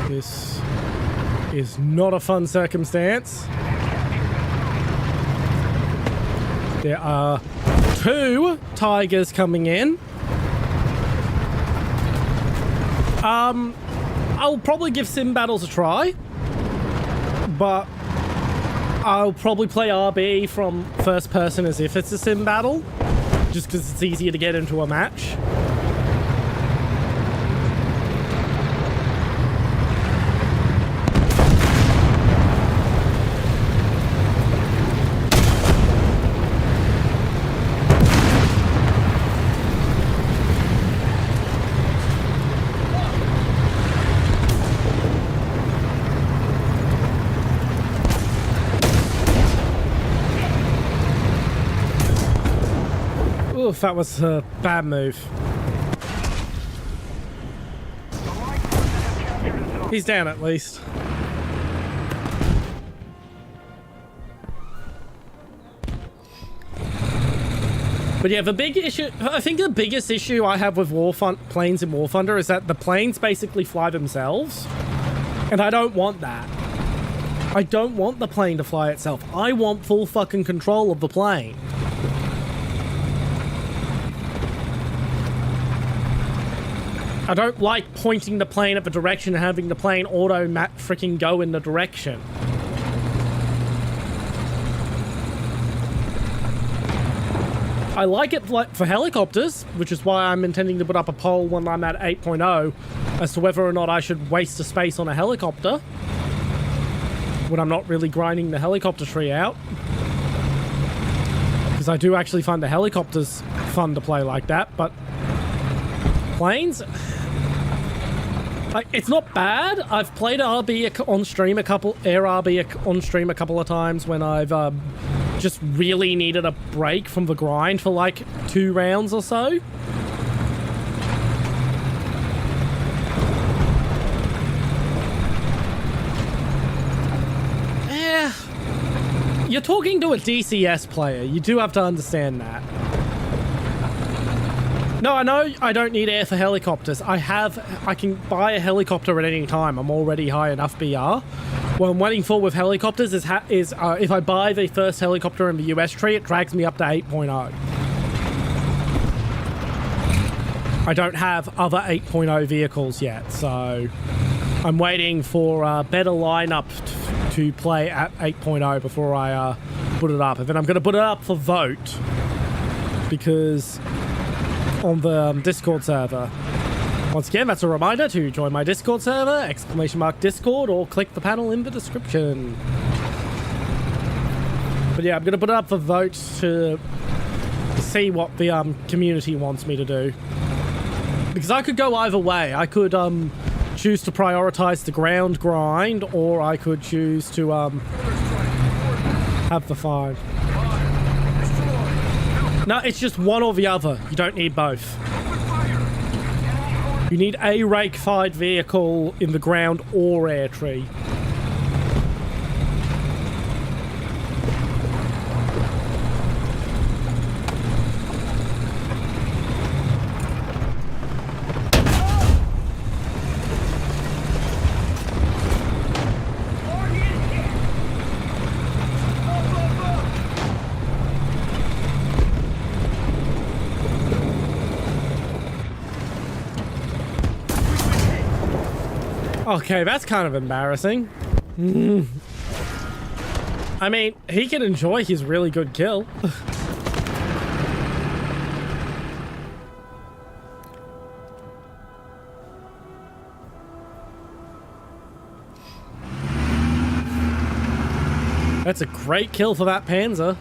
This is not a fun circumstance. There are 2 tigers coming in. I'll probably give sim battles a try, but I'll probably play RB from first person as if it's a sim battle, just because it's easier to get into a match. Oof, that was a bad move. He's down at least. But yeah, the big issue, I think the biggest issue I have with planes in Warthunder is that the planes basically fly themselves. And I don't want that. I don't want the plane to fly itself. I want full fucking control of the plane. I don't like pointing the plane at the direction and having the plane freaking go in the direction. I like it for helicopters, which is why I'm intending to put up a poll when I'm at 8.0 as to whether or not I should waste a space on a helicopter when I'm not really grinding the helicopter tree out. Because I do actually find the helicopters fun to play like that, but planes, like, it's not bad. I've played RB on stream Air RB on stream a couple of times when I've just really needed a break from the grind for like 2 rounds or so. Yeah, you're talking to a DCS player. You do have to understand that. No, I know I don't need air for helicopters. I can buy a helicopter at any time. I'm already high enough BR. What I'm waiting for with helicopters is if I buy the first helicopter in the US tree, it drags me up to 8.0. I don't have other 8.0 vehicles yet, so I'm waiting for a better lineup to play at 8.0 before I put it up. And then I'm going to put it up for vote, because on the Discord server. Once again, that's a reminder to join my Discord server, !Discord, or click the panel in the description. But yeah, I'm going to put it up for vote to see what the community wants me to do. Because I could go either way. I could choose to prioritize the ground grind, or I could choose to have the 5. No, it's just one or the other. You don't need both. You need a rake-fired vehicle in the ground or air tree. Okay, that's kind of embarrassing. I mean, he can enjoy his really good kill. That's a great kill for that Panzer.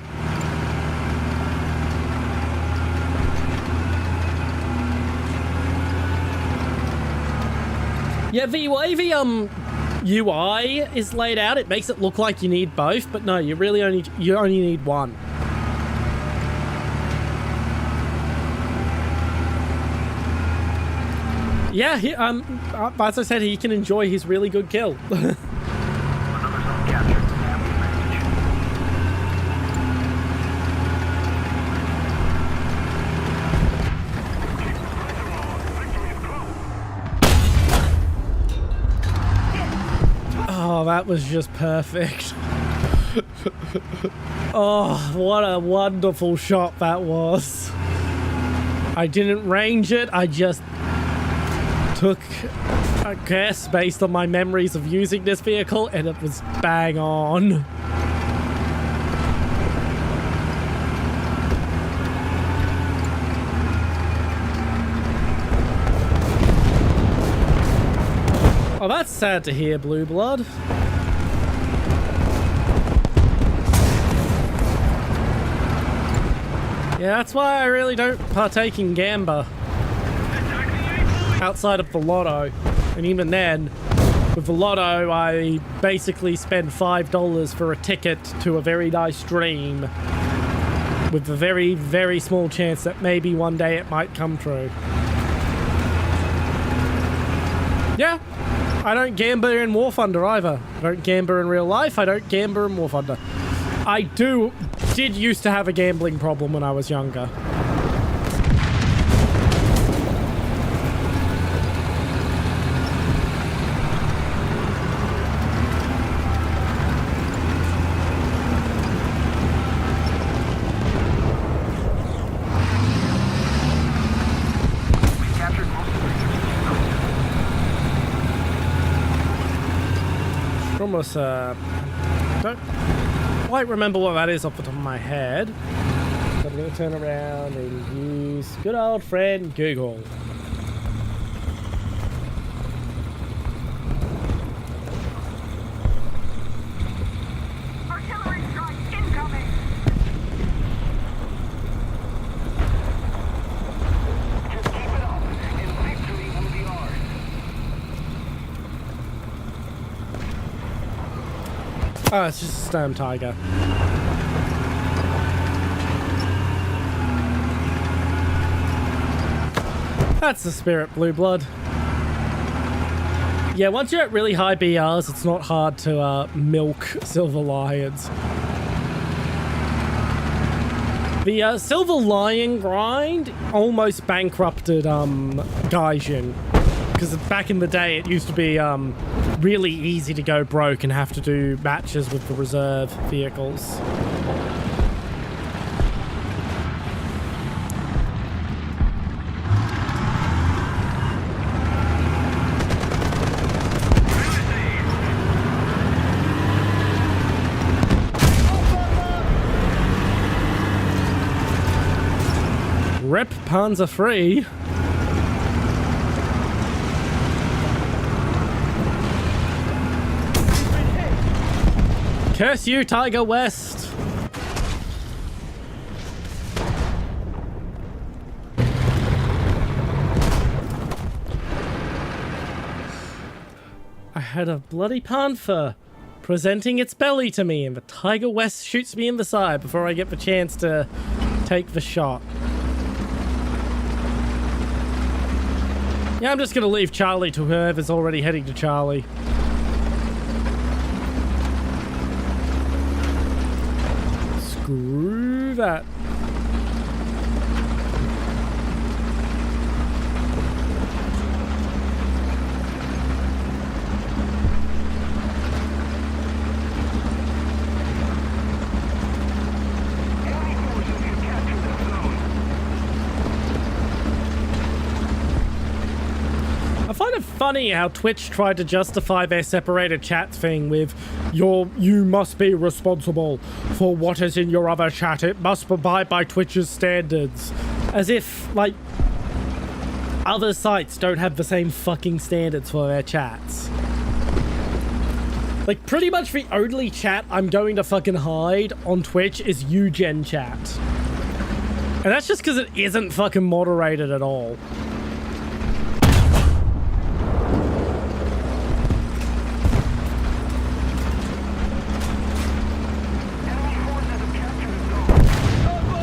Yeah, the way the UI is laid out, it makes it look like you need both, but no, you only need one. Yeah, as I said, he can enjoy his really good kill. Oh, that was just perfect. Oh, what a wonderful shot that was. I didn't range it, I just took a guess based on my memories of using this vehicle, and it was bang on. Oh, that's sad to hear, Blue Blood. Yeah, that's why I really don't partake in gamba. Outside of the lotto. And even then, with the lotto, I basically spend $5 for a ticket to a very nice dream. With a very, very small chance that maybe one day it might come true. Yeah. I don't gamble in Warthunder either. I don't gamble in real life. I don't gamble in Warthunder. I did used to have a gambling problem when I was younger. Almost, don't quite remember what that is off the top of my head. So I'm going to turn around and use good old friend Google. Artillery strike incoming. Just keep it up, and victory will be ours. Oh, it's just a stone tiger. That's the spirit, Blue Blood. Yeah, once you're at really high BRs, it's not hard to milk Silver Lions. The Silver Lion grind almost bankrupted Gaijin. Because back in the day, it used to be really easy to go broke and have to do matches with the reserve vehicles. Rep Panzer free. Curse you, Tiger West! I had a bloody panther presenting its belly to me, and the Tiger West shoots me in the side before I get the chance to take the shot. Yeah, I'm just gonna leave Charlie to whoever's already heading to Charlie. Screw that. I find it funny how Twitch tried to justify their separated chat thing with you must be responsible for what is in your other chat. It must abide by Twitch's standards. As if, like, other sites don't have the same fucking standards for their chats. Like, pretty much the only chat I'm going to fucking hide on Twitch is UGen chat. And that's just because it isn't fucking moderated at all.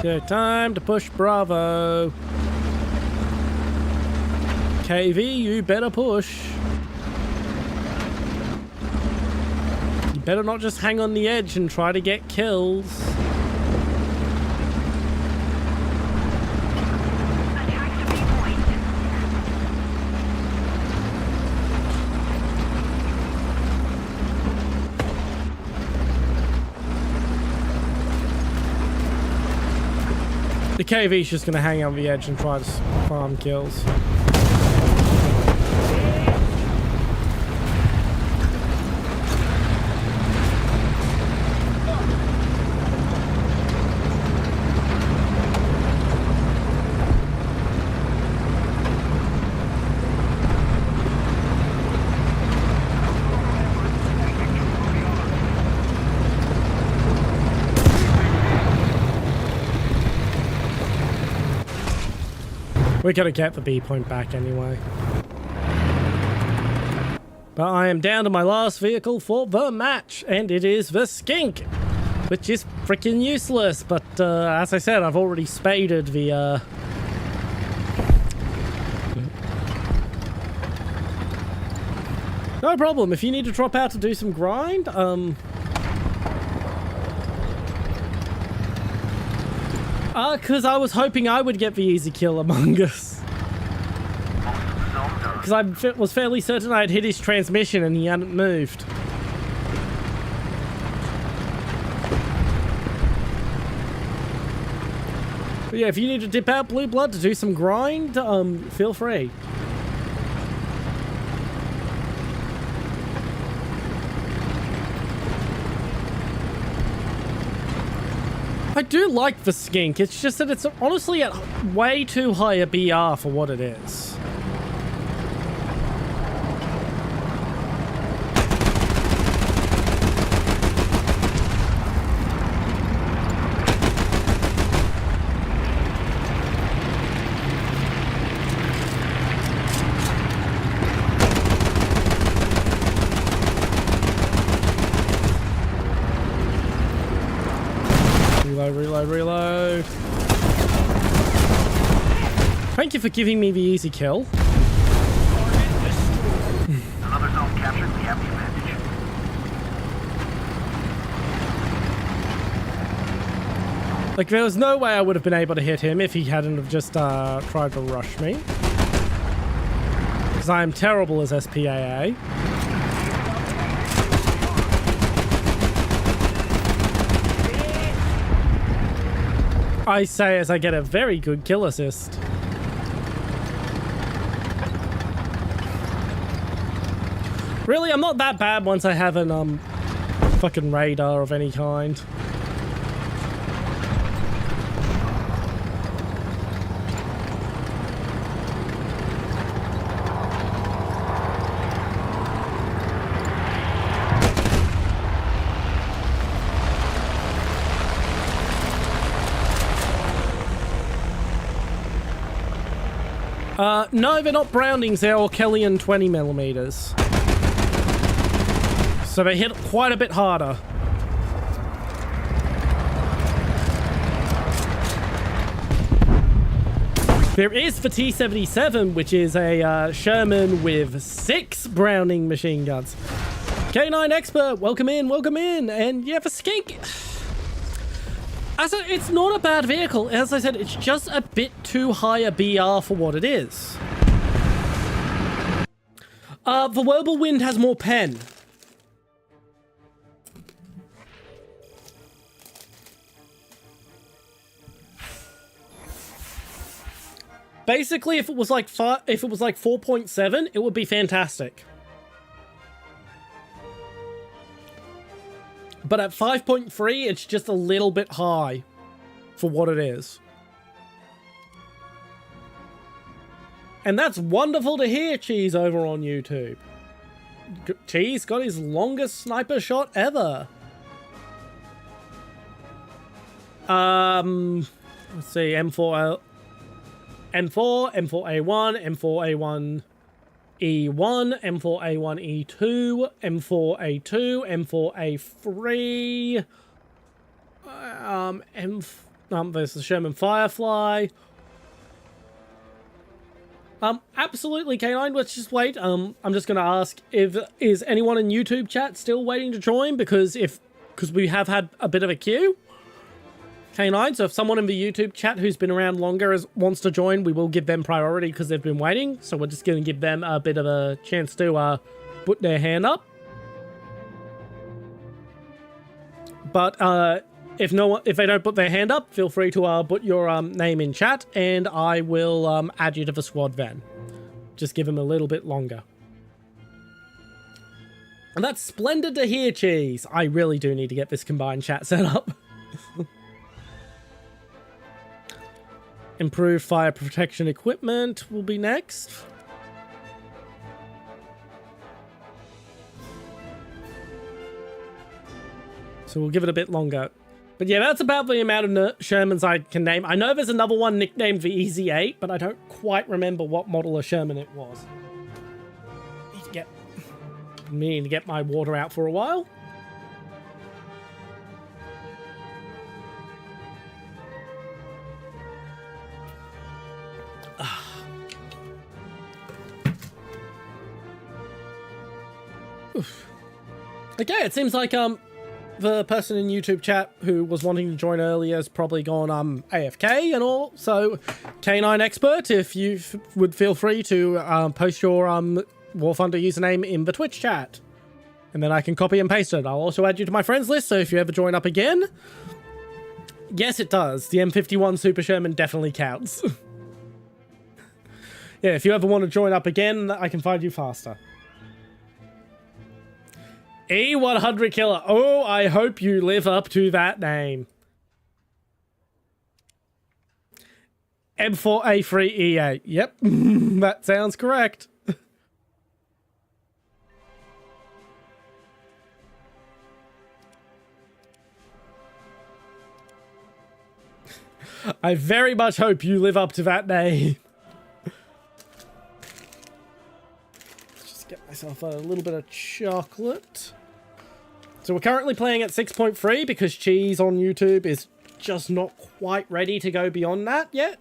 Okay, time to push Bravo. KV, you better push. You better not just hang on the edge and try to get kills. Attack to B point. The KV's just gonna hang on the edge and try to farm kills. We're gonna get the B point back anyway. But I am down to my last vehicle for the match, and it is the Skink, which is freaking useless. But as I said, I've already spaded the No problem. If you need to drop out to do some grind, because I was hoping I would get the easy kill among us. Because I was fairly certain I had hit his transmission and he hadn't moved. But yeah, if you need to dip out Blue Blood to do some grind, feel free. I do like the Skink, it's just that it's honestly at way too high a BR for what it is. Reload. Thank you for giving me the easy kill. Another zone captured. We have the advantage. Like, there was no way I would have been able to hit him if he hadn't have just tried to rush me. Because I am terrible as SPAA. I say as I get a very good kill assist. Really, I'm not that bad once I have an fucking radar of any kind. No, they're not Brownings, they're Orkellian 20mm. So they hit quite a bit harder. There is the T-77, which is a Sherman with 6 Browning machine guns. K9 Expert, welcome in, and yeah, the Skink. It's not a bad vehicle. As I said, it's just a bit too high a BR for what it is. The Whirlwind has more pen. Basically, if it was like 4.7, it would be fantastic. But at 5.3, it's just a little bit high for what it is. And that's wonderful to hear, Cheese, over on YouTube. Cheese got his longest sniper shot ever. Let's see, M4, M4A1, M4A1 E1, M4A1 E2, M4A2, M4A3, there's the Sherman Firefly. Absolutely, K9, let's just wait. I'm just gonna ask is anyone in YouTube chat still waiting to join, because we have had a bit of a queue. K9, so if someone in the YouTube chat who's been around longer wants to join, we will give them priority because they've been waiting. So we're just going to give them a bit of a chance to put their hand up. But if they don't put their hand up, feel free to put your name in chat, and I will add you to the squad then. just give him a little bit longer. And that's splendid to hear, Cheese. I really do need to get this combined chat set up. Improved fire protection equipment will be next. So we'll give it a bit longer. But yeah, that's about the amount of Shermans I can name. I know there's another one nicknamed the Easy 8, but I don't quite remember what model of Sherman it was. Need to get my water out for a while. Okay, it seems like the person in YouTube chat who was wanting to join earlier has probably gone AFK and all. So, K9 Expert, if you would feel free to post your Warthunder username in the Twitch chat, and then I can copy and paste it. I'll also add you to my friends list, so if you ever join up again, yes, it does. The M51 Super Sherman definitely counts. Yeah, if you ever want to join up again, I can find you faster. E100 Killer. Oh, I hope you live up to that name. M4A3E8. Yep, that sounds correct. I very much hope you live up to that name. Just get myself a little bit of chocolate. So we're currently playing at 6.3 because Cheese on YouTube is just not quite ready to go beyond that yet.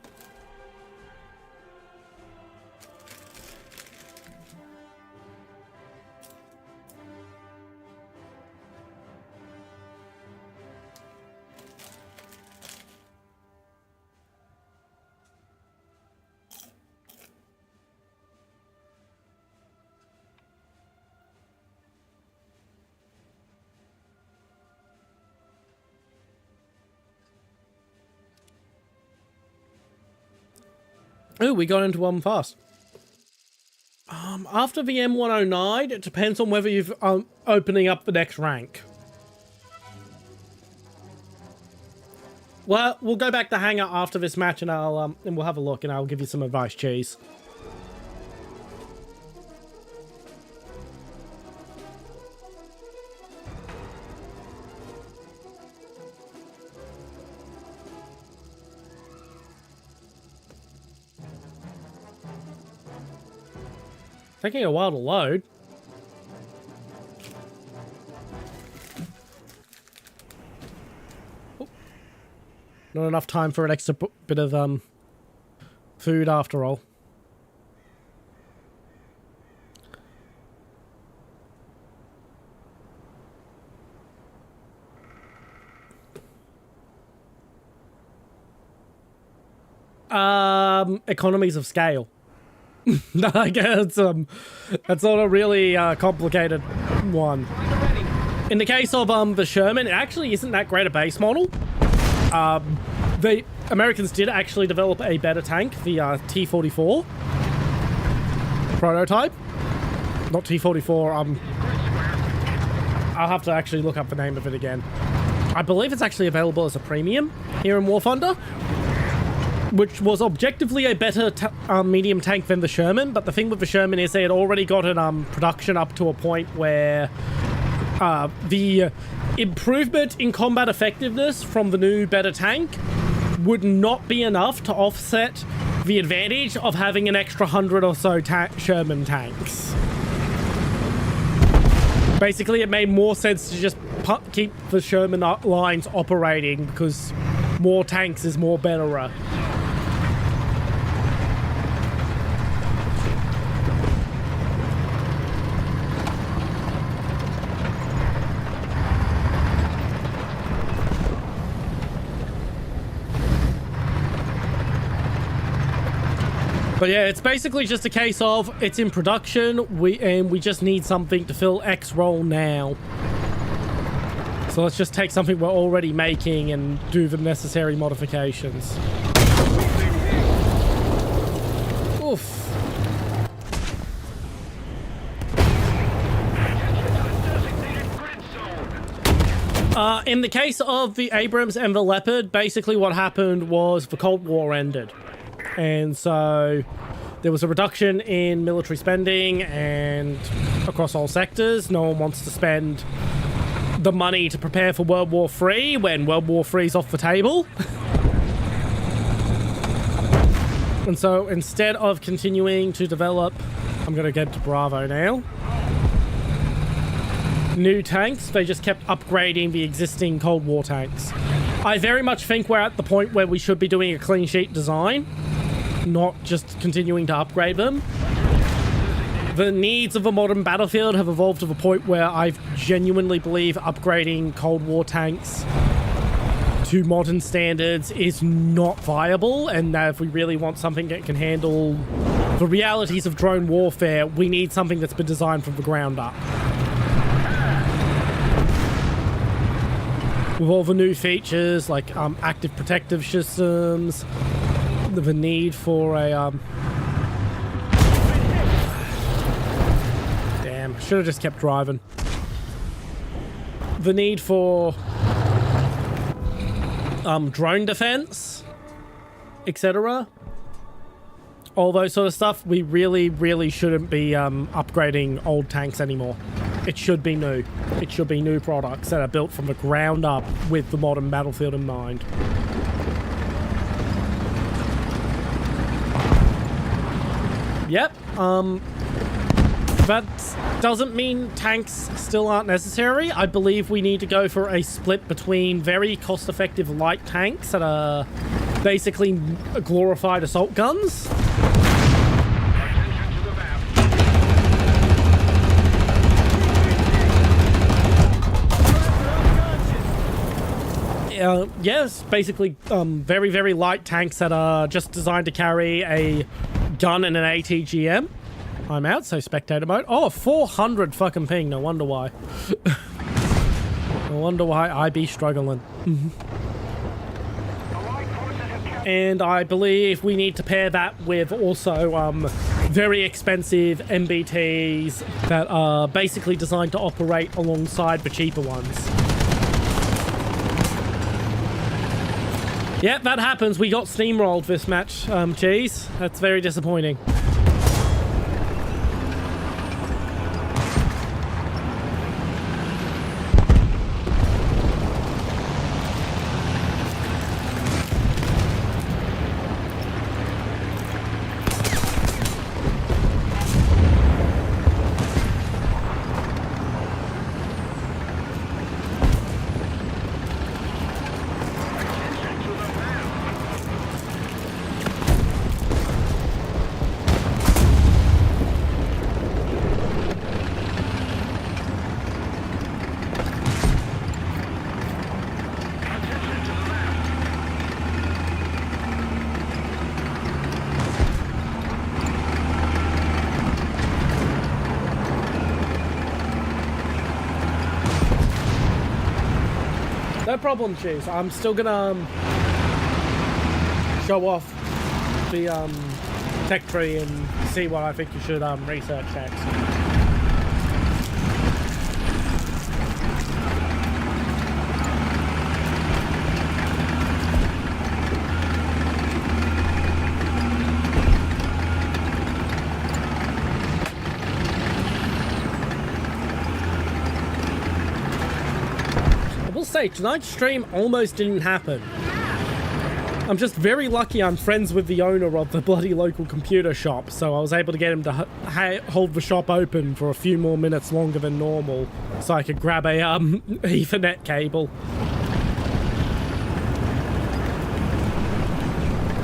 Oh, we got into one fast. After the M109, it depends on whether you've opening up the next rank. Well, we'll go back to hangar after this match, and and we'll have a look, and I'll give you some advice, Cheese. Taking a while to load. Oh. Not enough time for an extra bit of food after all. Economies of scale. I guess that's not a really complicated one. In the case of the Sherman, it actually isn't that great a base model. The Americans did actually develop a better tank, the T-44 prototype. Not T-44. I'll have to actually look up the name of it again. I believe it's actually available as a premium here in War Thunder, which was objectively a better medium tank than the Sherman. But the thing with the Sherman is they had already gotten production up to a point where the improvement in combat effectiveness from the new better tank would not be enough to offset the advantage of having an extra 100 or so Sherman tanks. Basically, it made more sense to just keep the Sherman lines operating because more tanks is more better. But yeah, it's basically just a case of it's in production, we just need something to fill X role now. So let's just take something we're already making and do the necessary modifications. Oof. In the case of the Abrams and the Leopard, basically what happened was the Cold War ended. And so there was a reduction in military spending and across all sectors. No one wants to spend the money to prepare for World War III when World War III is off the table. And so instead of continuing to develop, I'm going to get to Bravo now, new tanks, they just kept upgrading the existing Cold War tanks. I very much think we're at the point where we should be doing a clean sheet design, not just continuing to upgrade them. The needs of a modern battlefield have evolved to the point where I genuinely believe upgrading Cold War tanks to modern standards is not viable, and that if we really want something that can handle the realities of drone warfare, we need something that's been designed from the ground up. With all the new features like active protective systems, the need for a damn, should have just kept driving. The need for drone defense, etc. All those sort of stuff. We really shouldn't be upgrading old tanks anymore. It should be new. It should be new products that are built from the ground up with the modern battlefield in mind. Yep. That doesn't mean tanks still aren't necessary. I believe we need to go for a split between very cost-effective light tanks that are basically glorified assault guns. Attention to the map. Yes, basically very light tanks that are just designed to carry a gun and an ATGM. I'm out, so spectator mode. Oh, 400 fucking ping. No wonder why. No wonder why I be struggling. And I believe we need to pair that with also very expensive MBTs that are basically designed to operate alongside the cheaper ones. Yep, that happens. We got steamrolled this match, Cheese. That's very disappointing. No problem, Cheese. I'm still gonna show off the tech tree and see what I think you should research next. Say, tonight's stream almost didn't happen. I'm just very lucky I'm friends with the owner of the bloody local computer shop, so I was able to get him to hold the shop open for a few more minutes longer than normal so I could grab a Ethernet cable.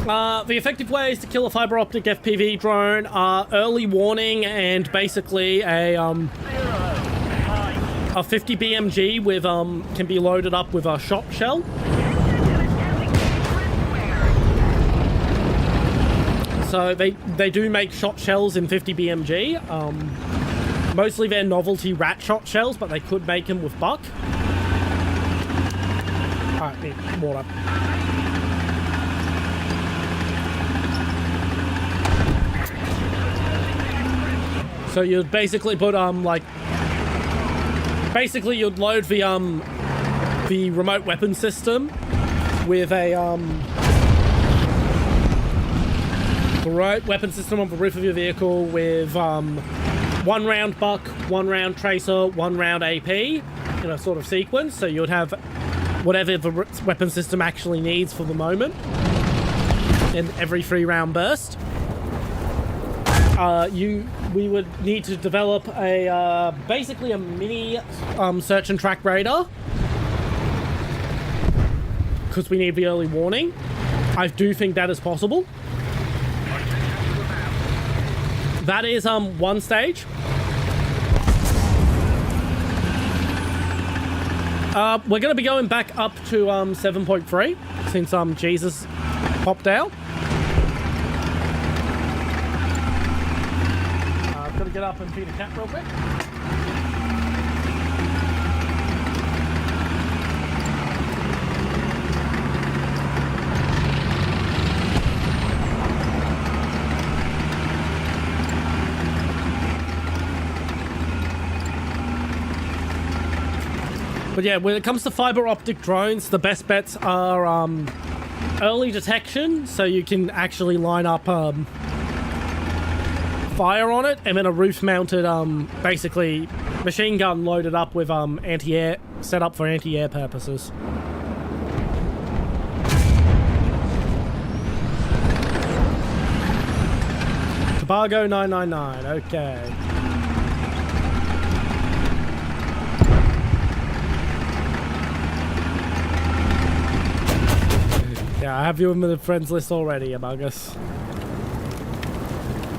The effective ways to kill a fiber optic FPV drone are early warning and basically a 50 BMG with can be loaded up with a shot shell. So they do make shot shells in 50 BMG. Mostly they're novelty rat shot shells, but they could make them with buck. Alright, need water. So you'd basically put like basically you'd load the the remote weapon system with a right weapon system on the roof of your vehicle with 1 round buck, 1 round tracer, 1 round AP in a sort of sequence. So you would have whatever the weapon system actually needs for the moment in every 3 round burst. We would need to develop a basically a mini search and track radar because we need the early warning. I do think that is possible. That is 1 stage. We're going to be going back up to 7.3 since Jesus popped out. I've got to get up and feed a cat real quick. But yeah, when it comes to fiber optic drones, the best bets are early detection, so you can actually line up fire on it, and then a roof-mounted, basically machine gun loaded up with anti-air, set up for anti-air purposes. Tobago 999, okay. Yeah, I have you in the friends list already, Among Us.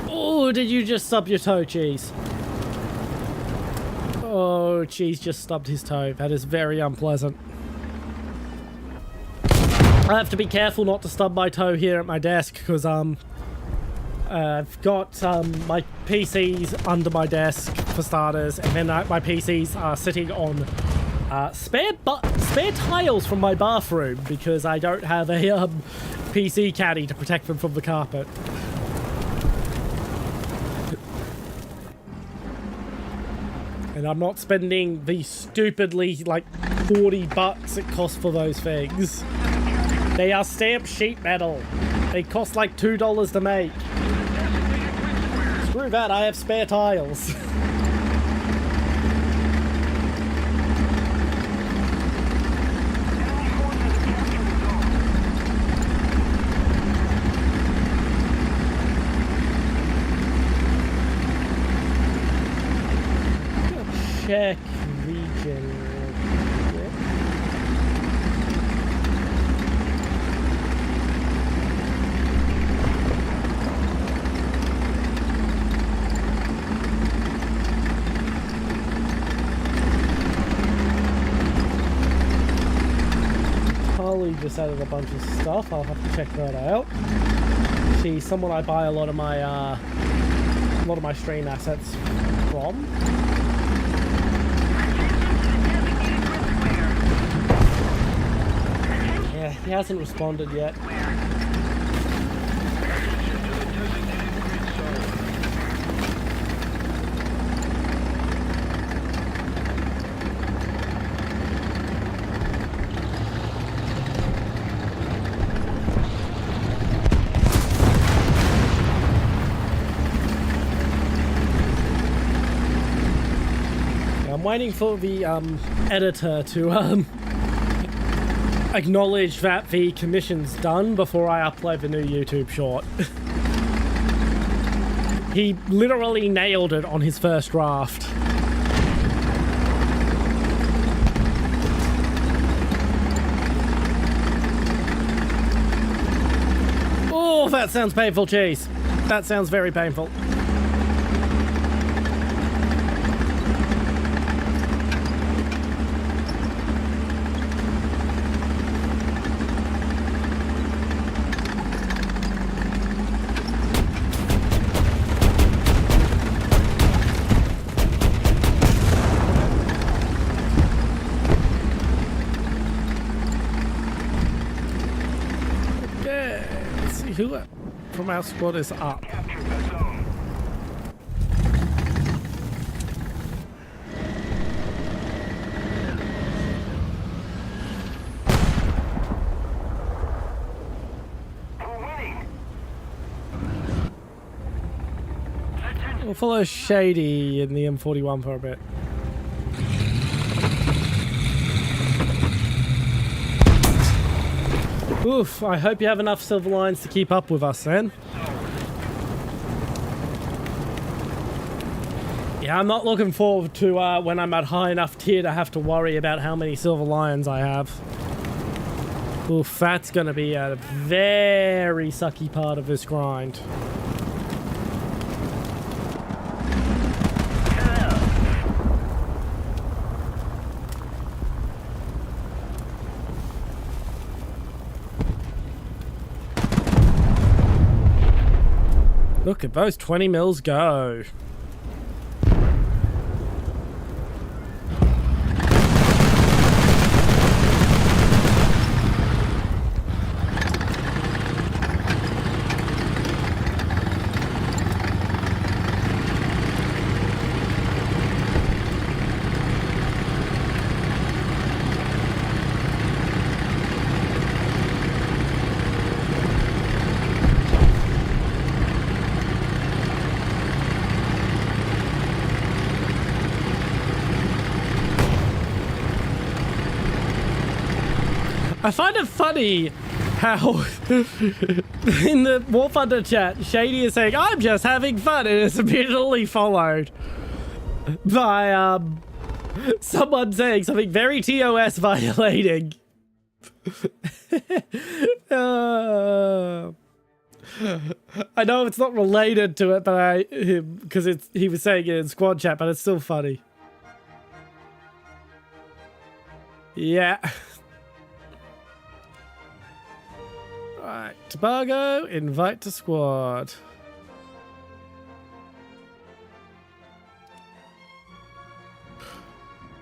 Oh, did you just stub your toe, Cheese? Oh, Cheese just stubbed his toe. That is very unpleasant. I have to be careful not to stub my toe here at my desk because I've got my PCs under my desk for starters, and then my PCs are sitting on spare tiles from my bathroom because I don't have a PC caddy to protect them from the carpet. And I'm not spending the stupidly like $40 it costs for those things. They are stamped sheet metal. They cost like $2 to make. Screw that, I have spare tiles. Check region. Harley just added a bunch of stuff. I'll have to check that out. She's someone I buy a lot of my stream assets from. Yeah, he hasn't responded yet. I'm waiting for the editor to acknowledge that the commission's done before I upload the new YouTube short. He literally nailed it on his first draft. Oh, that sounds painful, Cheese. That sounds very painful. Who from our squad is up? We'll follow Shady in the M41 for a bit. Oof, I hope you have enough silver lines to keep up with us then. Yeah, I'm not looking forward to when I'm at high enough tier to have to worry about how many silver lions I have. Oof, that's gonna be a very sucky part of this grind. Look at those 20 mils go. I find it funny how in the Warthunder chat, Shady is saying, I'm just having fun, and it's immediately followed by someone saying something very TOS violating. I know it's not related to it, but because he was saying it in squad chat, but it's still funny. Yeah. Right, Tobago, invite to squad.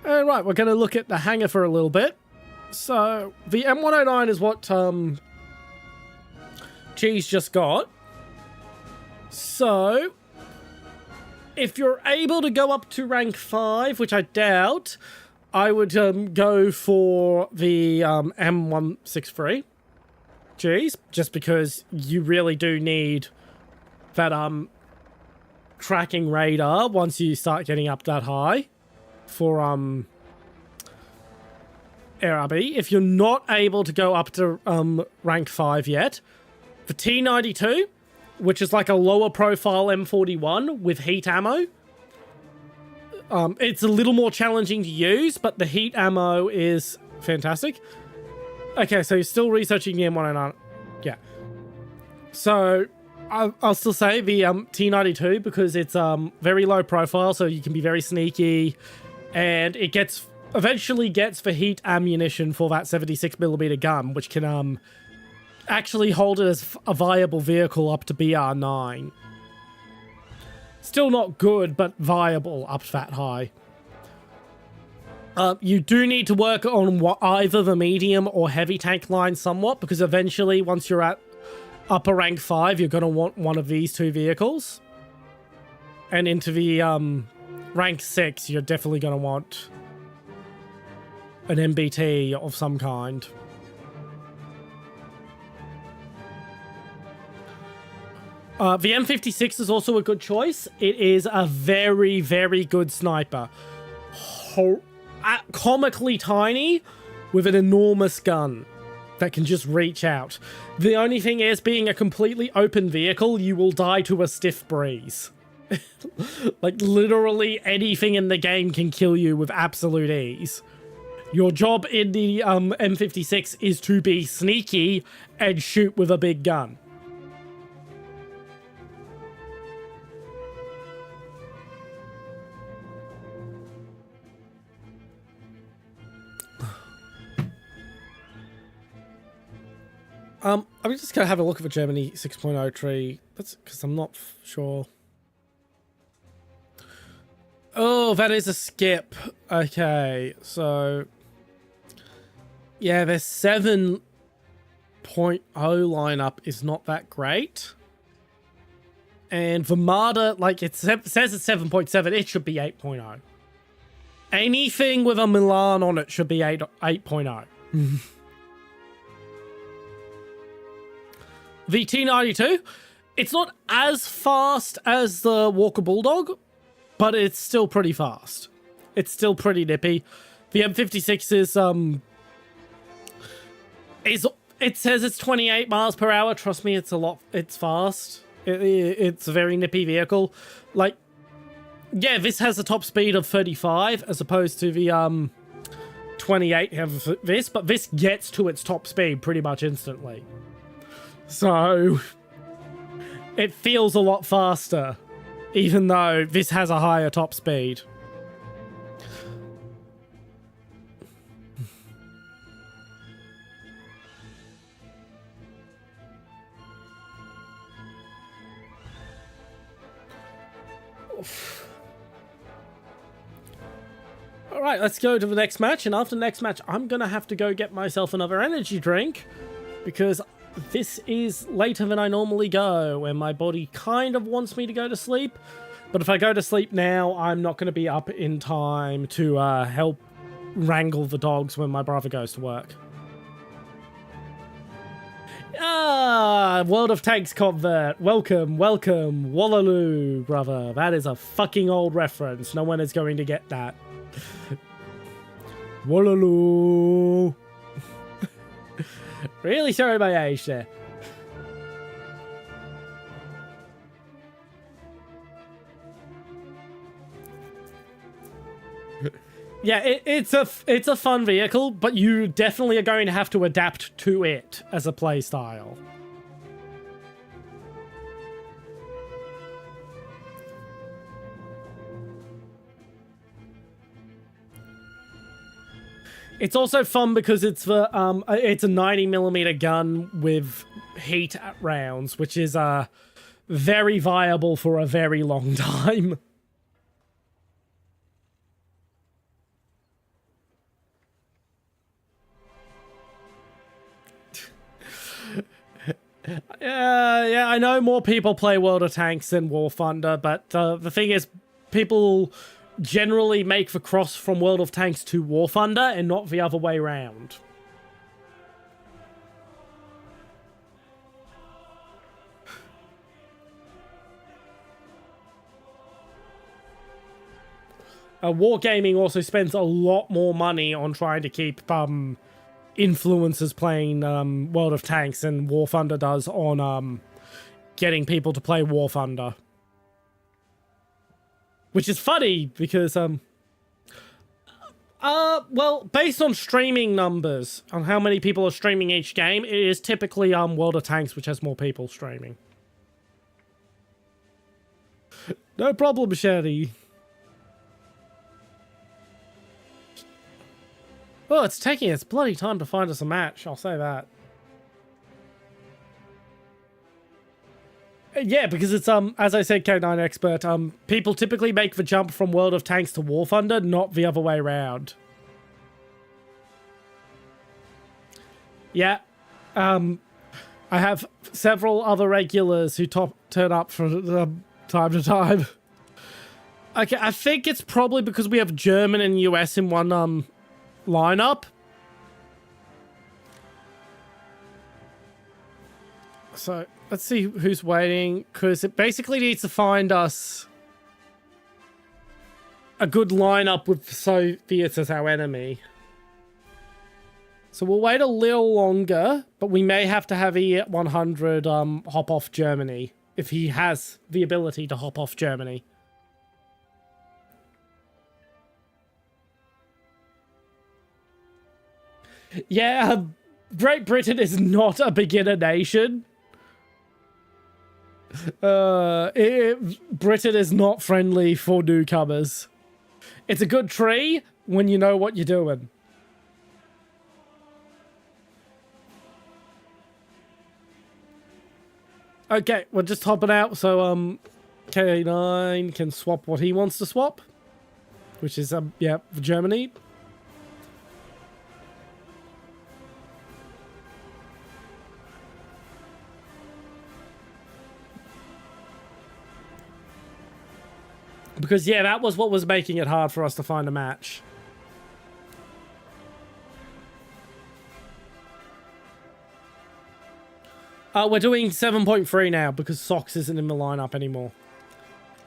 All right, we're going to look at the hangar for a little bit. So, the M109 is what Cheese just got. So, if you're able to go up to rank 5, which I doubt, I would go for the M163. Geez, just because you really do need that tracking radar once you start getting up that high for ARB. If you're not able to go up to rank 5 yet, the T92, which is like a lower profile M41 with heat ammo, it's a little more challenging to use, but the heat ammo is fantastic. Okay, so you're still researching the M109. Yeah. So, I'll still say the T92 because it's very low profile, so you can be very sneaky. And it eventually gets the heat ammunition for that 76mm gun, which can actually hold it as a viable vehicle up to BR9. Still not good, but viable up that high. You do need to work on either the medium or heavy tank line somewhat, because eventually, once you're at upper rank 5, you're going to want one of these two vehicles. And into the rank 6, you're definitely going to want an MBT of some kind. The M56 is also a good choice. It is a very, very good sniper. Comically tiny with an enormous gun that can just reach out. The only thing is, being a completely open vehicle, you will die to a stiff breeze. Like, literally anything in the game can kill you with absolute ease. Your job in the M56 is to be sneaky and shoot with a big gun. I'm just going to have a look at the Germany 6.0 tree. That's because I'm not sure. Oh, that is a skip. Okay, so... yeah, their 7.0 lineup is not that great. And Vamada, like, it says it's 7.7, it should be 8.0. Anything with a Milan on it should be 8.0. The T92 It's not as fast as the Walker Bulldog, but it's still pretty fast. It's still pretty nippy. The M56 it says it's 28 miles per hour. Trust me, it's a lot. It's fast. It's a very nippy vehicle. Like, yeah, this has a top speed of 35 as opposed to the 28 of this, but this gets to its top speed pretty much instantly. So it feels a lot faster, even though this has a higher top speed. Alright, let's go to the next match, and after the next match, I'm gonna have to go get myself another energy drink, because this is later than I normally go, and my body kind of wants me to go to sleep, but if I go to sleep now, I'm not gonna be up in time to help wrangle the dogs when my brother goes to work. Ah, World of Tanks convert. Welcome, welcome, Wallaloo, brother. That is a fucking old reference. No one is going to get that. Wallaloo. Really sorry my age there. Yeah, it's a fun vehicle, but you definitely are going to have to adapt to it as a play style. It's also fun because it's a 90mm gun with heat rounds, which is very viable for a very long time. Yeah, I know more people play World of Tanks than Warthunder, but the thing is, people generally make the cross from World of Tanks to Warthunder and not the other way around. Wargaming also spends a lot more money on trying to keep influencers playing World of Tanks than War Thunder does on getting people to play War Thunder. Which is funny because well, based on streaming numbers, on how many people are streaming each game, it is typically World of Tanks which has more people streaming. No problem, Sherry. Well, it's taking its bloody time to find us a match, I'll say that. Yeah, because it's, as I said, K9 Expert, people typically make the jump from World of Tanks to War Thunder, not the other way around. Yeah, I have several other regulars who turn up from time to time. Okay, I think it's probably because we have German and US in one, lineup. So let's see who's waiting, because it basically needs to find us a good lineup with Soviets as our enemy. So we'll wait a little longer, but we may have to have E100 hop off Germany if he has the ability to hop off Germany. Yeah, Great Britain is not a beginner nation. Britain is not friendly for newcomers. It's a good tree when you know what you're doing. Okay, we're just hopping out so K9 can swap what he wants to swap, which is yeah, Germany. Because, yeah, that was what was making it hard for us to find a match. We're doing 7.3 now because Socks isn't in the lineup anymore.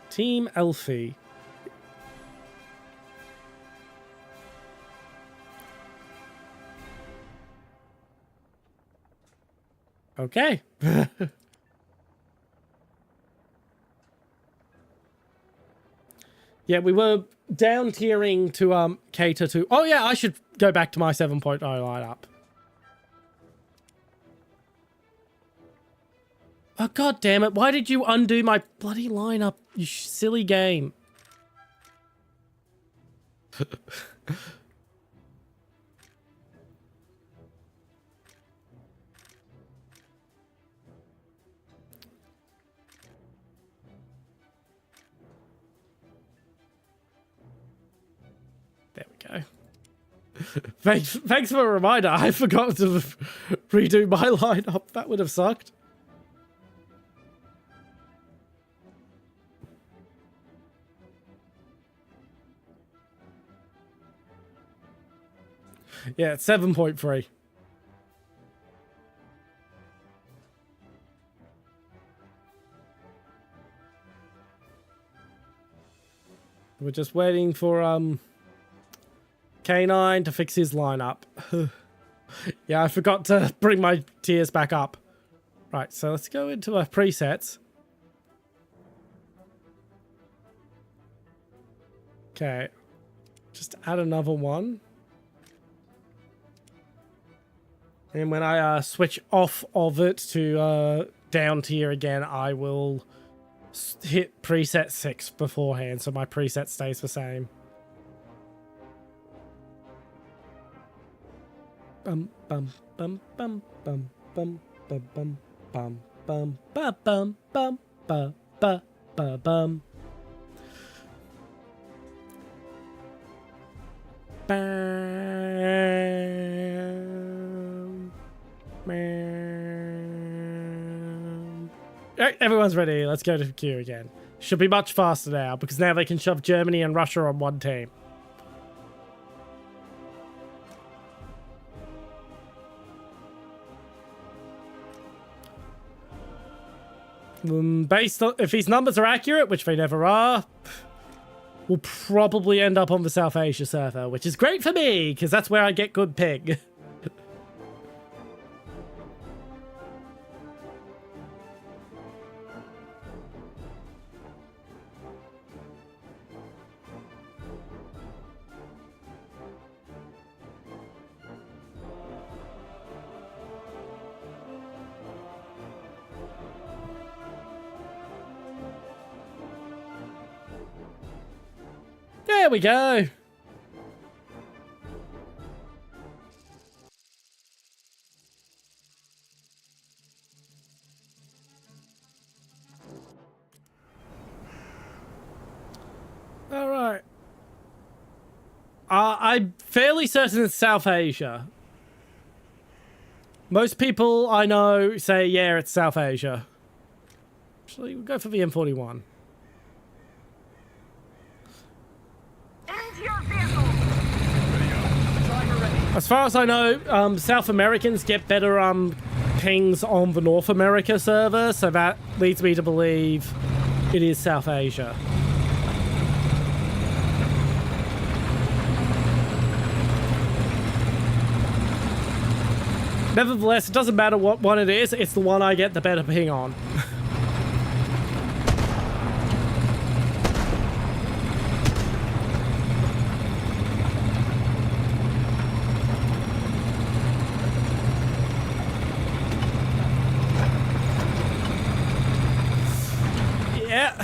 Team Elfie. Okay. Yeah, we were down tiering to cater to... Oh yeah, I should go back to my 7.0 lineup. Oh god damn it, why did you undo my bloody lineup, you silly game? There we go. Thanks for a reminder. I forgot to redo my lineup. That would have sucked. Yeah, it's 7.3. We're just waiting for K9 to fix his lineup. Yeah, I forgot to bring my tiers back up. Right, so let's go into our presets. Okay. Just add another one. And when I switch off of it to down tier again, I will hit preset 6 beforehand, so my preset stays the same. Bum bum bum bum bum bum bum bum bum bum ba bum bum ba ba ba bum. Bam. Bam. Alright, everyone's ready. Let's go to queue again. Should be much faster now because now they can shove Germany and Russia on one team. Based on if these numbers are accurate, which they never are, we'll probably end up on the South Asia server, which is great for me because that's where I get good ping. There we go. All right. I'm fairly certain it's South Asia. Most people I know say, yeah, it's South Asia. Actually, we'll go for the M41. As far as I know, South Americans get better pings on the North America server, so that leads me to believe it is South Asia. Nevertheless, it doesn't matter what one it is, it's the one I get the better ping on.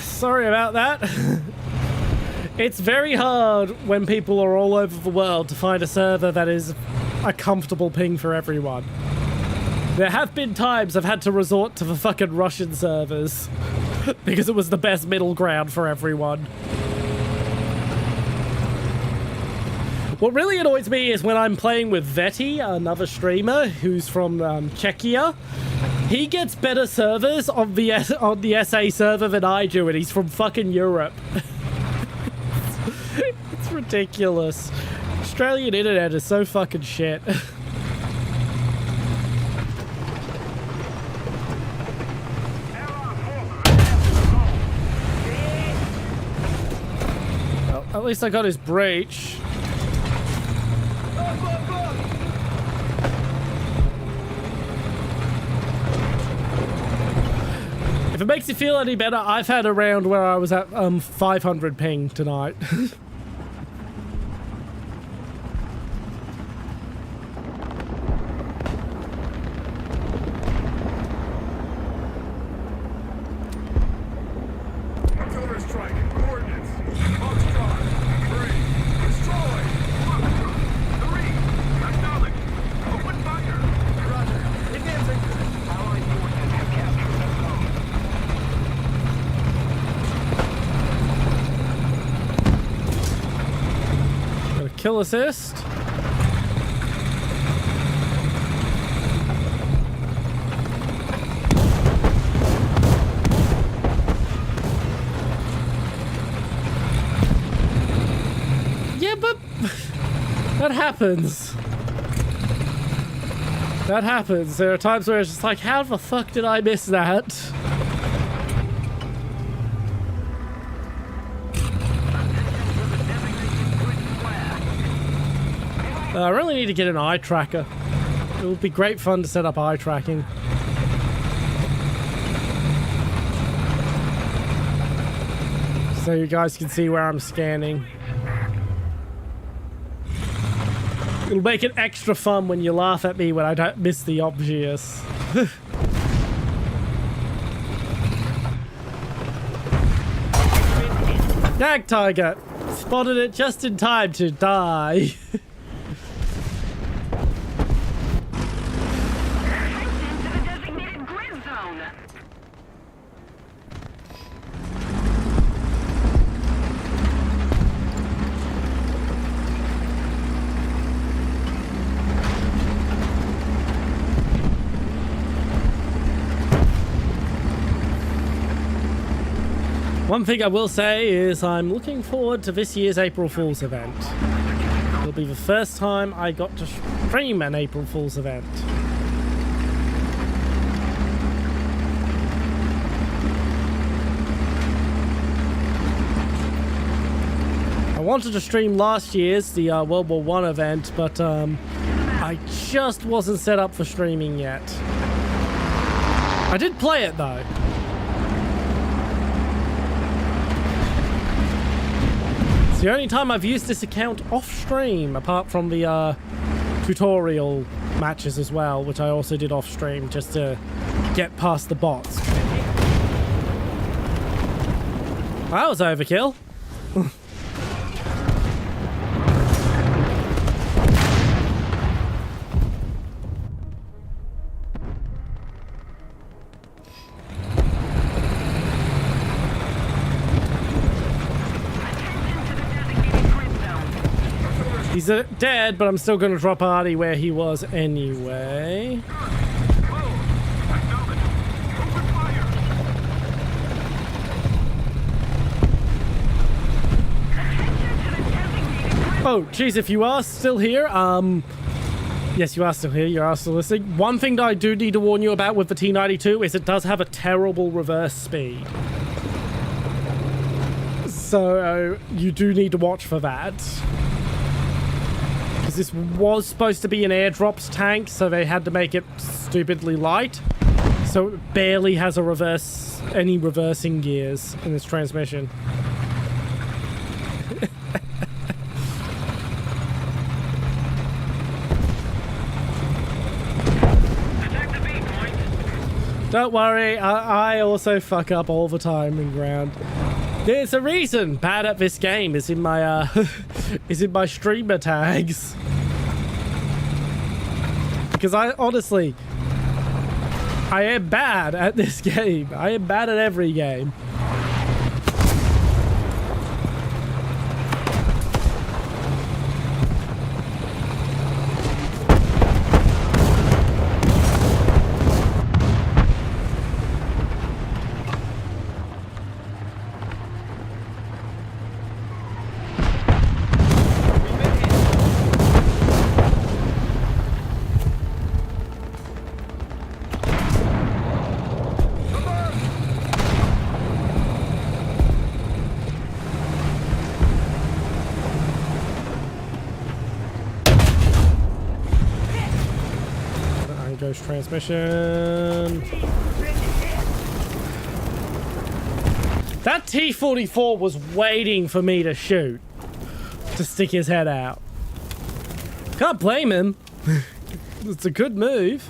Sorry about that. It's very hard when people are all over the world to find a server that is a comfortable ping for everyone. There have been times I've had to resort to the fucking Russian servers because it was the best middle ground for everyone. What really annoys me is when I'm playing with Veti, another streamer who's from Czechia. He gets better servers on the SA server than I do, and he's from fucking Europe. It's ridiculous. Australian internet is so fucking shit. At least I got his breach. Up, up, up! If it makes you feel any better, I've had a round where I was at 500 ping tonight. Artillery strike. Coordinates. Foxtrot. 3. Destroy. 3. Acknowledge. Open fire. Roger. Advancing. Allied forces have captured that zone. Got a kill assist. Yeah, but that happens. That happens. There are times where it's just like, how the fuck did I miss that? I really need to get an eye tracker. It would be great fun to set up eye tracking. So you guys can see where I'm scanning. It'll make it extra fun when you laugh at me when I don't miss the obvious. Gag tiger! Spotted it just in time to die. Attention to the designated grid zone. One thing I will say is I'm looking forward to this year's April Fool's event. It'll be the first time I got to stream an April Fool's event. I wanted to stream last year's, the World War I event, but I just wasn't set up for streaming yet. I did play it though. It's the only time I've used this account off stream, apart from the tutorial matches as well, which I also did off stream just to get past the bots. That was overkill. He's dead, but I'm still going to drop Artie where he was anyway. Oh, geez, if you are still here, yes, you are still here, you are still listening. One thing that I do need to warn you about with the T92 is it does have a terrible reverse speed. So, you do need to watch for that. Because this was supposed to be an airdrops tank, so they had to make it stupidly light. So it barely has any reversing gears in this transmission. Don't worry, I also fuck up all the time in ground. There's a reason bad at this game is in my is in my streamer tags. Because I honestly am bad at this game. I am bad at every game. Ghost transmission. That T-44 was waiting for me to shoot. To stick his head out. Can't blame him. It's a good move.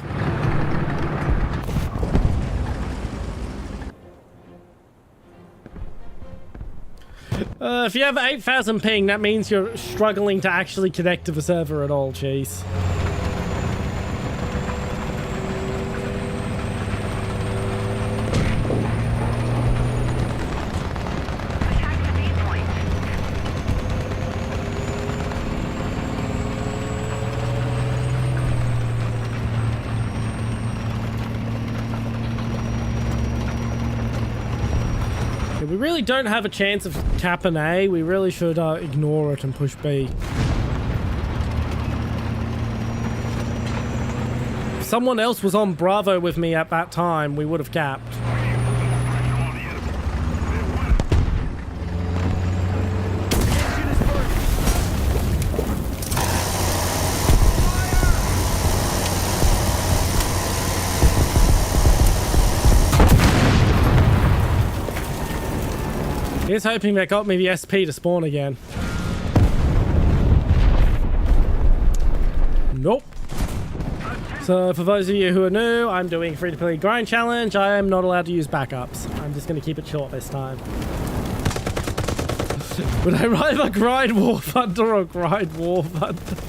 If you have 8,000 ping, that means you're struggling to actually connect to the server at all, Cheese. Attack the B point. Yeah, we really don't have a chance of capping A. We really should ignore it and push B. If someone else was on Bravo with me at that time, we would have capped. Here's hoping that got me the SP to spawn again. Nope. So for those of you who are new, I'm doing free-to-play grind challenge. I am not allowed to use backups. I'm just going to keep it short this time. Would I rather grind Warthunder or grind Warthunder?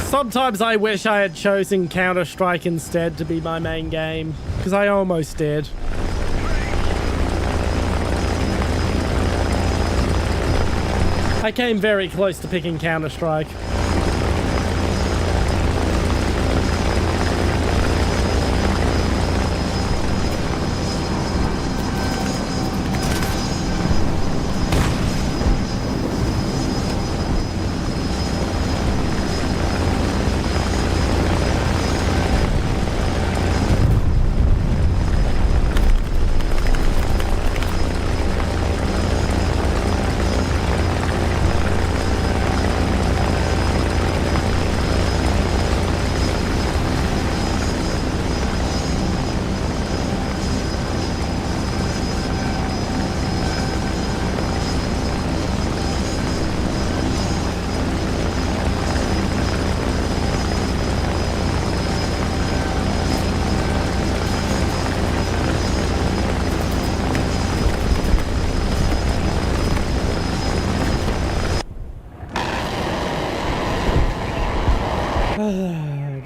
Sometimes I wish I had chosen Counter-Strike instead to be my main game, because I almost did. I came very close to picking Counter-Strike.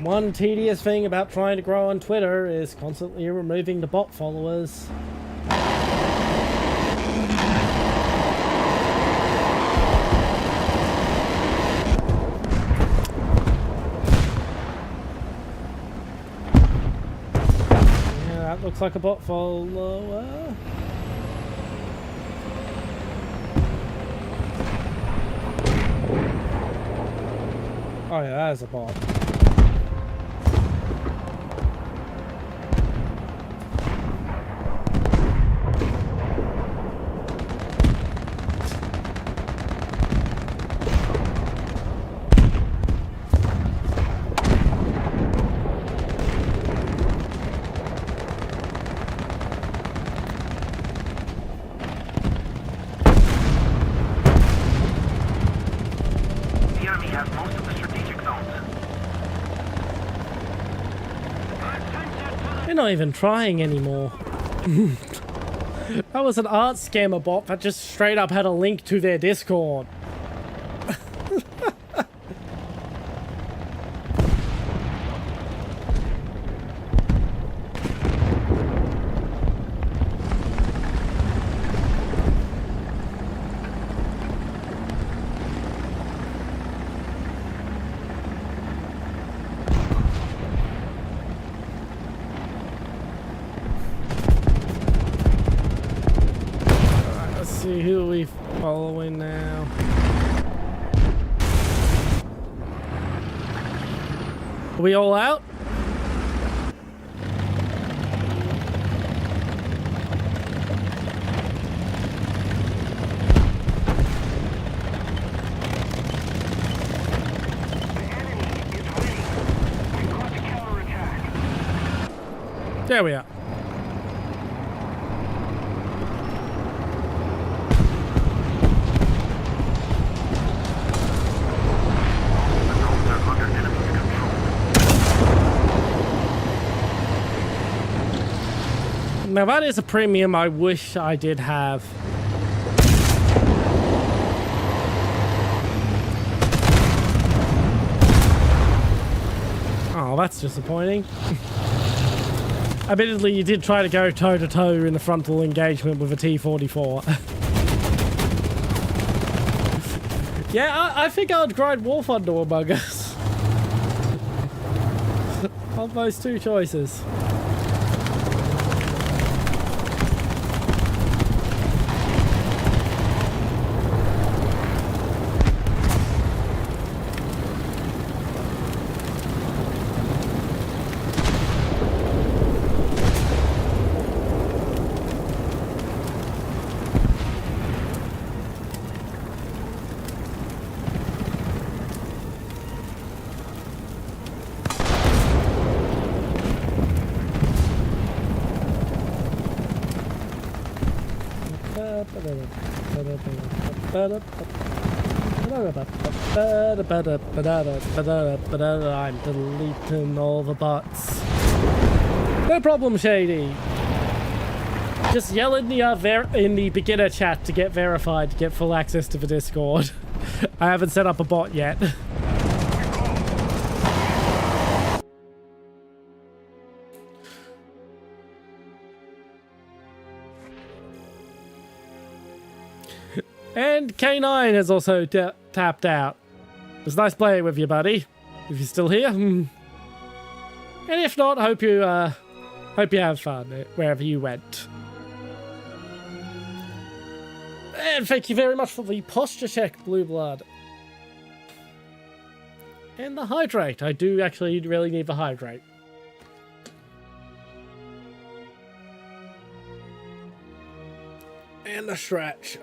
One tedious thing about trying to grow on Twitter is constantly removing the bot followers. Yeah, that looks like a bot follower. Oh yeah, that is a bot. They're not even trying anymore. That was an art scammer bot that just straight up had a link to their Discord. See who we following now. Are we all out? There we are. Now that is a premium I wish I did have. Oh, that's disappointing. Admittedly, you did try to go toe-to-toe in the frontal engagement with a T-44. Yeah, I think I'd grind Warthunder among us. Of those two choices. I'm deleting all the bots. No problem, Shady. Just yell in the beginner chat to get verified to get full access to the Discord. I haven't set up a bot yet. And K9 has also tapped out. It was nice playing with you, buddy. If you're still here. And if not, hope you have fun wherever you went. And thank you very much for the posture check, Blue Blood. And the hydrate. I do actually really need the hydrate. And the stretch.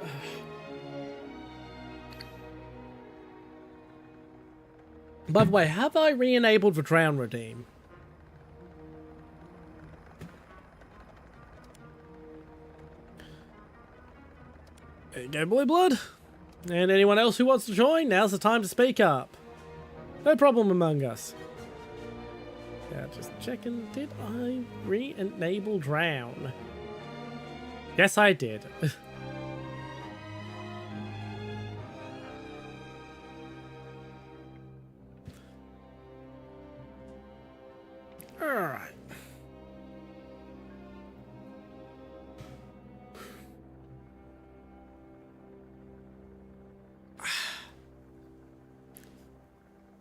By the way, have I re-enabled the Drown Redeem? There you go, Blue Blood. And anyone else who wants to join, now's the time to speak up. No problem among us. Yeah, just checking. Did I re-enable Drown? Yes, I did. Alright.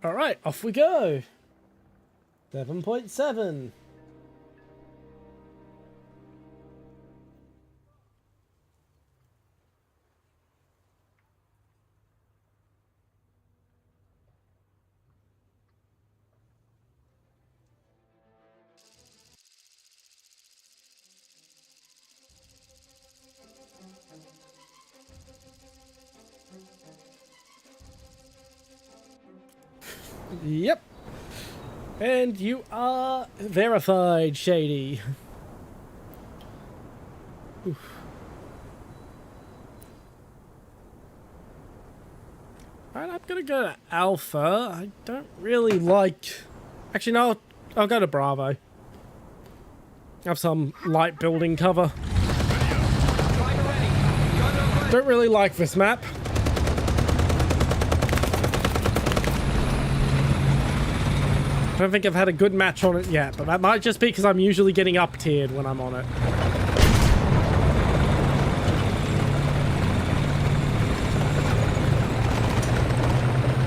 Alright, off we go. 7.7. Yep. And you are verified, Shady. Oof. Alright, I'm gonna go to Alpha. I don't really like... Actually, no, I'll go to Bravo. Have some light building cover. Don't really like this map. I don't think I've had a good match on it yet, but that might just be because I'm usually getting up-tiered when I'm on it.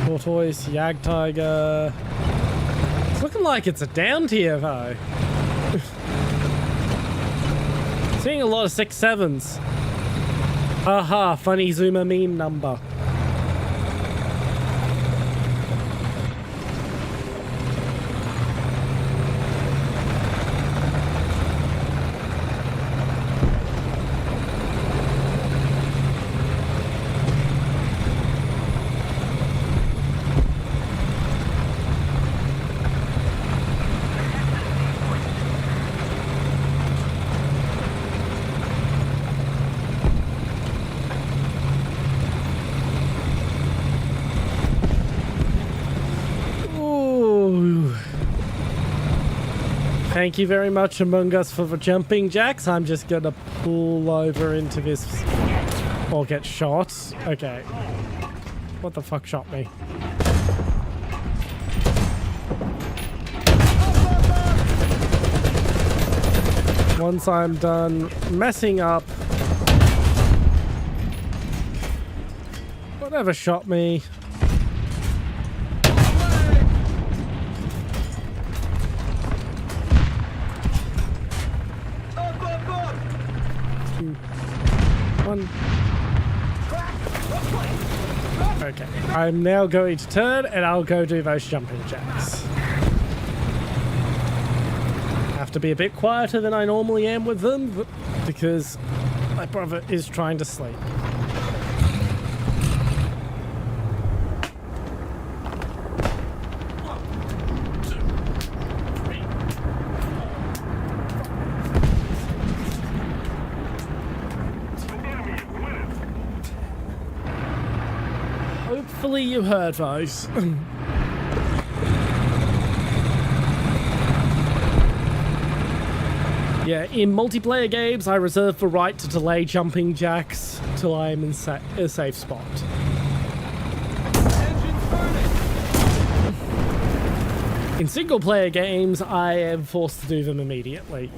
Tortoise, Yag Tiger. It's looking like it's a down tier though. Seeing a lot of 6-7s. Haha, funny Zoomer meme number. Thank you very much, Among Us, for the jumping jacks. I'm just gonna pull over into this or get shot. Okay. What the fuck shot me? Once I'm done messing up whatever shot me. One. Okay, I'm now going to turn and I'll go do those jumping jacks. Have to be a bit quieter than I normally am with them because my brother is trying to sleep. Hopefully you heard those. Yeah, in multiplayer games, I reserve the right to delay jumping jacks till I am in a safe spot. In single player games, I am forced to do them immediately.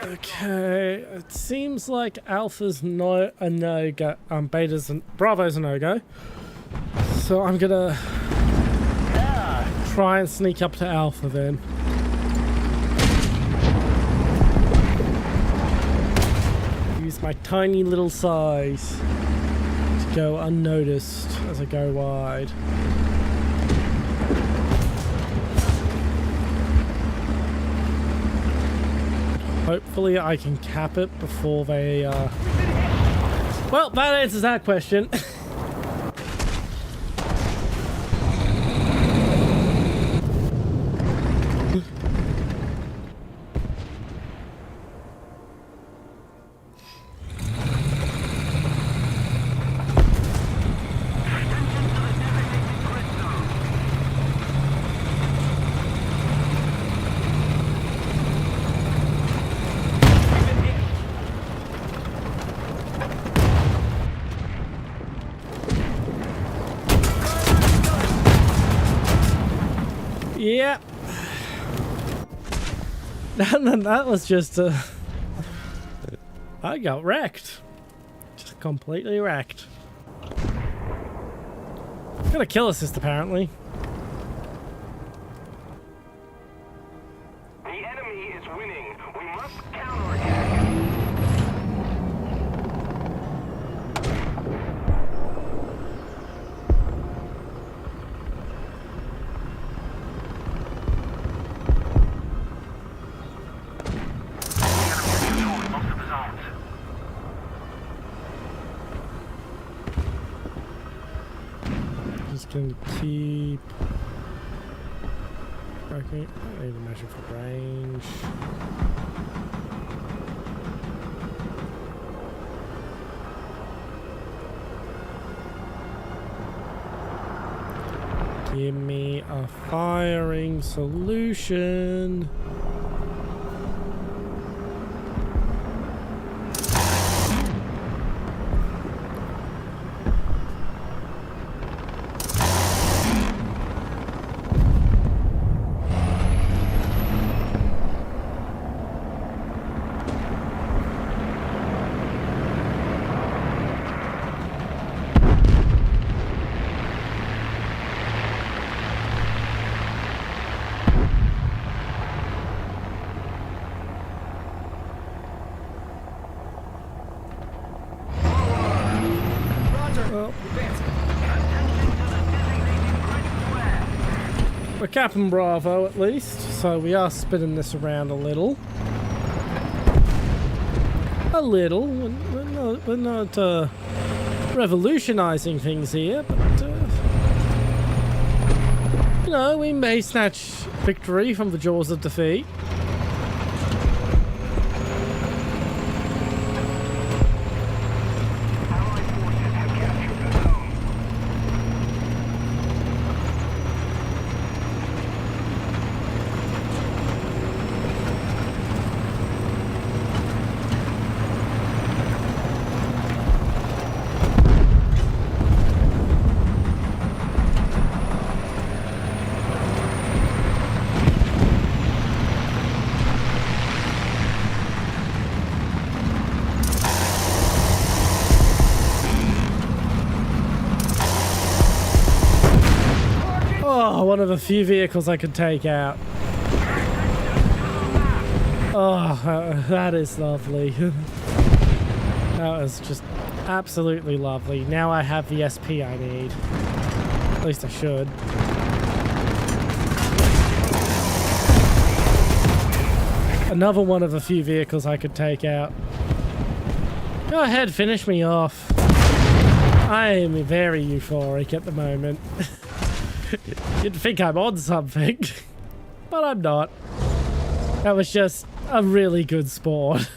Okay, it seems like Alpha's a no-go, Beta's Bravo's a no-go. So I'm gonna try and sneak up to Alpha then. Use my tiny little size to go unnoticed as I go wide. Hopefully I can cap it before they, Well, that answers that question. Yep. That was just I got wrecked. Just completely wrecked. Got a kill assist apparently. The enemy is winning. We must counterattack. Just gonna keep working. I need to measure for range. Give me a firing solution. We're capping Bravo at least, so we are spinning this around a little. We're not revolutionizing things here, but you know, we may snatch victory from the jaws of defeat. one of the few vehicles I could take out. Oh, that is lovely. That was just absolutely lovely. Now I have the SP I need. At least I should. Another one of a few vehicles I could take out. Go ahead, finish me off. I am very euphoric at the moment. You'd think I'm on something, but I'm not. That was just a really good sport.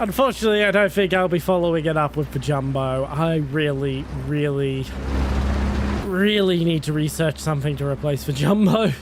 Unfortunately, I don't think I'll be following it up with the Jumbo. I really, really, really need to research something to replace the Jumbo.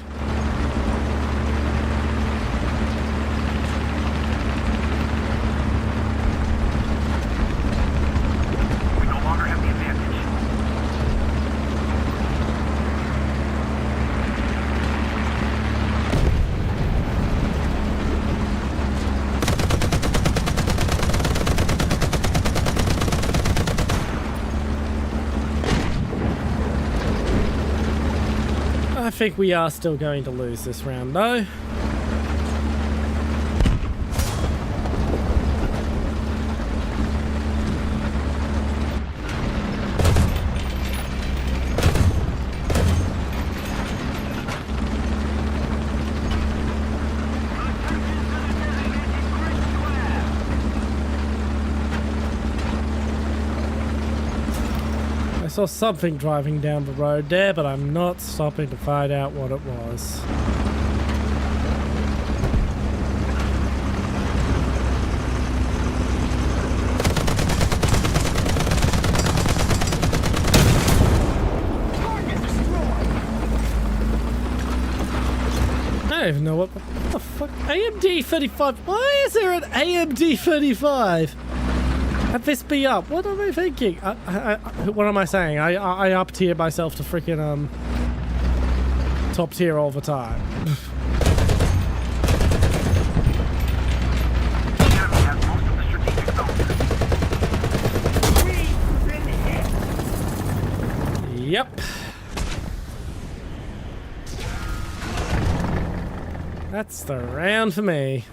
I think we are still going to lose this round, though. I saw something driving down the road there, but I'm not stopping to find out what it was. I don't even know what the fuck. AMD 35. Why is there an AMD 35? Have this be up? What am I thinking? What am I saying? I up tier myself to freaking top tier all the time. Yep. That's the round for me.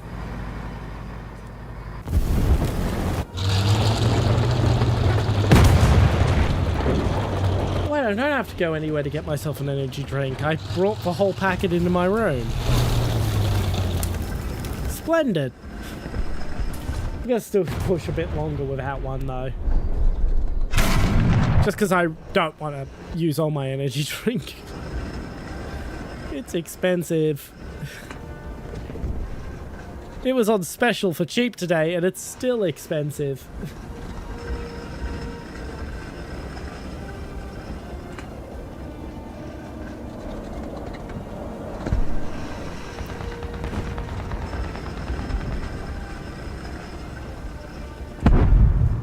I don't have to go anywhere to get myself an energy drink. I brought the whole packet into my room. Splendid. I'm gonna still push a bit longer without one though. Just because I don't want to use all my energy drink. It's expensive. It was on special for cheap today and it's still expensive.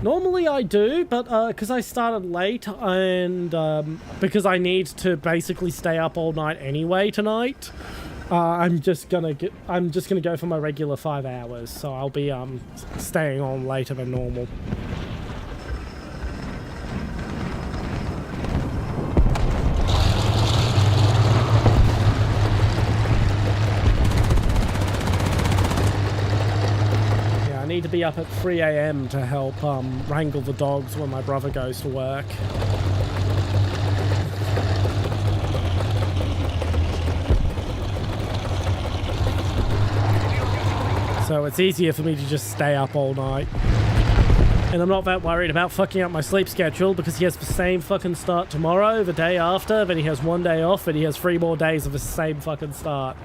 Normally I do, but because I started late and because I need to basically stay up all night anyway tonight, I'm just gonna go for my regular 5 hours. So I'll be staying on later than normal. I need to be up at 3 AM to help wrangle the dogs when my brother goes to work. So it's easier for me to just stay up all night. And I'm not that worried about fucking up my sleep schedule because he has the same fucking start tomorrow, the day after, then he has 1 day off, and he has 3 more days of the same fucking start.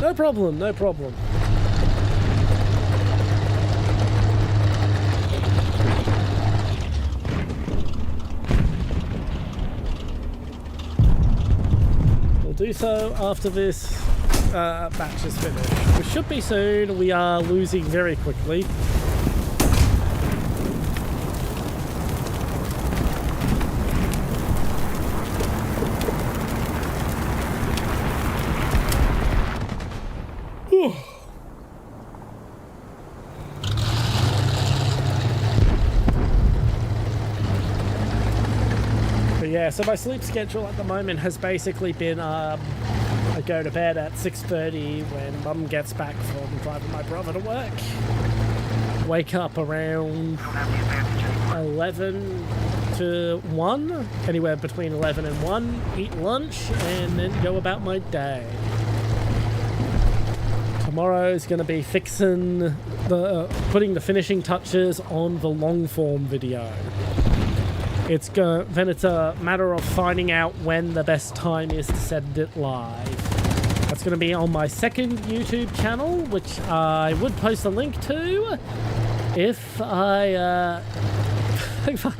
No problem, no problem. We'll do so after this batch is finished, which should be soon. We are losing very quickly. But yeah, so my sleep schedule at the moment has basically been I go to bed at 6:30 when Mum gets back from driving my brother to work. Wake up around 11 to 1, anywhere between 11 and 1, eat lunch, and then go about my day. Tomorrow is going to be fixing putting the finishing touches on the long form video. Then it's a matter of finding out when the best time is to send it live. That's going to be on my second YouTube channel, which I would post a link to if I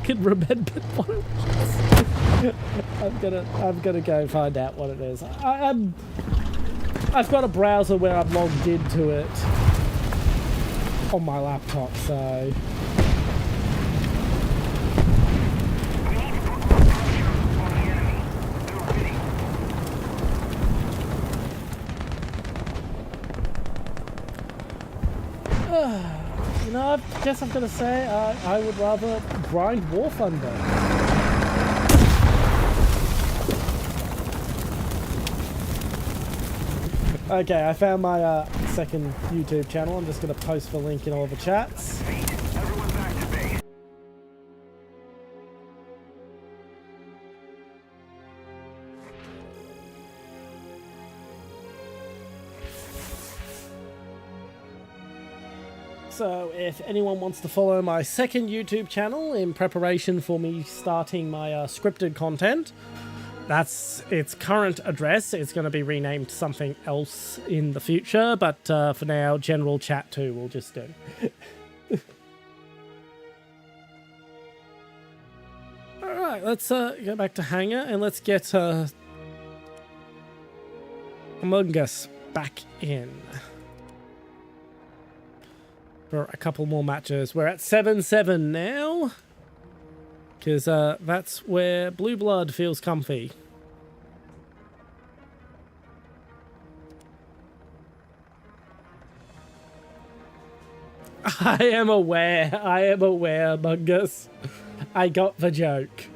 can remember what it was. I'm gonna go find out what it is. I've got a browser where I'm logged into it on my laptop, so. You know, I guess I'm gonna say I would rather grind Warthunder. Okay, I found my second YouTube channel. I'm just gonna post the link in all the chats. Everyone back to base. So if anyone wants to follow my second YouTube channel in preparation for me starting my scripted content, that's its current address. It's going to be renamed something else in the future, but for now, General Chat 2 will just do. Alright, let's go back to Hangar and let's get Among Us back in. For a couple more matches. We're at 7-7 now. Because that's where Blue Blood feels comfy. I am aware, Among Us. I got the joke.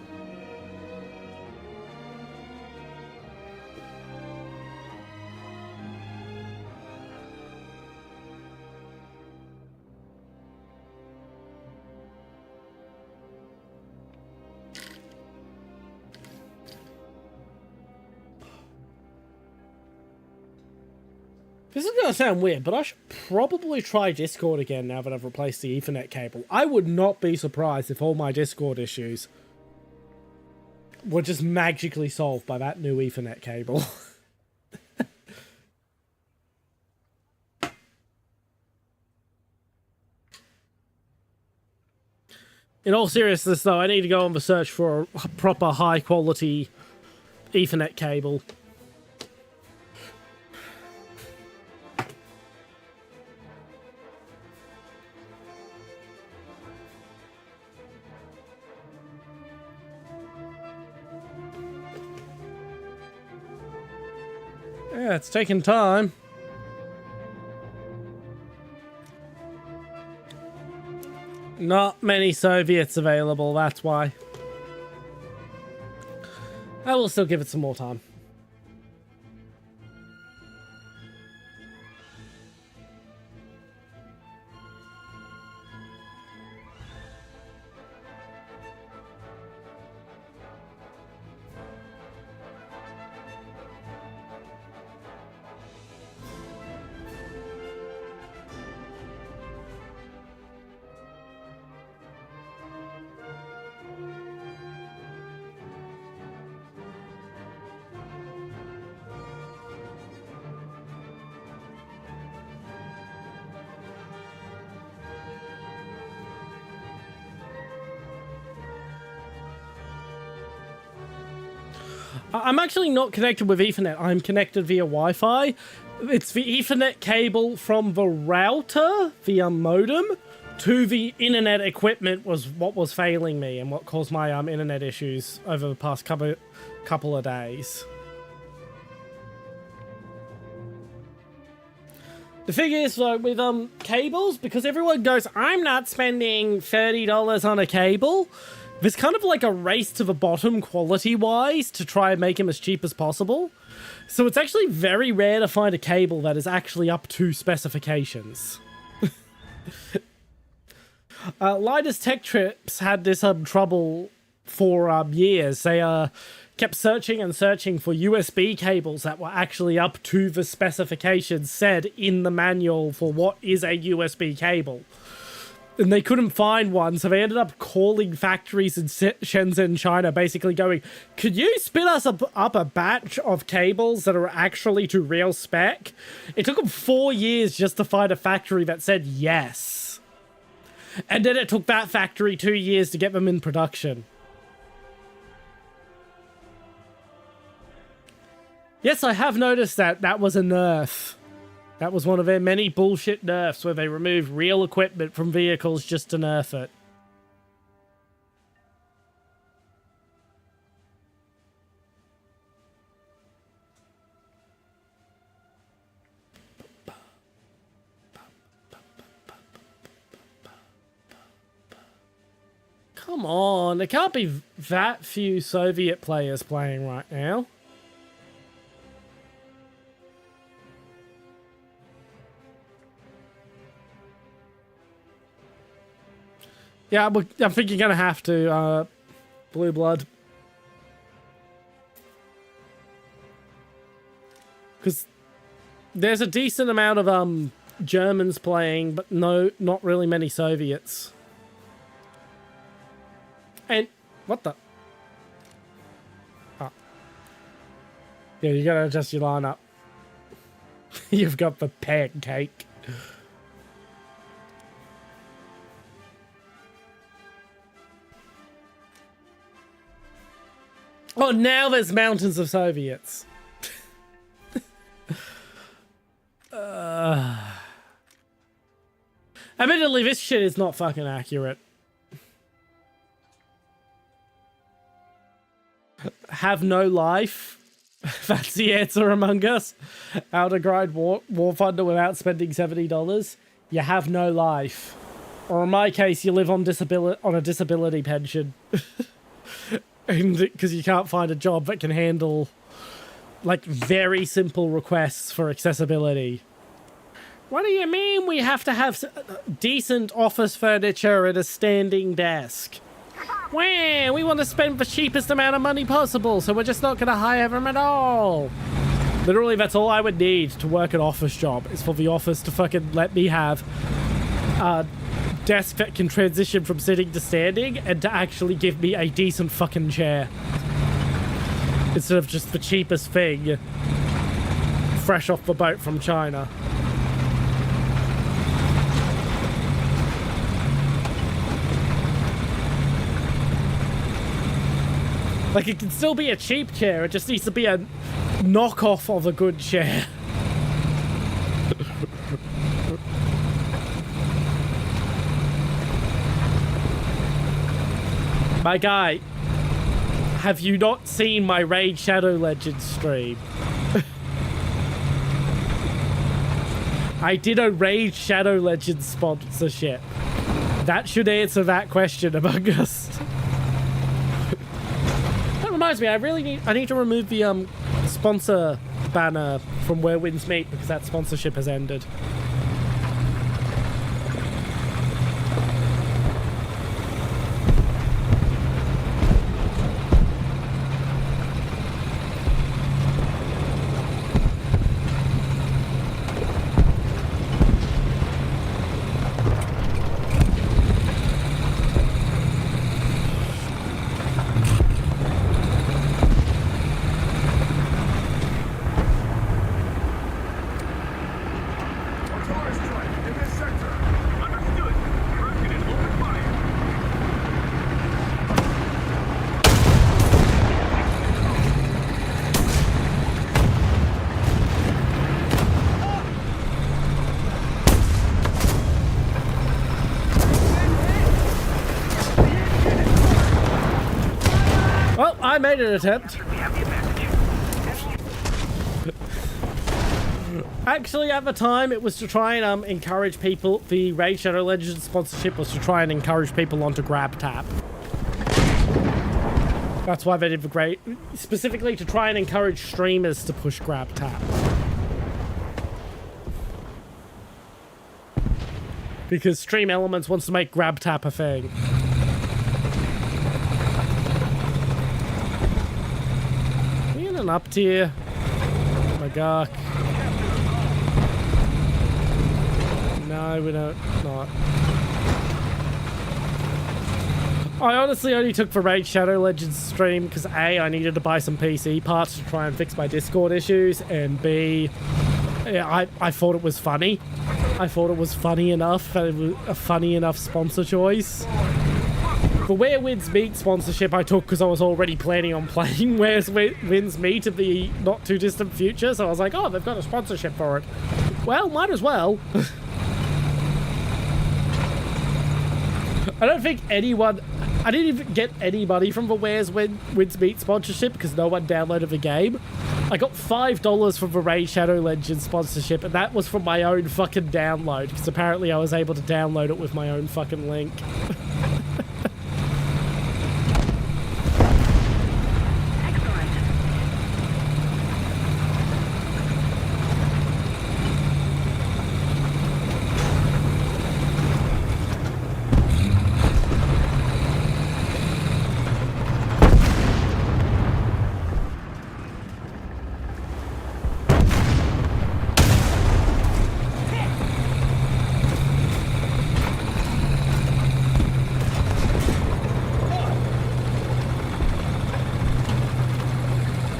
This is going to sound weird, but I should probably try Discord again now that I've replaced the Ethernet cable. I would not be surprised if all my Discord issues were just magically solved by that new Ethernet cable. In all seriousness, though, I need to go on the search for a proper high-quality Ethernet cable. Yeah, it's taking time. Not many Soviets available, that's why. I will still give it some more time. I'm actually not connected with Ethernet. I'm connected via Wi-Fi. It's the Ethernet cable from the router via modem to the internet equipment was what was failing me and what caused my internet issues over the past couple of days. The thing is, though, with cables, because everyone goes, I'm not spending $30 on a cable, there's kind of like a race to the bottom quality-wise to try and make them as cheap as possible. So it's actually very rare to find a cable that is actually up to specifications. Linus Tech Trips had this trouble for years. They kept searching and searching for USB cables that were actually up to the specifications said in the manual for what is a USB cable. And they couldn't find one, so they ended up calling factories in Shenzhen, China, basically going, could you spin us up a batch of cables that are actually to real spec? It took them 4 years just to find a factory that said yes. And then it took that factory 2 years to get them in production. Yes, I have noticed that. That was a nerf. That was one of their many bullshit nerfs where they removed real equipment from vehicles just to nerf it. Come on, there can't be that few Soviet players playing right now. Yeah, I think you're going to have to, Blue Blood. Because there's a decent amount of Germans playing, but no, not really many Soviets. And, what the? Oh. Yeah, you got to adjust your lineup. You've got the pancake. Oh, now there's mountains of Soviets. Admittedly, this shit is not fucking accurate. Have no life. That's the answer among us. How to grind Warthunder without spending $70. You have no life. Or in my case, you live on a disability pension. Because you can't find a job that can handle, like, very simple requests for accessibility. What do you mean we have to have decent office furniture and a standing desk? Well, we want to spend the cheapest amount of money possible, so we're just not going to hire them at all. Literally, that's all I would need to work an office job, is for the office to fucking let me have desk that can transition from sitting to standing and to actually give me a decent fucking chair instead of just the cheapest thing fresh off the boat from China. Like, it can still be a cheap chair, it just needs to be a knockoff of a good chair. My guy, have you not seen my Raid Shadow Legends stream? I did a Raid Shadow Legends sponsorship. That should answer that question among us. That reminds me, I need to remove the sponsor banner from Where Winds Meet because that sponsorship has ended. I made an attempt. Actually, at the time, it was to try and encourage people. The Raid Shadow Legends sponsorship was to try and encourage people onto GrabTap. That's why they did the great, specifically to try and encourage streamers to push GrabTap. Because Stream Elements wants to make GrabTap a thing. Are you in an up tier? Oh my god. No, we don't. Not. I honestly only took the Raid Shadow Legends stream because A, I needed to buy some PC parts to try and fix my Discord issues, and B, I thought it was funny. I thought it was funny enough, that it was a funny enough sponsor choice. The Where Winds Meet sponsorship I took because I was already planning on playing Where Winds Meet in the not too distant future, so I was like, oh, they've got a sponsorship for it. Well, might as well. I don't think anyone... I didn't even get any money from the Where's Winds Meet sponsorship because no one downloaded the game. I got $5 from the Raid Shadow Legends sponsorship, and that was from my own fucking download because apparently I was able to download it with my own fucking link.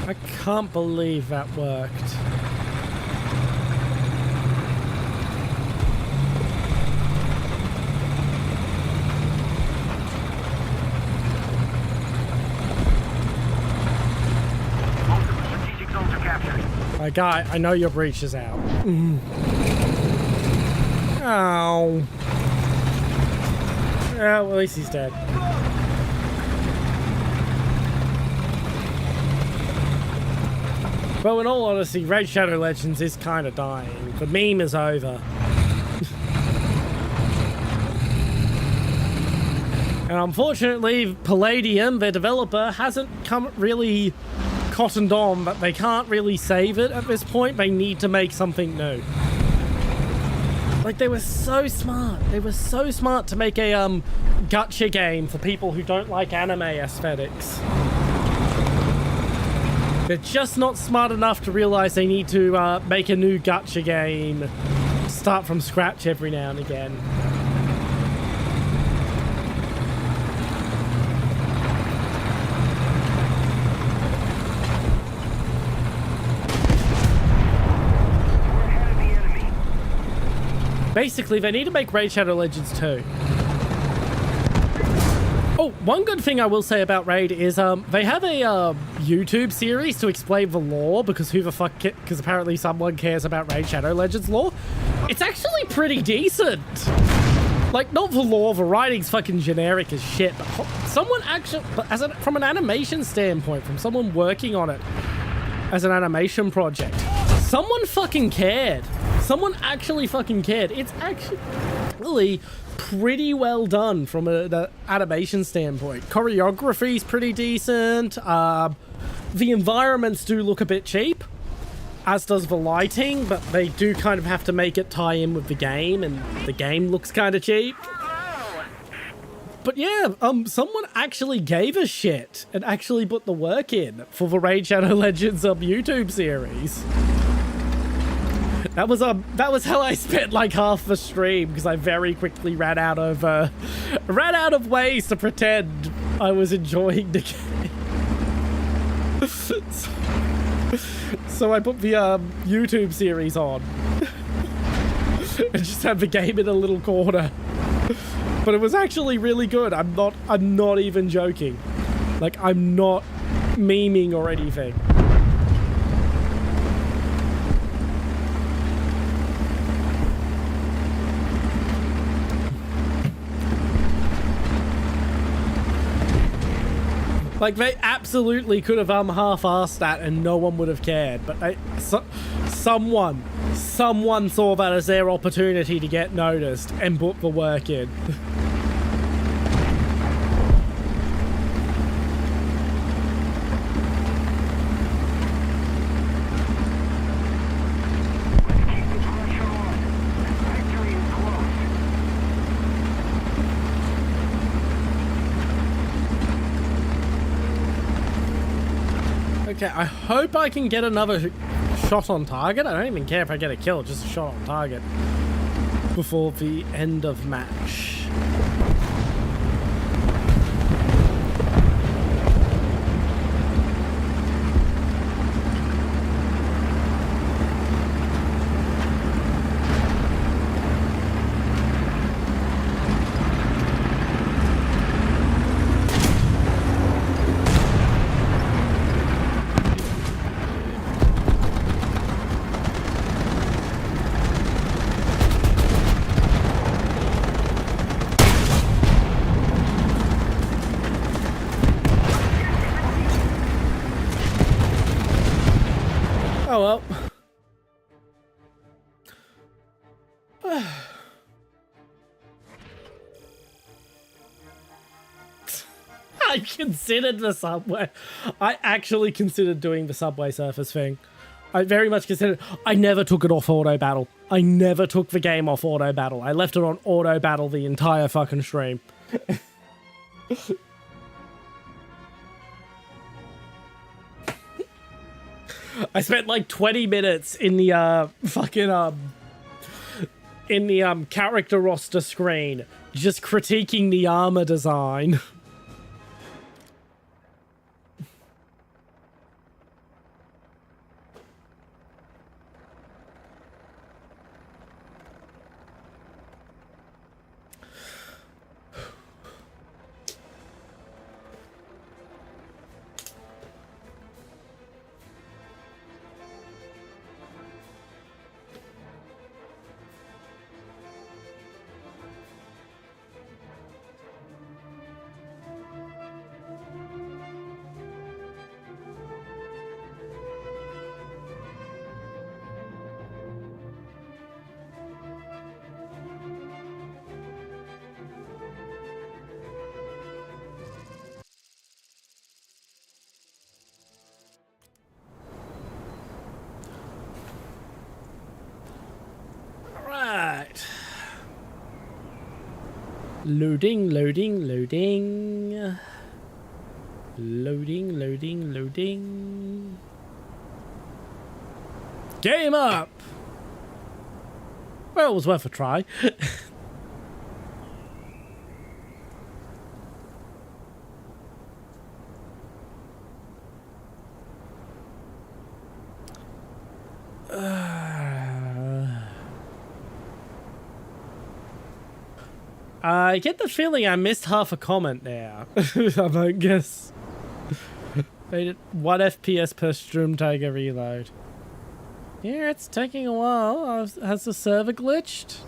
I can't believe that worked. Most of the strategic zones are captured. My guy, I know your breach is out. Ow. Yeah, well, at least he's dead. But in all honesty, Raid Shadow Legends is kind of dying. The meme is over. And unfortunately, Palladium, their developer, hasn't really cottoned on that they can't really save it at this point. They need to make something new. Like, they were so smart. They were so smart to make a gacha game for people who don't like anime aesthetics. They're just not smart enough to realize they need to make a new gacha game, start from scratch every now and again. We're ahead of the enemy. Basically, they need to make Raid Shadow Legends 2. Oh, one good thing I will say about Raid is they have a YouTube series to explain the lore, because who the fuck because apparently someone cares about Raid Shadow Legends lore. It's actually pretty decent. Like, not the lore, the writing's fucking generic as shit, but someone actually, from an animation standpoint, from someone working on it as an animation project, someone fucking cared. Someone actually fucking cared. It's actually pretty well done from an animation standpoint. Choreography's pretty decent. The environments do look a bit cheap, as does the lighting, but they do kind of have to make it tie in with the game, and the game looks kind of cheap. But yeah, someone actually gave a shit and actually put the work in for the Raid Shadow Legends YouTube series. That was how I spent like half the stream, because I very quickly ran out of ways to pretend I was enjoying the game. So I put the YouTube series on and just had the game in a little corner. But it was actually really good. I'm not even joking. Like, I'm not memeing or anything. Like, they absolutely could have half-assed that and no one would have cared. But someone someone saw that as their opportunity to get noticed and put the work in. Keep the pressure on. Victory is close. Okay, I hope I can get another shot on target. I don't even care if I get a kill, just a shot on target before the end of match. Oh well. I considered the subway. I actually considered doing the subway surfers thing. I very much considered. I never took it off auto battle. I never took the game off auto battle. I left it on auto battle the entire fucking stream. I spent like 20 minutes in the character roster screen just critiquing the armor design. Right. Loading, loading, loading. Loading, loading, loading. Game up! Well, it was worth a try. I get the feeling I missed half a comment there. I don't guess. Made it 1 FPS per stream tiger reload. Yeah, it's taking a while. Has the server glitched?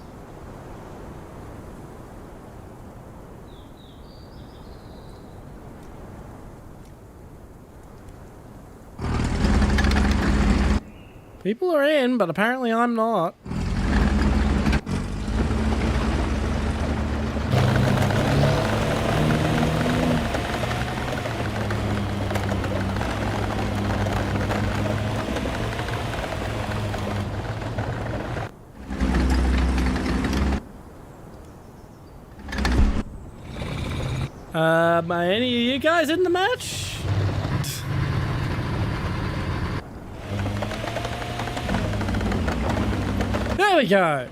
People are in, but apparently I'm not. Are any of you guys in the match? There we go.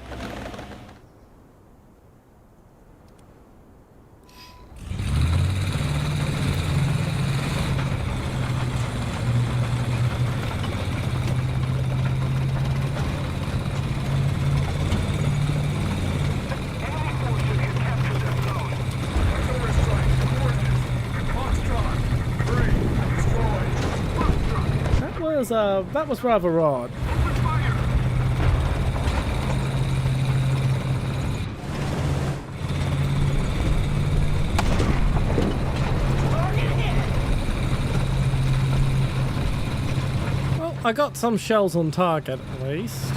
That was rather odd. Well, I got some shells on target at least.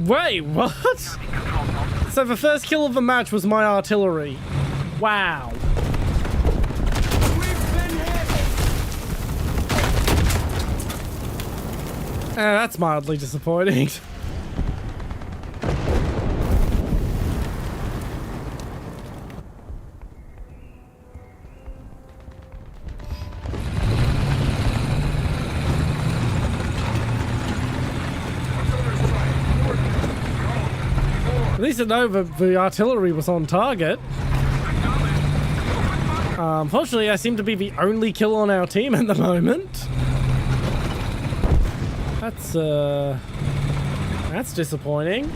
Wait, what? So the first kill of the match was my artillery. Wow. We've been hit! That's mildly disappointing. At least I know the artillery was on target. Unfortunately, I seem to be the only kill on our team at the moment. That's disappointing.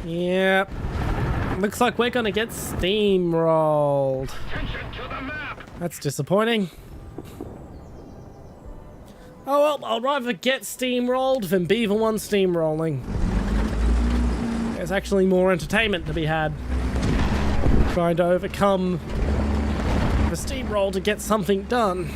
Yep. Looks like we're gonna get steamrolled. Attention to the map. That's disappointing. Oh well, I'll rather get steamrolled than be the one steamrolling. There's actually more entertainment to be had. Trying to overcome the steamroll to get something done.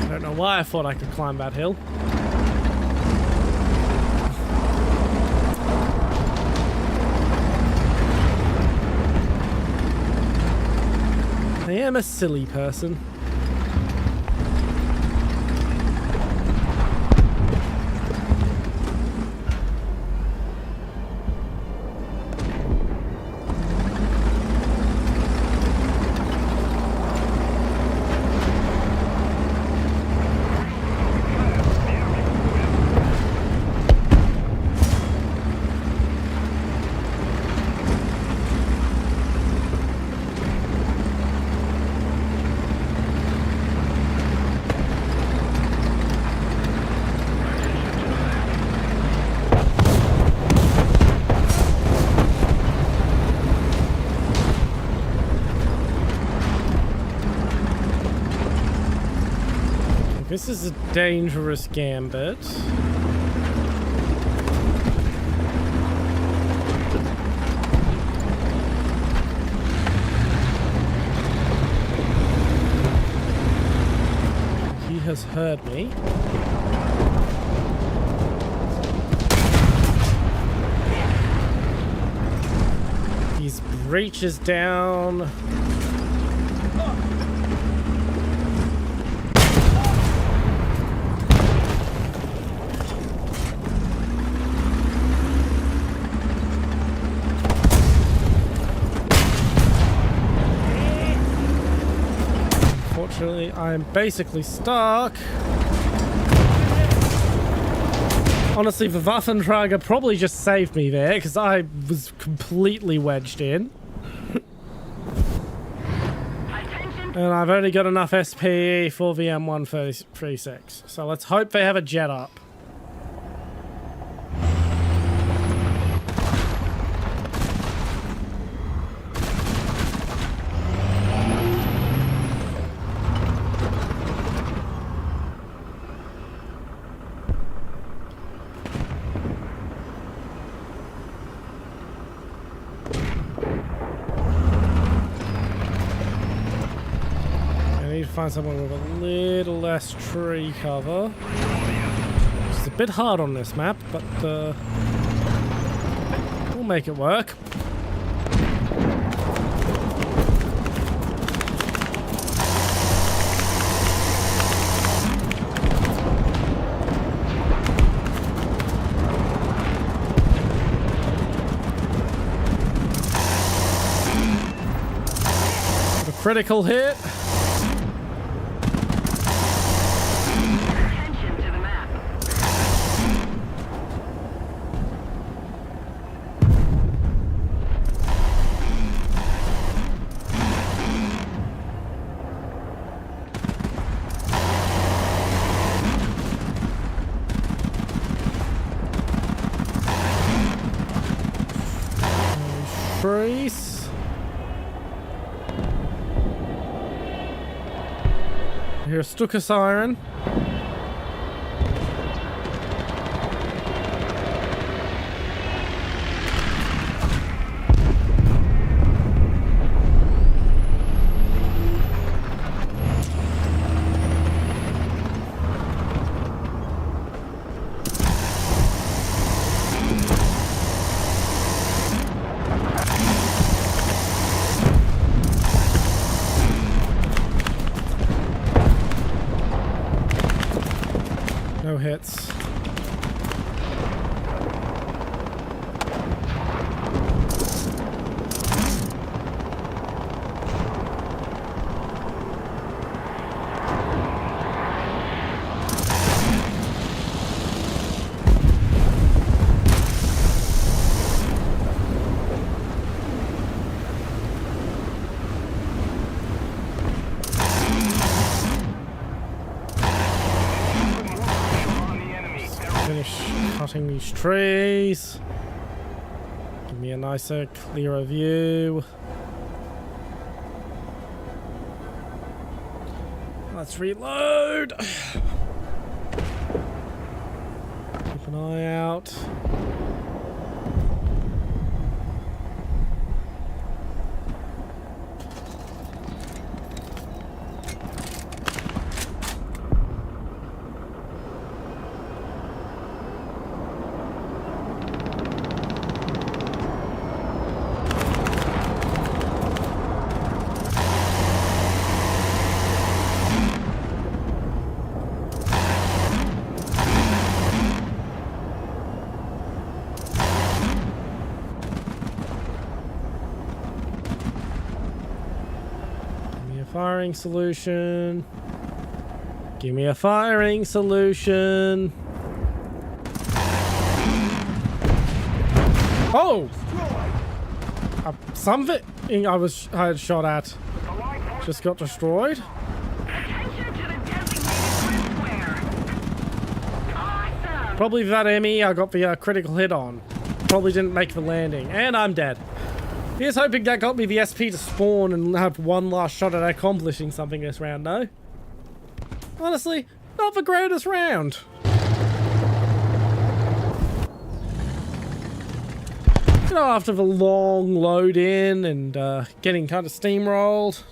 I don't know why I thought I could climb that hill. I am a silly person. This is a dangerous gambit. He has heard me. His breach is down. Unfortunately, I'm basically stuck. Honestly, the Warthunder probably just saved me there because I was completely wedged in. And I've only got enough SP for the M136. So let's hope they have a jet up. Find someone with a little less tree cover. It's a bit hard on this map, but we'll make it work. Critical hit. Attention to the map. Freeze. I hear a Stuka siren. No hits. Finish cutting these trees. Give me a nicer, clearer view. Let's reload. Keep an eye out. Firing solution. Give me a firing solution. Oh! Something I had shot at just got destroyed. Attention to the designated grid square. Awesome. Probably that enemy I got the critical hit on. Probably didn't make the landing, and I'm dead. Here's hoping that got me the SP to spawn and have one last shot at accomplishing something this round, no? Honestly, not the greatest round. You know, after the long load in and getting kind of steamrolled.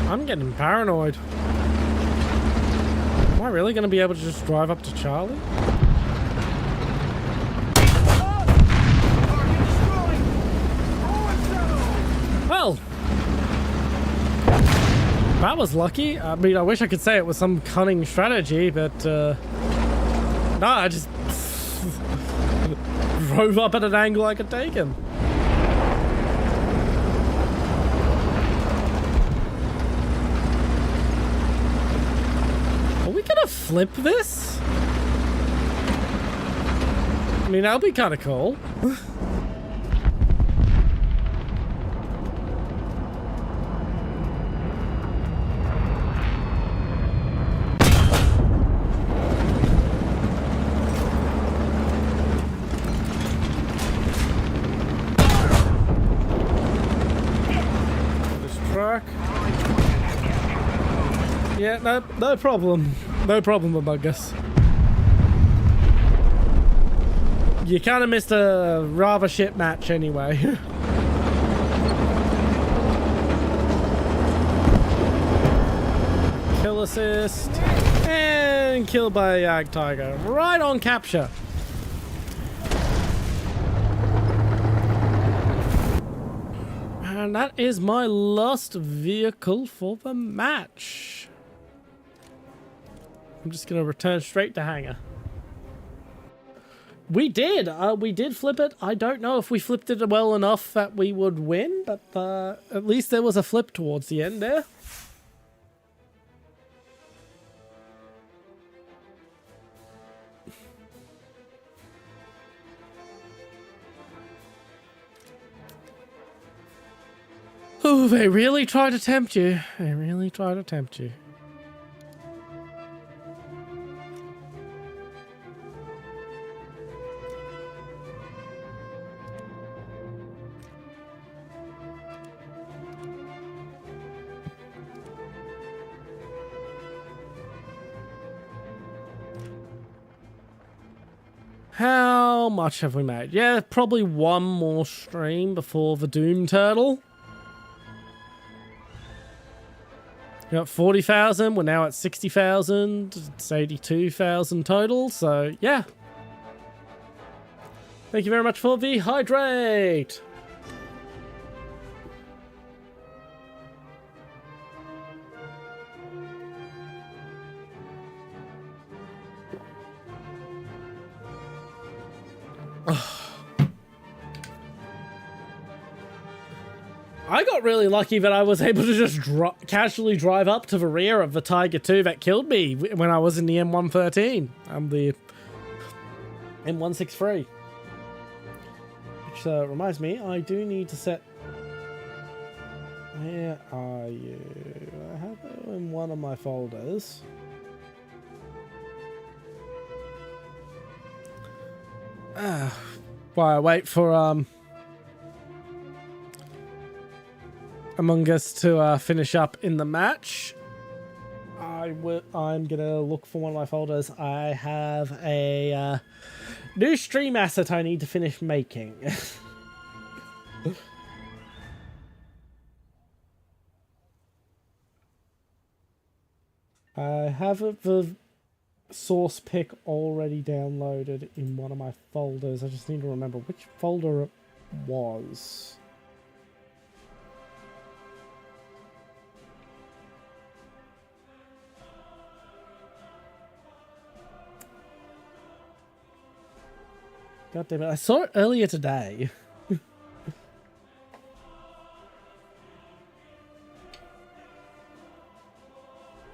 I'm getting paranoid. Am I really going to be able to just drive up to Charlie? Well, that was lucky. I mean, I wish I could say it was some cunning strategy, but no, I just drove up at an angle I could take him. Are we gonna flip this? I mean, that'll be kind of cool. Yeah, no problem. No problem, Among Us. You kind of missed a rather shit match anyway. Kill assist. And killed by a Yag Tiger. Right on capture. And that is my last vehicle for the match. I'm just going to return straight to hangar. We did flip it. I don't know if we flipped it well enough that we would win, but at least there was a flip towards the end there. Oh, they really try to tempt you. They really try to tempt you. How much have we made? Yeah, probably one more stream before the Doom Turtle. Got 40,000. We're now at 60,000. It's 82,000 total. So, yeah. Thank you very much for the hydrate. I got really lucky that I was able to just casually drive up to the rear of the Tiger 2 that killed me when I was in the M113. I'm the M163. Which reminds me, I do need to set... Where are you? I have it in one of my folders. While I wait for Among Us to finish up in the match, I'm gonna look for one of my folders. I have a new stream asset I need to finish making. I have the source pick already downloaded in one of my folders. I just need to remember which folder it was. God damn it, I saw it earlier today. I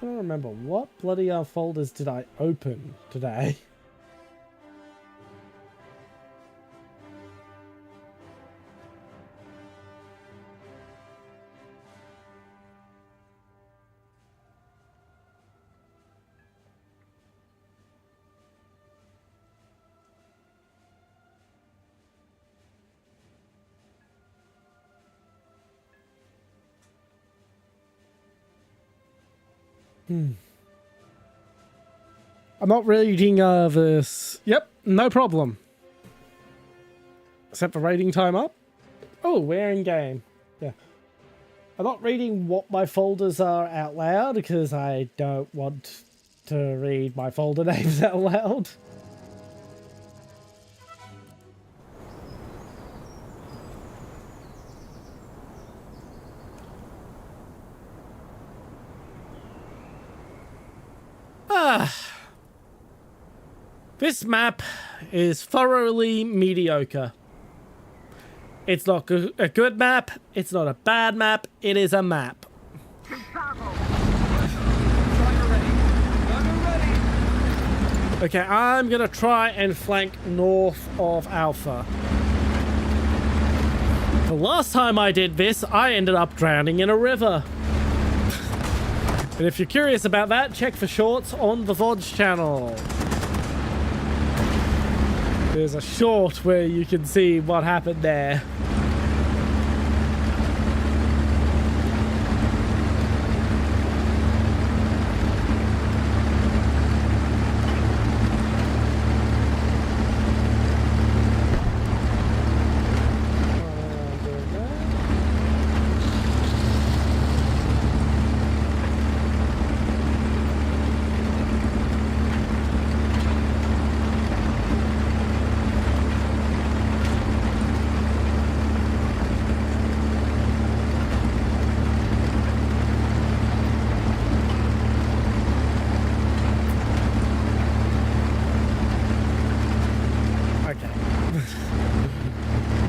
don't remember what bloody folders did I open today. I'm not reading this. Yep, no problem. Set the rating time up. Oh, we're in game. Yeah. I'm not reading what my folders are out loud because I don't want to read my folder names out loud. This map is thoroughly mediocre. It's not a good map. It's not a bad map. It is a map. Okay, I'm gonna try and flank north of Alpha. The last time I did this, I ended up drowning in a river. And if you're curious about that, check for shorts on the VODs channel. There's a short where you can see what happened there.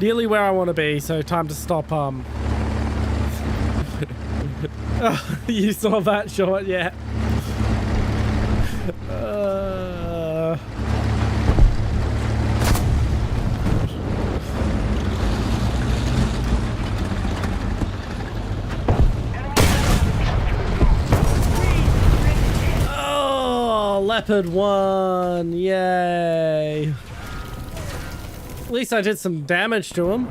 nearly where I want to be, so time to stop. Oh, you saw that shot, yeah. Oh, Leopard 1, yay. At least I did some damage to him.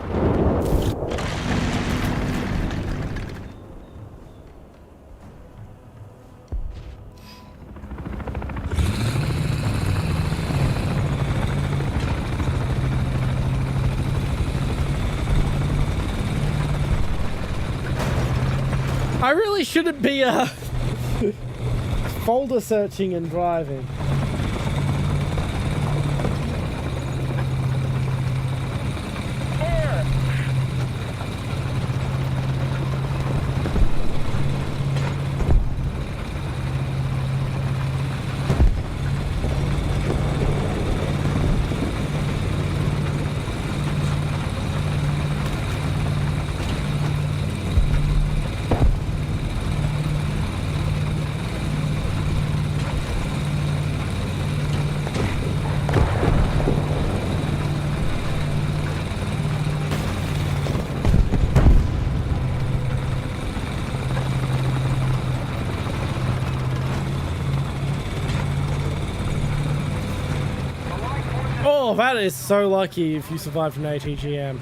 I really shouldn't be folder searching and driving. Oh, that is so lucky if you survive an ATGM.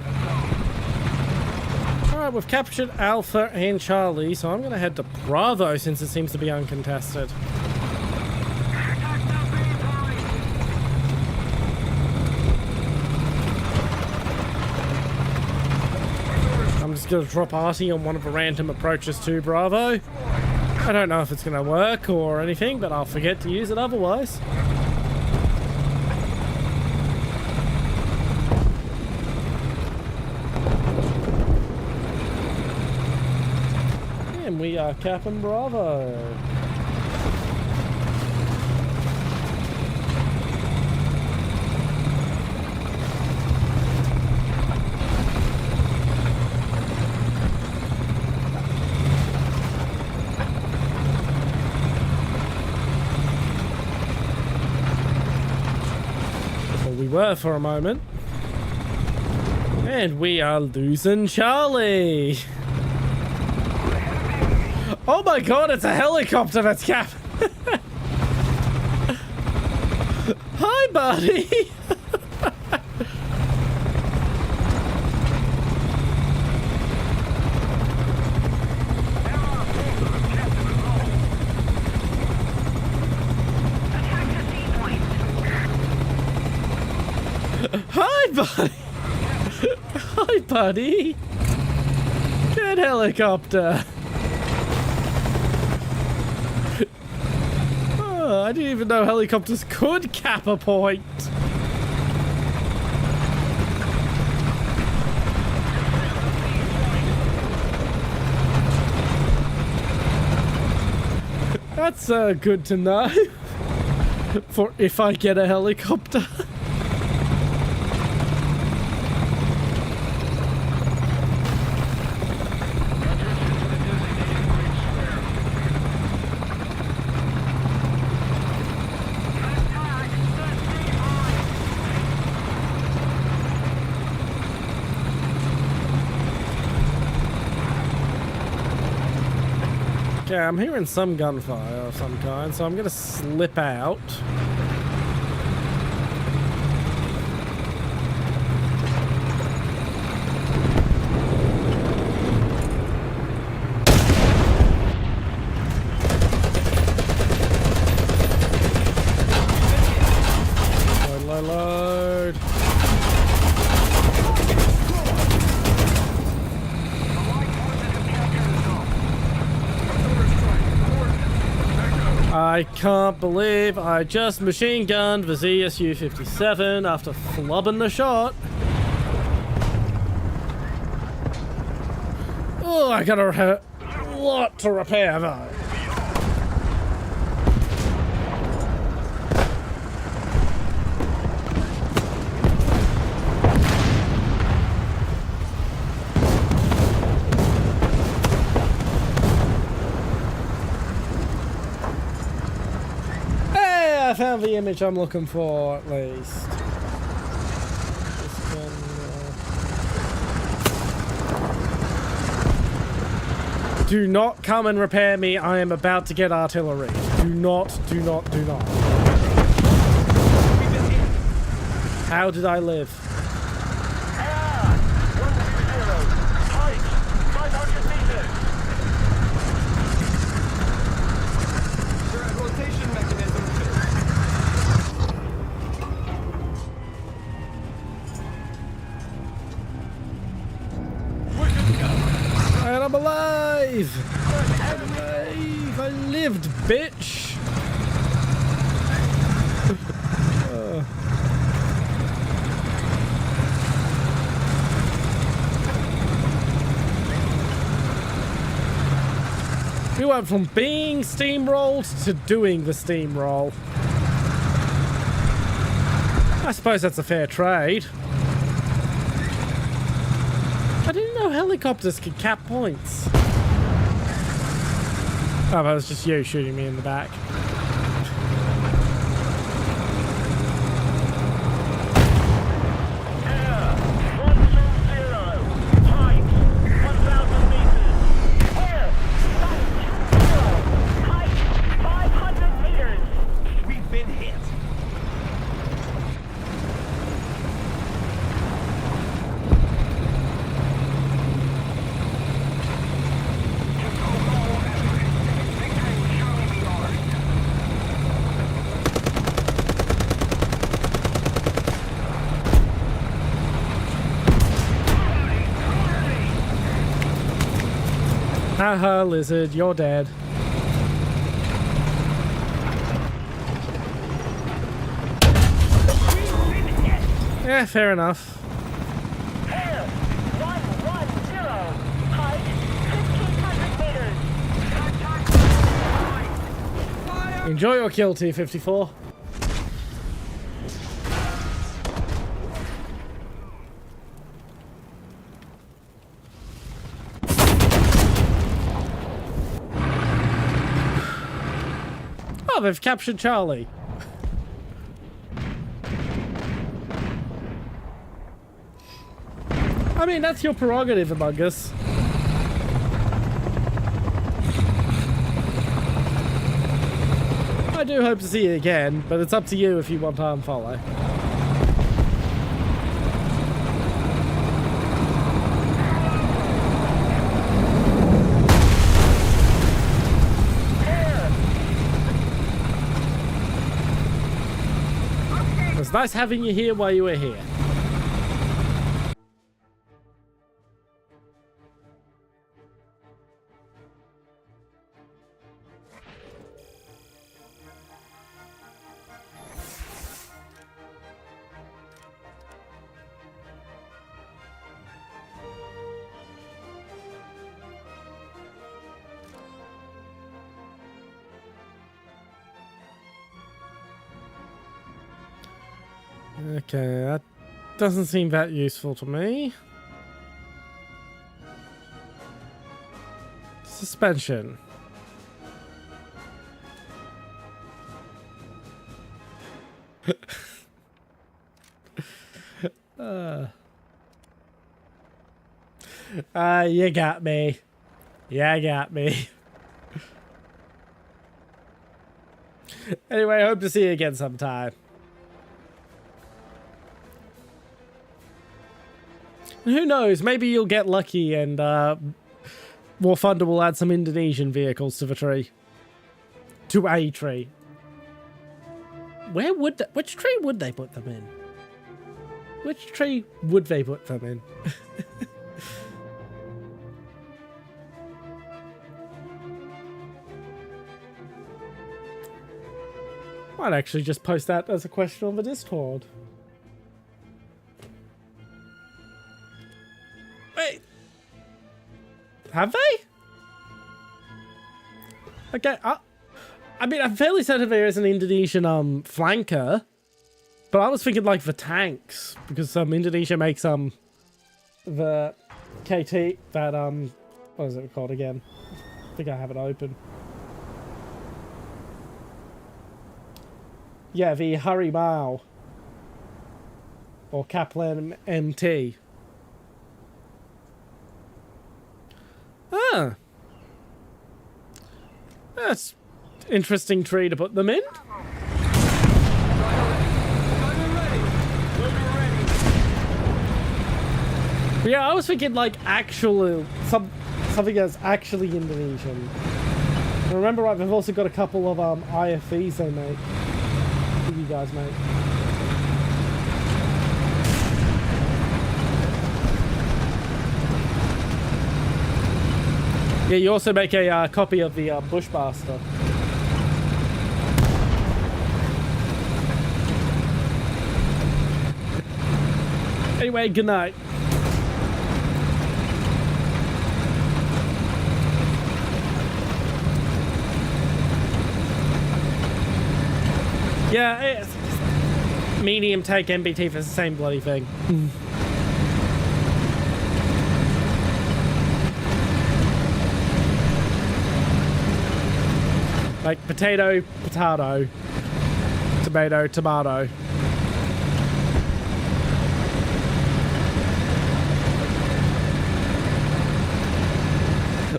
Alright, we've captured Alpha and Charlie, so I'm going to head to Bravo since it seems to be uncontested. I'm just going to drop Artie on one of the random approaches to Bravo. I don't know if it's going to work or anything, but I'll forget to use it otherwise. And we are capping Bravo. We were for a moment, and we are losing Charlie. Oh my god, it's a helicopter that's cap. Hi, buddy. Hi, buddy. Hi, buddy. Good helicopter. Oh, I didn't even know helicopters could cap a point. That's good to know. For if I get a helicopter. Okay, I'm hearing some gunfire of some kind, so I'm gonna slip out. Load. I can't believe I just machine gunned the ZSU-57 after flubbing the shot. Oh, I got a lot to repair though. found the image I'm looking for, at least. Do not come and repair me. I am about to get artillery. Do not, do not, do not. How did I live? Rotation mechanism fixed. We're good to go. And I'm alive! I'm alive! I lived, bitch! We went from being steamrolled to doing the steamroll. I suppose that's a fair trade. I didn't know helicopters could cap points. Oh, that was just you shooting me in the back. Haha, lizard, you're dead. Yeah, fair enough. Air 110. Height 1,500 meters. Enjoy your kill, T-54. Oh, they've captured Charlie. I mean, that's your prerogative, Among Us. I do hope to see you again, but it's up to you if you want to unfollow. It was nice having you here while you were here. Okay, that doesn't seem that useful to me. Suspension. You got me. Yeah, you got me. Anyway, I hope to see you again sometime. Who knows? Maybe you'll get lucky and Warthunder will add some Indonesian vehicles to the tree. To a tree. Where would which tree would they put them in? Which tree would they put them in? Might actually just post that as a question on the Discord. Wait. Have they? Okay, I mean, I'm fairly certain there is an Indonesian flanker, but I was thinking like the tanks, because Indonesia makes the KT that what is it called again? I think I have it open. Yeah, the Harimau. Or Kaplan MT. Ah. That's interesting tree to put them in. But yeah, I was thinking like actual something that's actually Indonesian. And remember, right, they've also got a couple of IFVs they make. What do you guys make? Yeah, you also make a copy of the Bushmaster. Anyway, good night. Yeah, it's medium tank MBT for the same bloody thing. Like potato, potato, tomato, tomato.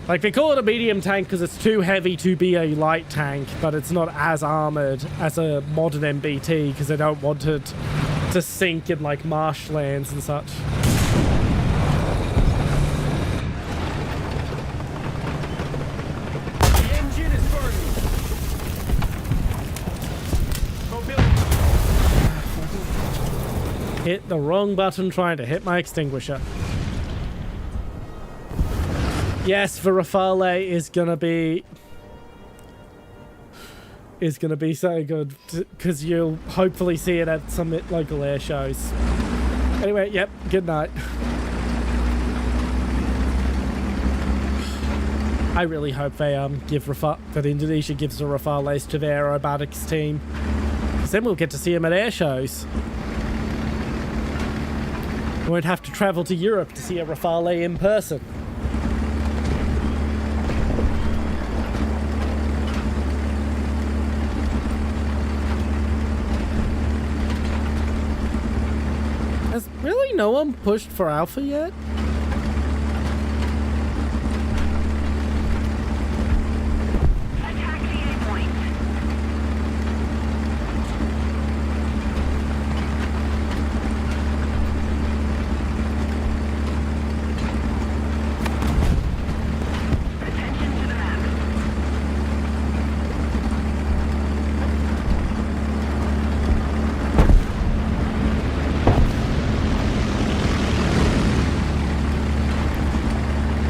Like, they call it a medium tank because it's too heavy to be a light tank, but it's not as armored as a modern MBT because they don't want it to sink in, like, marshlands and such. The engine is burning. Mobility. Hit the wrong button trying to hit my extinguisher. Yes, the Rafale is gonna be so good because you'll hopefully see it at some local air shows. Anyway, yep, good night. I really hope they that Indonesia gives the Rafales to their aerobatics team, because then we'll get to see them at air shows. We won't have to travel to Europe to see a Rafale in person. Has really no one pushed for Alpha yet? Attack the A point. Attention to the map.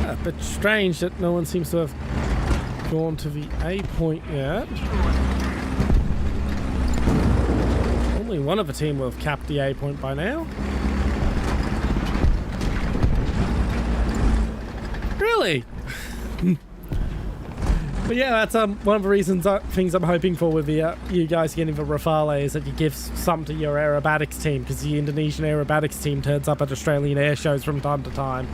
A bit strange that no one seems to have gone to the A point yet. Only one of the team will have capped the A point by now. Really? But yeah, that's one of the reasons things I'm hoping for with the you guys getting the Rafale is that you give some to your aerobatics team, because the Indonesian aerobatics team turns up at Australian air shows from time to time.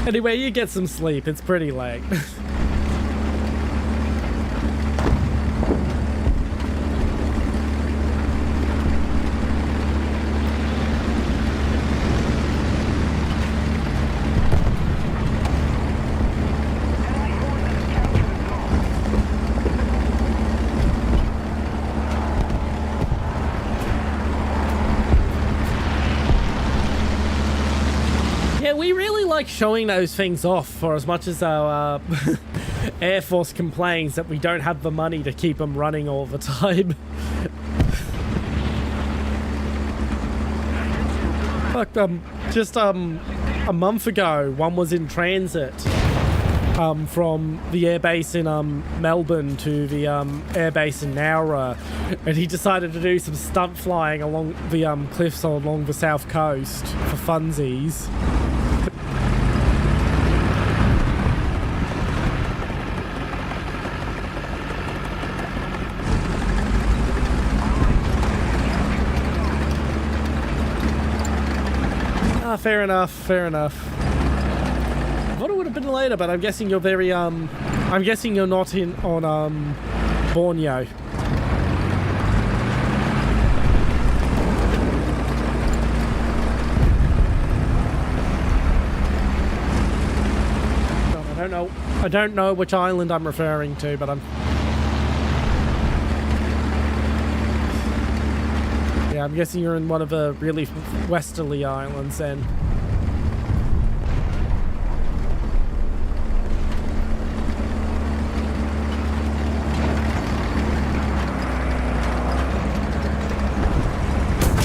Anyway, you get some sleep. It's pretty late. Yeah, we really like showing those things off, for as much as our Air Force complains that we don't have the money to keep them running all the time. Fuck, just a month ago, one was in transit from the airbase in Melbourne to the airbase in Nowra, and he decided to do some stunt flying along the cliffs along the south coast for funsies. Ah, fair enough, fair enough. I thought it would have been later, but I'm guessing you're very, I'm guessing you're not in on, Borneo. God, I don't know which island I'm referring to, but yeah, I'm guessing you're in one of the really westerly islands then.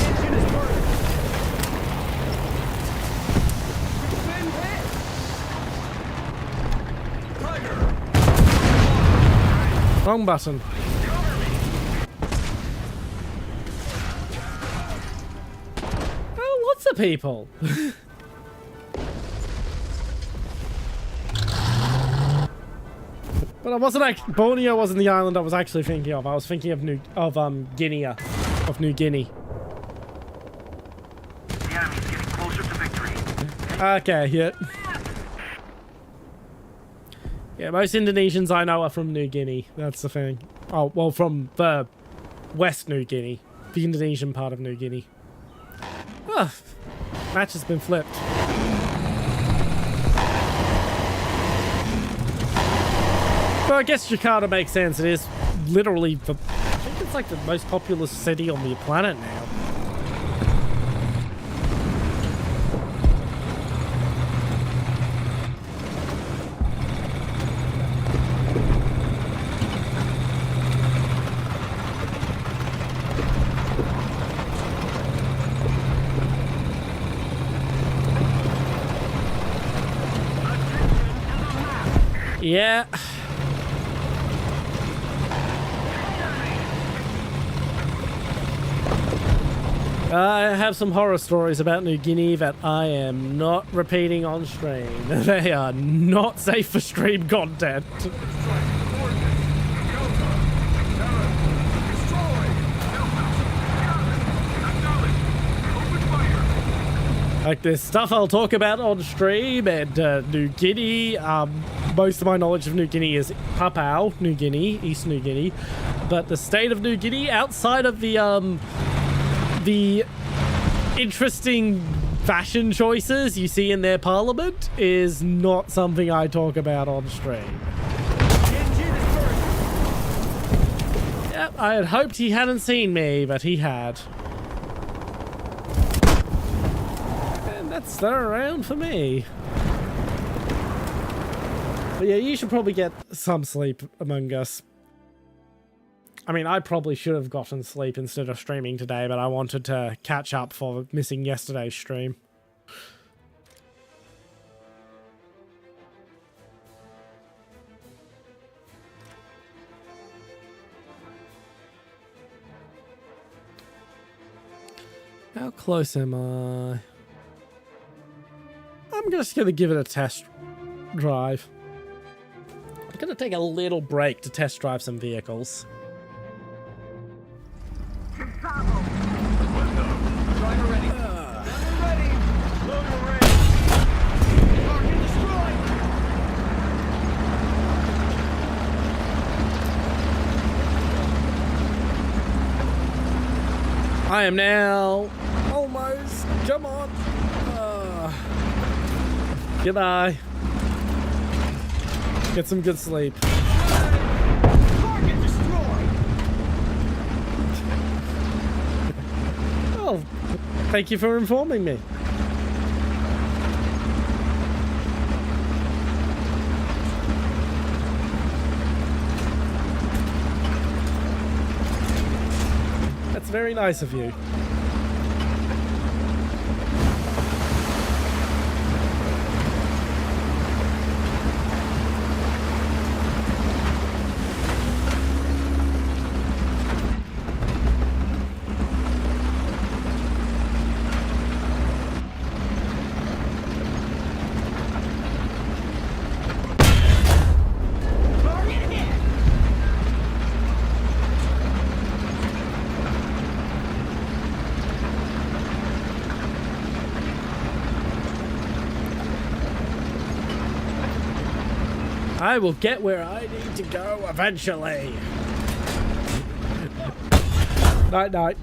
Engine is burning. Been hit. Tiger. Wrong button. Oh, lots of people. But I wasn't actually, Borneo wasn't the island I was actually thinking of. I was thinking of New Guinea. The enemy's getting closer to victory. Okay, yeah. Yeah, most Indonesians I know are from New Guinea. That's the thing. Oh, well, from the West New Guinea. The Indonesian part of New Guinea. Ah, match has been flipped. Well, I guess Jakarta makes sense. It is literally the... I think it's like the most populous city on the planet now. Yeah. I have some horror stories about New Guinea that I am not repeating on stream. They are not safe for stream content. Like, there's stuff I'll talk about on stream, and New Guinea, most of my knowledge of New Guinea is Papua New Guinea, East New Guinea, but the state of New Guinea, outside of the interesting fashion choices you see in their parliament, is not something I talk about on stream. Yep, I had hoped he hadn't seen me, but he had. That's around for me. But yeah, you should probably get some sleep, Among Us. I mean, I probably should have gotten sleep instead of streaming today, but I wanted to catch up for missing yesterday's stream. How close am I? I'm just going to give it a test drive. I'm going to take a little break to test drive some vehicles. Driver ready. Ready. Loader ready. Target destroyed. I am now almost. Come on. Goodbye. Get some good sleep. Target destroyed. Oh, thank you for informing me. That's very nice of you. I will get where I need to go eventually. Night, night.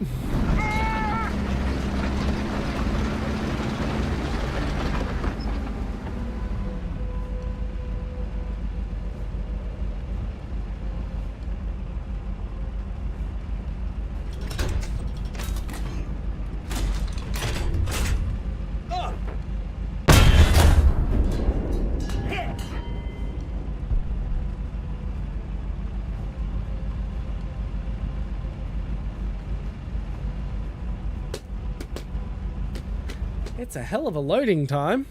It's a hell of a loading time.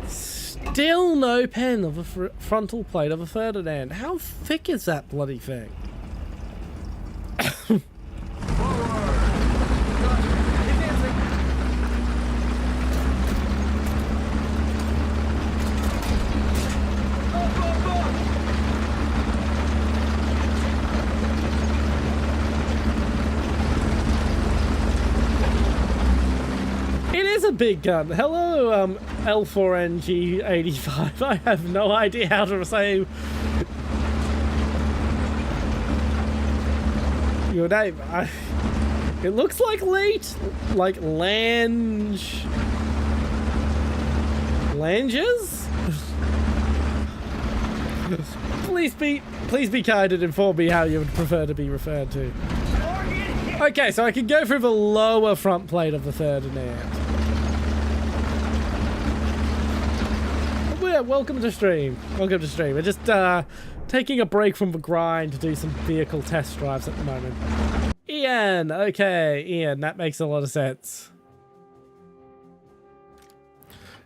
Still no pen of a frontal plate of a Ferdinand. How thick is that bloody thing? Big gun. Hello, L4NG85. I have no idea how to say your name. It looks like late, like Langes. Please be kind and inform me how you would prefer to be referred to. Okay, so I can go through the lower front plate of the Ferdinand. Yeah, welcome to stream. Welcome to stream. We're just taking a break from the grind to do some vehicle test drives at the moment. Ian, okay, Ian, that makes a lot of sense.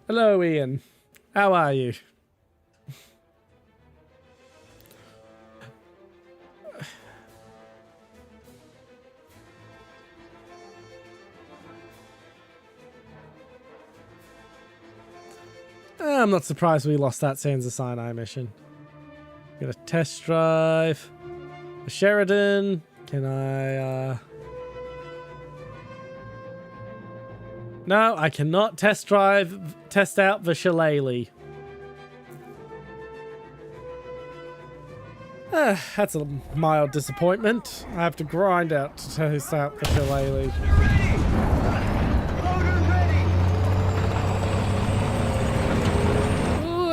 Hello, Ian. How are you? I'm not surprised we lost that Sands of Sinai mission. Got a test drive. A Sheridan. Can I, No, I cannot test out the Shillelagh. That's a mild disappointment. I have to grind out to test out the Shillelagh.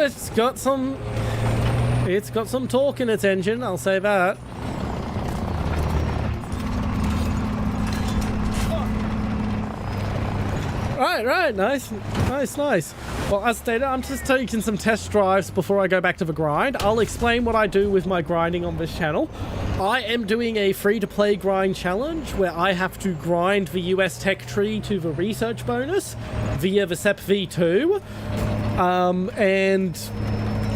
It's got some torque in its engine, I'll say that. Right, nice. Well, as stated, I'm just taking some test drives before I go back to the grind. I'll explain what I do with my grinding on this channel. I am doing a free-to-play grind challenge where I have to grind the US tech tree to the research bonus via the SEP V2. And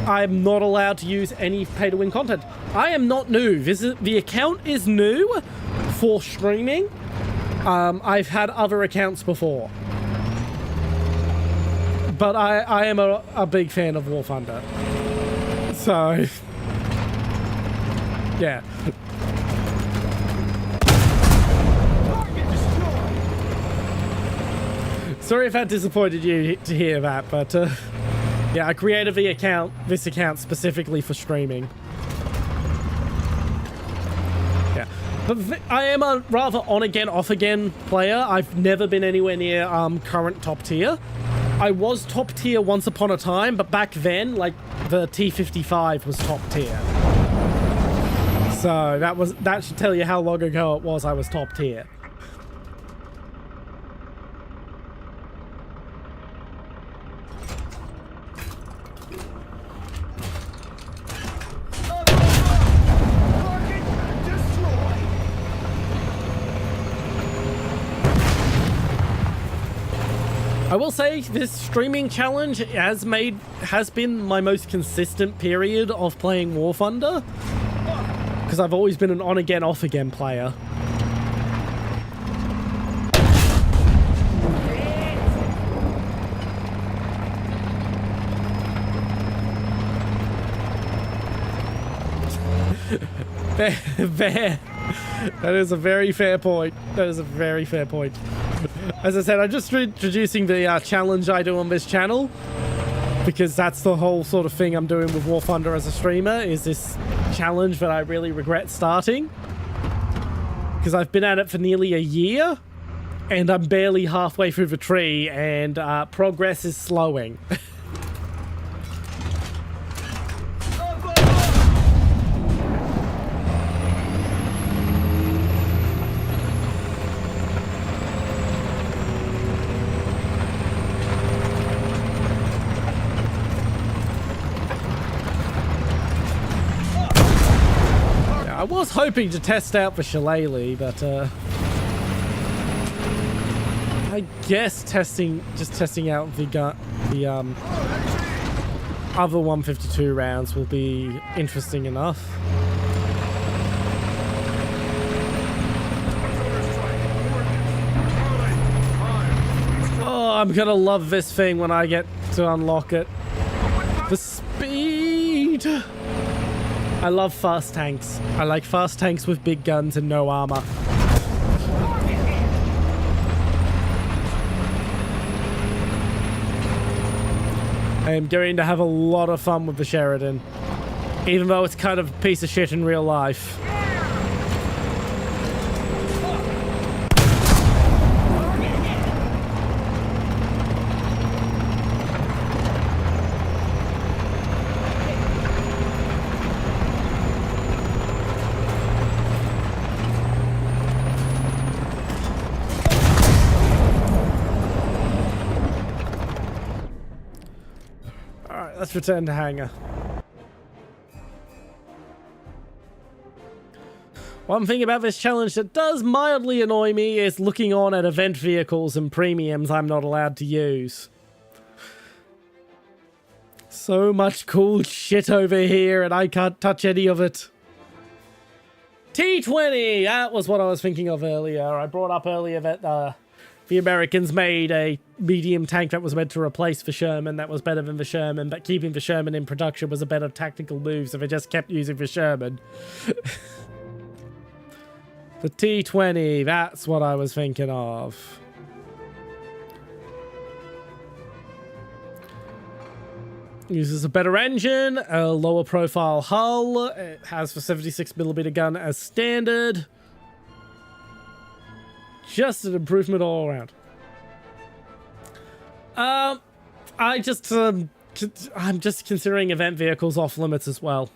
I'm not allowed to use any pay-to-win content. I am not new. The account is new for streaming. I've had other accounts before. But I am a big fan of Warthunder. So, yeah. Sorry if that disappointed you to hear that, but yeah, I created this account specifically for streaming. Yeah, but I am a rather on-again, off-again player. I've never been anywhere near current top tier. I was top tier once upon a time, but back then, like, the T55 was top tier. So that should tell you how long ago it was I was top tier. I will say this streaming challenge has been my most consistent period of playing War Thunder, because I've always been an on-again, off-again player. Fair. That is a very fair point. That is a very fair point. As I said, I'm just introducing the challenge I do on this channel, because that's the whole sort of thing I'm doing with Warthunder as a streamer, is this challenge that I really regret starting. Because I've been at it for nearly a year, and I'm barely halfway through the tree, and progress is slowing. I was hoping to test out the shillelagh, but I guess just testing out the other 152 rounds will be interesting enough. Oh, I'm gonna love this thing when I get to unlock it. The speed! I love fast tanks. I like fast tanks with big guns and no armor. I am going to have a lot of fun with the Sheridan, even though it's kind of a piece of shit in real life. Let's return to hangar. One thing about this challenge that does mildly annoy me is looking on at event vehicles and premiums I'm not allowed to use. So much cool shit over here and I can't touch any of it. T-20! That was what I was thinking of earlier. I brought up earlier that the Americans made a medium tank that was meant to replace the Sherman that was better than the Sherman, but keeping the Sherman in production was a better tactical move, so they just kept using the Sherman. The T-20, that's what I was thinking of. Uses a better engine, a lower profile hull, it has the 76mm gun as standard. Just an improvement all around. I'm just considering event vehicles off limits as well.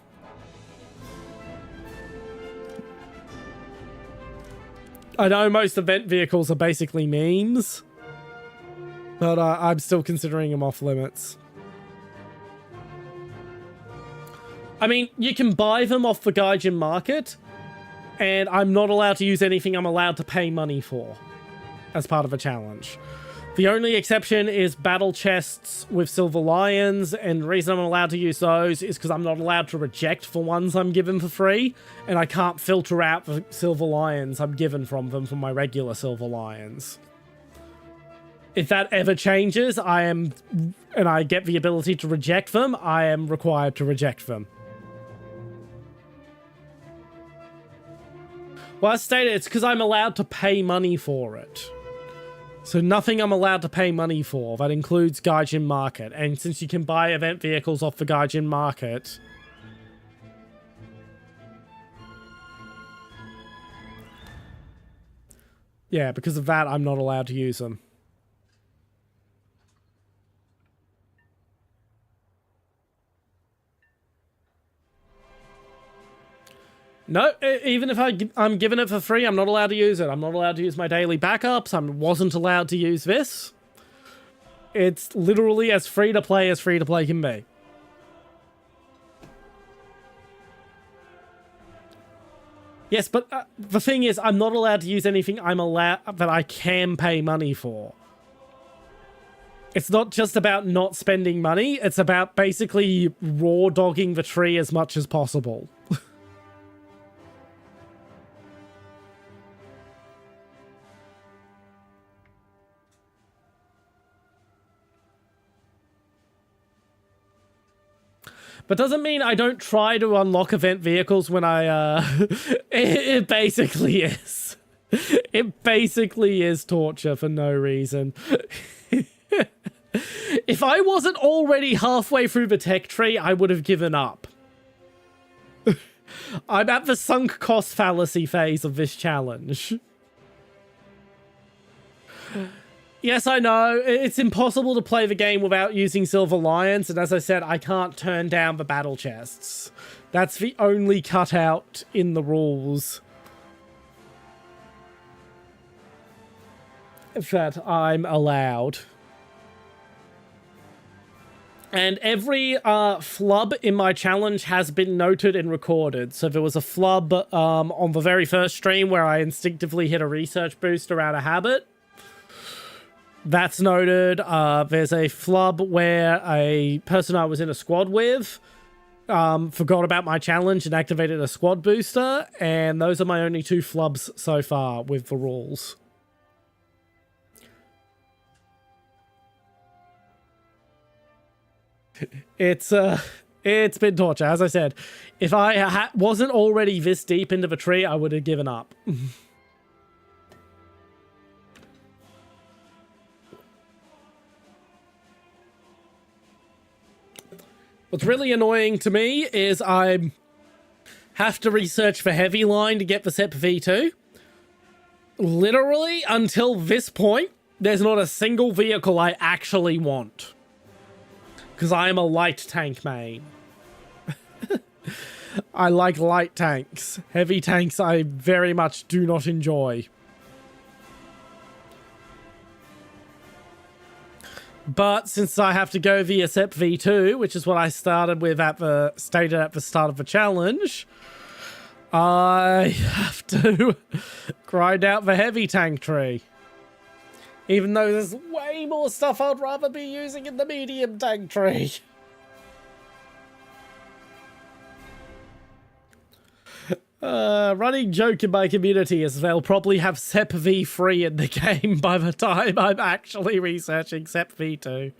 I know most event vehicles are basically memes, but I'm still considering them off limits. I mean, you can buy them off the Gaijin market, and I'm not allowed to use anything I'm allowed to pay money for as part of a challenge. The only exception is battle chests with Silver Lions, and the reason I'm allowed to use those is because I'm not allowed to reject for ones I'm given for free, and I can't filter out the Silver Lions I'm given from them from my regular Silver Lions. If that ever changes, and I get the ability to reject them, I am required to reject them. Well, as stated, it's because I'm allowed to pay money for it. So nothing I'm allowed to pay money for. That includes Gaijin market. And since you can buy event vehicles off the Gaijin market... yeah, because of that, I'm not allowed to use them. No, even if I'm given it for free, I'm not allowed to use it. I'm not allowed to use my daily backups. I wasn't allowed to use this. It's literally as free-to-play can be. Yes, but the thing is, I'm not allowed to use anything that I can pay money for. It's not just about not spending money. It's about basically raw dogging the tree as much as possible. But doesn't mean I don't try to unlock event vehicles when I, it basically is. It basically is torture for no reason. If I wasn't already halfway through the tech tree, I would have given up. I'm at the sunk cost fallacy phase of this challenge. Yes, I know. It's impossible to play the game without using Silver Lions, and as I said, I can't turn down the battle chests. That's the only cutout in the rules that I'm allowed. And every flub in my challenge has been noted and recorded. So there was a flub on the very first stream where I instinctively hit a research booster out of habit. That's noted. There's a flub where a person I was in a squad with forgot about my challenge and activated a squad booster. And those are my only 2 flubs so far with the rules. It's been torture. As I said, if I wasn't already this deep into the tree, I would have given up. What's really annoying to me is I have to research for Heavy Line to get the SEP V2. Literally, until this point, there's not a single vehicle I actually want. Because I am a light tank main. I like light tanks. Heavy tanks I very much do not enjoy. But since I have to go via SEP V2, which is what I started with stated at the start of the challenge, I have to grind out the heavy tank tree. Even though there's way more stuff I'd rather be using in the medium tank tree. Running joke in my community is they'll probably have SEP V3 in the game by the time I'm actually researching SEP V2.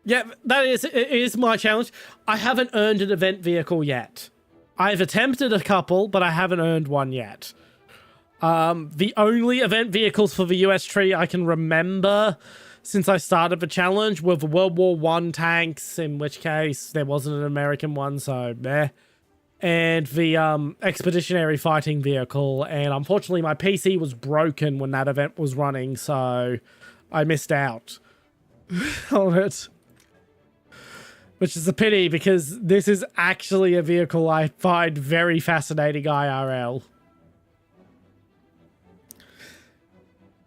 Yeah, it is my challenge. I haven't earned an event vehicle yet. I've attempted a couple, but I haven't earned one yet. The only event vehicles for the US tree I can remember since I started the challenge were the World War I tanks, in which case there wasn't an American one, so meh. And the expeditionary fighting vehicle, and unfortunately my PC was broken when that event was running, so I missed out on it. Which is a pity, because this is actually a vehicle I find very fascinating IRL.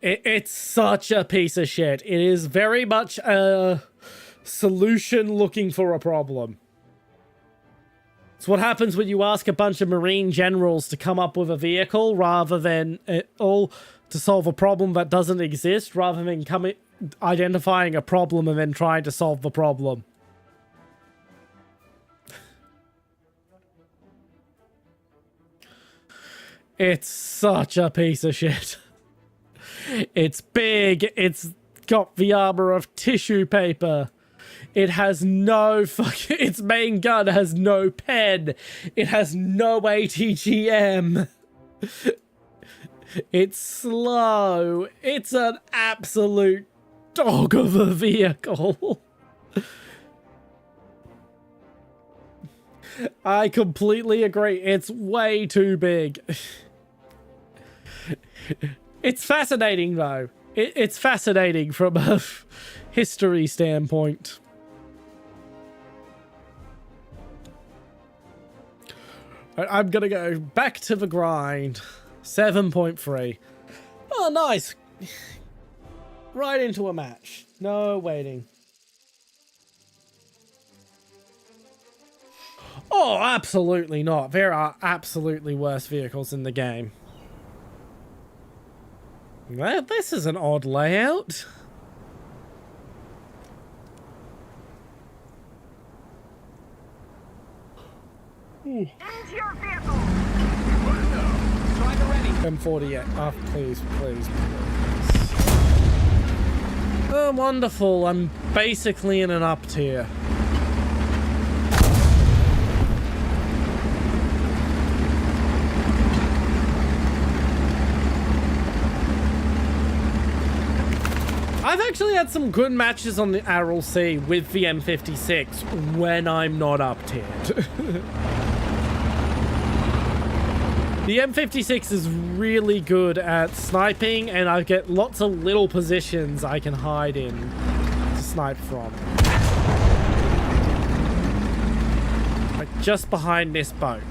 It's such a piece of shit. It is very much a solution looking for a problem. It's what happens when you ask a bunch of Marine generals to come up with a vehicle rather than all to solve a problem that doesn't exist, rather than identifying a problem and then trying to solve the problem. It's such a piece of shit. It's big. It's got the armor of tissue paper. It has no fucking... Its main gun has no pen. It has no ATGM. It's slow. It's an absolute dog of a vehicle. I completely agree. It's way too big. It's fascinating, though. It's fascinating from a history standpoint. I'm gonna go back to the grind. 7.3. Oh, nice. Right into a match. No waiting. Oh, absolutely not. There are absolutely worse vehicles in the game. Well, this is an odd layout. Into your vehicle! Driver ready. M48. Oh, please, please, please. Oh, wonderful. I'm basically in an up tier. I've actually had some good matches on the RLC with the M56 when I'm not up-tiered. The M56 is really good at sniping, and I get lots of little positions I can hide in to snipe from. Like just behind this boat.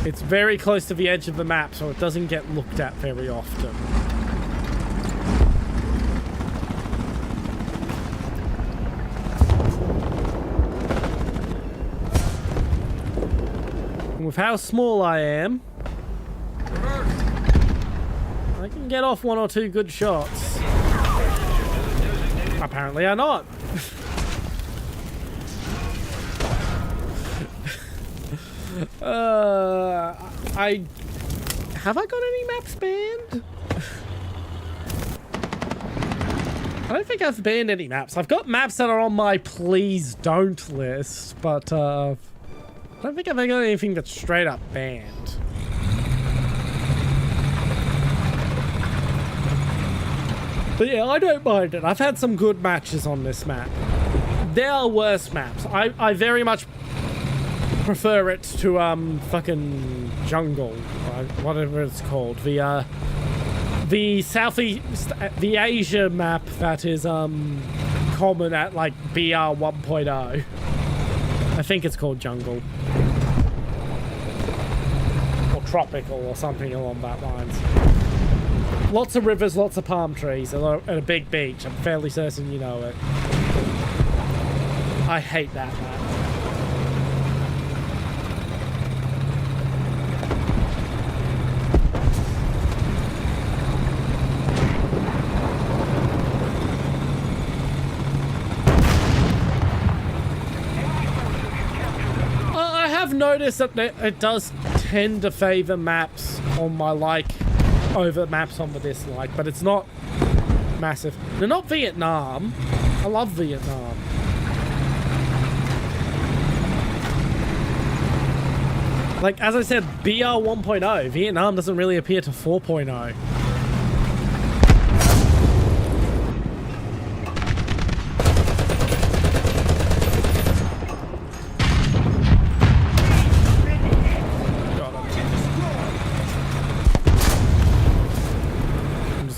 It's very close to the edge of the map, so it doesn't get looked at very often. And with how small I am, I can get off one or two good shots. Apparently I'm not. Have I got any maps banned? I don't think I've banned any maps. I've got maps that are on my please don't list, but I don't think I've got anything that's straight up banned. But yeah, I don't mind it. I've had some good matches on this map. There are worse maps. I very much prefer it to fucking jungle, whatever it's called. The southeast, the Asia map that is common at like BR 1.0. I think it's called jungle or tropical or something along that lines. Lots of rivers, lots of palm trees, and a big beach. I'm fairly certain you know it. I hate that map. I've noticed that it does tend to favor maps on my like over maps on the dislike, but it's not massive. They're not Vietnam. I love Vietnam. Like, as I said, BR 1.0. Vietnam doesn't really appear to 4.0.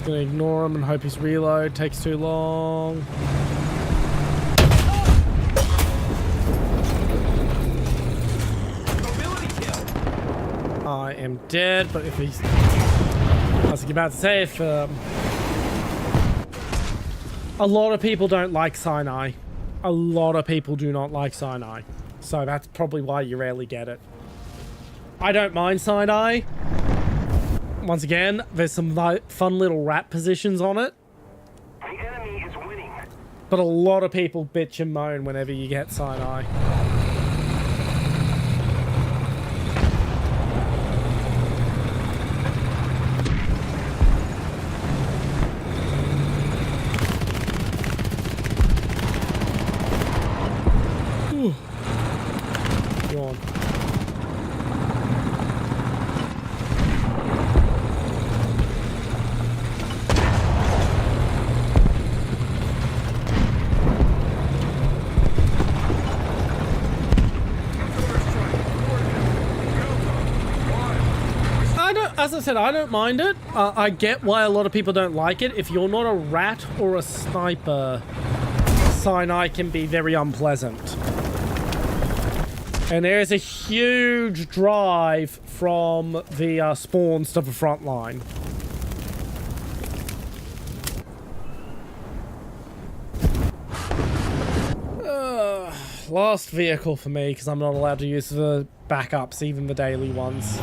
Gonna ignore him and hope his reload takes too long. I am dead, but if he's... I was about to say, if a lot of people don't like Sinai. A lot of people do not like Sinai. So that's probably why you rarely get it. I don't mind Sinai. Once again, there's some fun little rat positions on it. The enemy is winning. But a lot of people bitch and moan whenever you get Sinai. Yawn. As I said, I don't mind it. I get why a lot of people don't like it. If you're not a rat or a sniper, Sinai can be very unpleasant. And there is a huge drive from the spawns to the front line. Last vehicle for me, because I'm not allowed to use the backups, even the daily ones.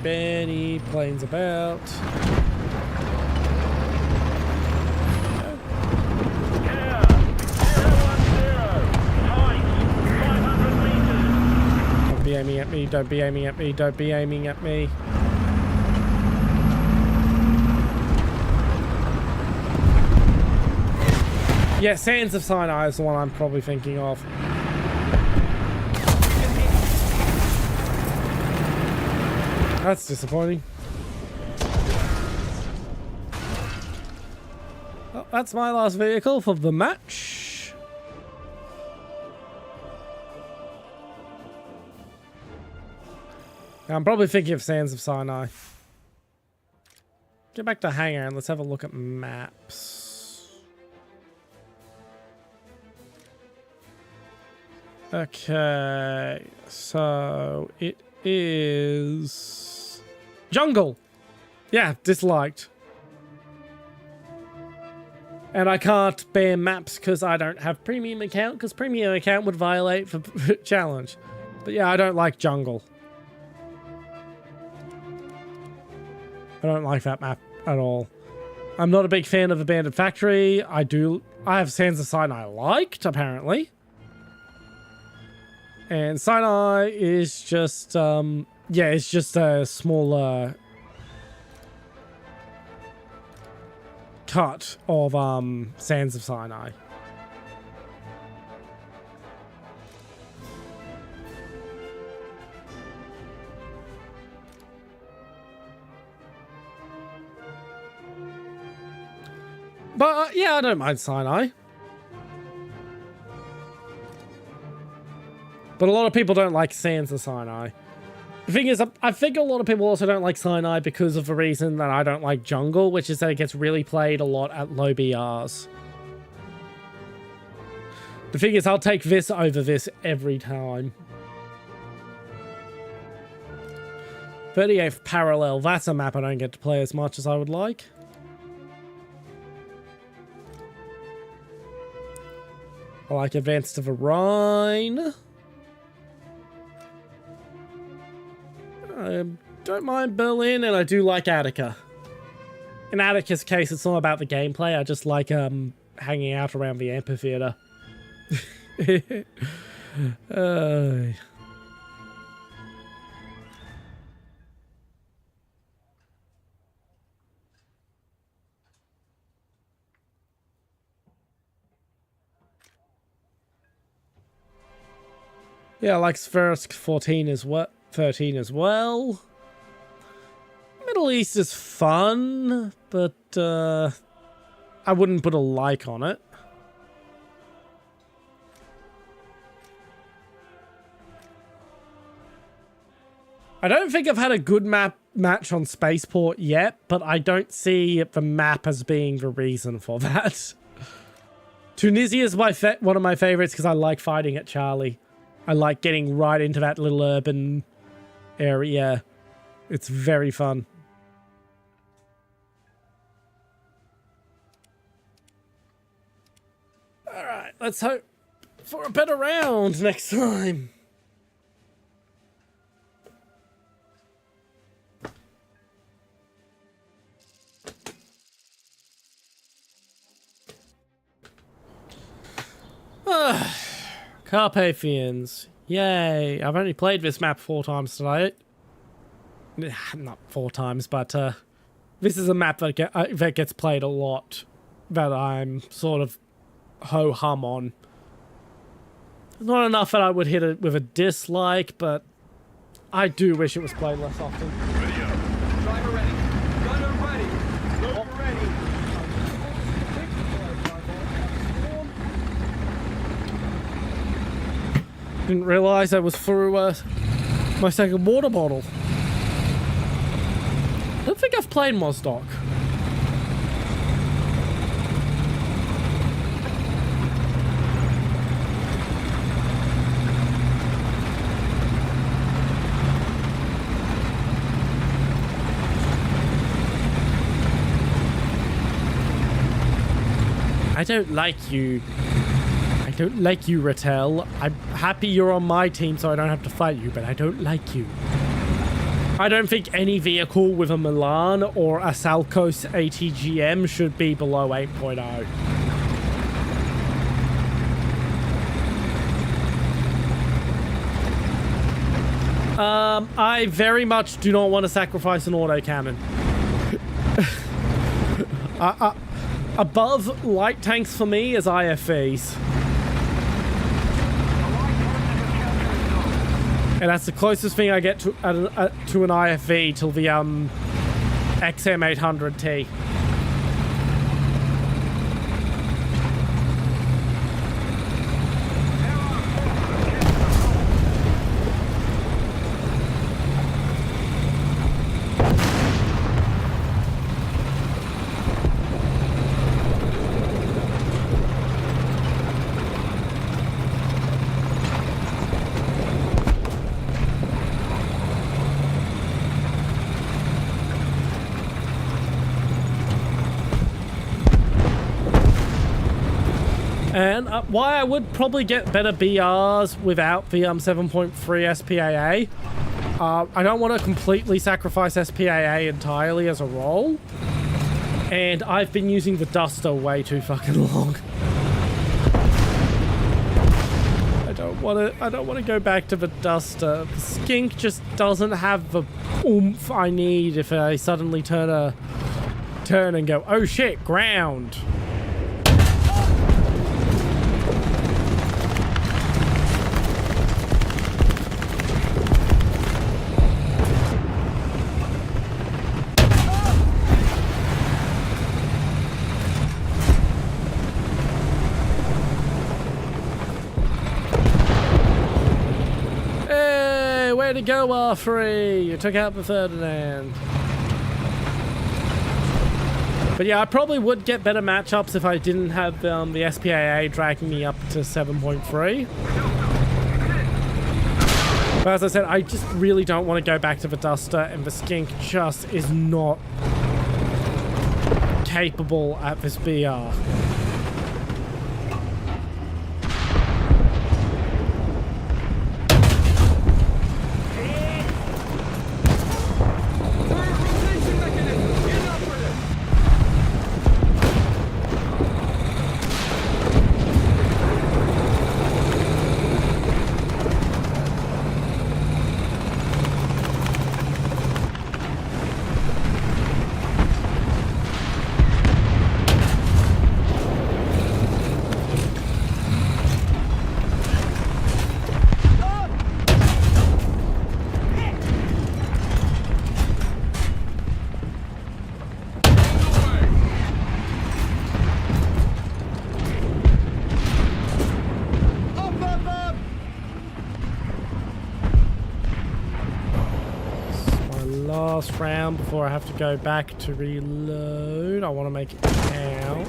Benny planes about. Yeah, 010. Height, 500 meters. Don't be aiming at me, don't be aiming at me, don't be aiming at me. Yeah, Sands of Sinai is the one I'm probably thinking of. That's disappointing. Well, that's my last vehicle for the match. Now, I'm probably thinking of Sands of Sinai. Get back to Hangar and let's have a look at maps. Okay, so it is Jungle. Yeah, disliked. And I can't bear maps because I don't have premium account, because premium account would violate for challenge. But yeah, I don't like Jungle. I don't like that map at all. I'm not a big fan of Abandoned Factory. I have Sands of Sinai liked, apparently. And Sinai is just, yeah, it's just a smaller cut of Sands of Sinai. But yeah, I don't mind Sinai. But a lot of people don't like Sands of Sinai. The thing is, I think a lot of people also don't like Sinai because of the reason that I don't like Jungle, which is that it gets really played a lot at low BRs. The thing is, I'll take this over this every time. 38th Parallel, that's a map I don't get to play as much as I would like. I like Advance to the Rhine. I don't mind Berlin, and I do like Attica. In Attica's case, it's not about the gameplay. I just like hanging out around the amphitheater. Yeah, I like Spherisk 14 as well. 13 as well. Middle East is fun, but I wouldn't put a like on it. I don't think I've had a good match on Spaceport yet, but I don't see the map as being the reason for that. Tunisia is one of my favorites because I like fighting at Charlie. I like getting right into that little urban area. It's very fun. Alright, let's hope for a better round next time. Carpathians. Yay. I've only played this map 4 times today. Not 4 times, but this is a map that gets played a lot, that I'm sort of ho-hum on. Not enough that I would hit it with a dislike, but I do wish it was played less often. Ready up. Driver ready. Gunner ready. Loader ready. Didn't realize I was through my second water bottle. I don't think I've played Mosdoc. I don't like you. I don't like you, Rattel. I'm happy you're on my team so I don't have to fight you, but I don't like you. I don't think any vehicle with a Milan or a Salcos ATGM should be below 8.0. I very much do not want to sacrifice an autocannon. Above light tanks for me is IFVs. And that's the closest thing I get to an IFV till the XM800T. And why I would probably get better BRs without the 7.3 SPAA. I don't want to completely sacrifice SPAA entirely as a role. And I've been using the Duster way too fucking long. I don't want to go back to the Duster. The Skink just doesn't have the oomph I need if I suddenly turn and go, oh shit, ground. Way to go, R3! You took out the Ferdinand. But yeah, I probably would get better matchups if I didn't have the SPAA dragging me up to 7.3. But as I said, I just really don't want to go back to the Duster, and the Skink just is not capable at this BR. Last round before I have to go back to reload. I want to make it count.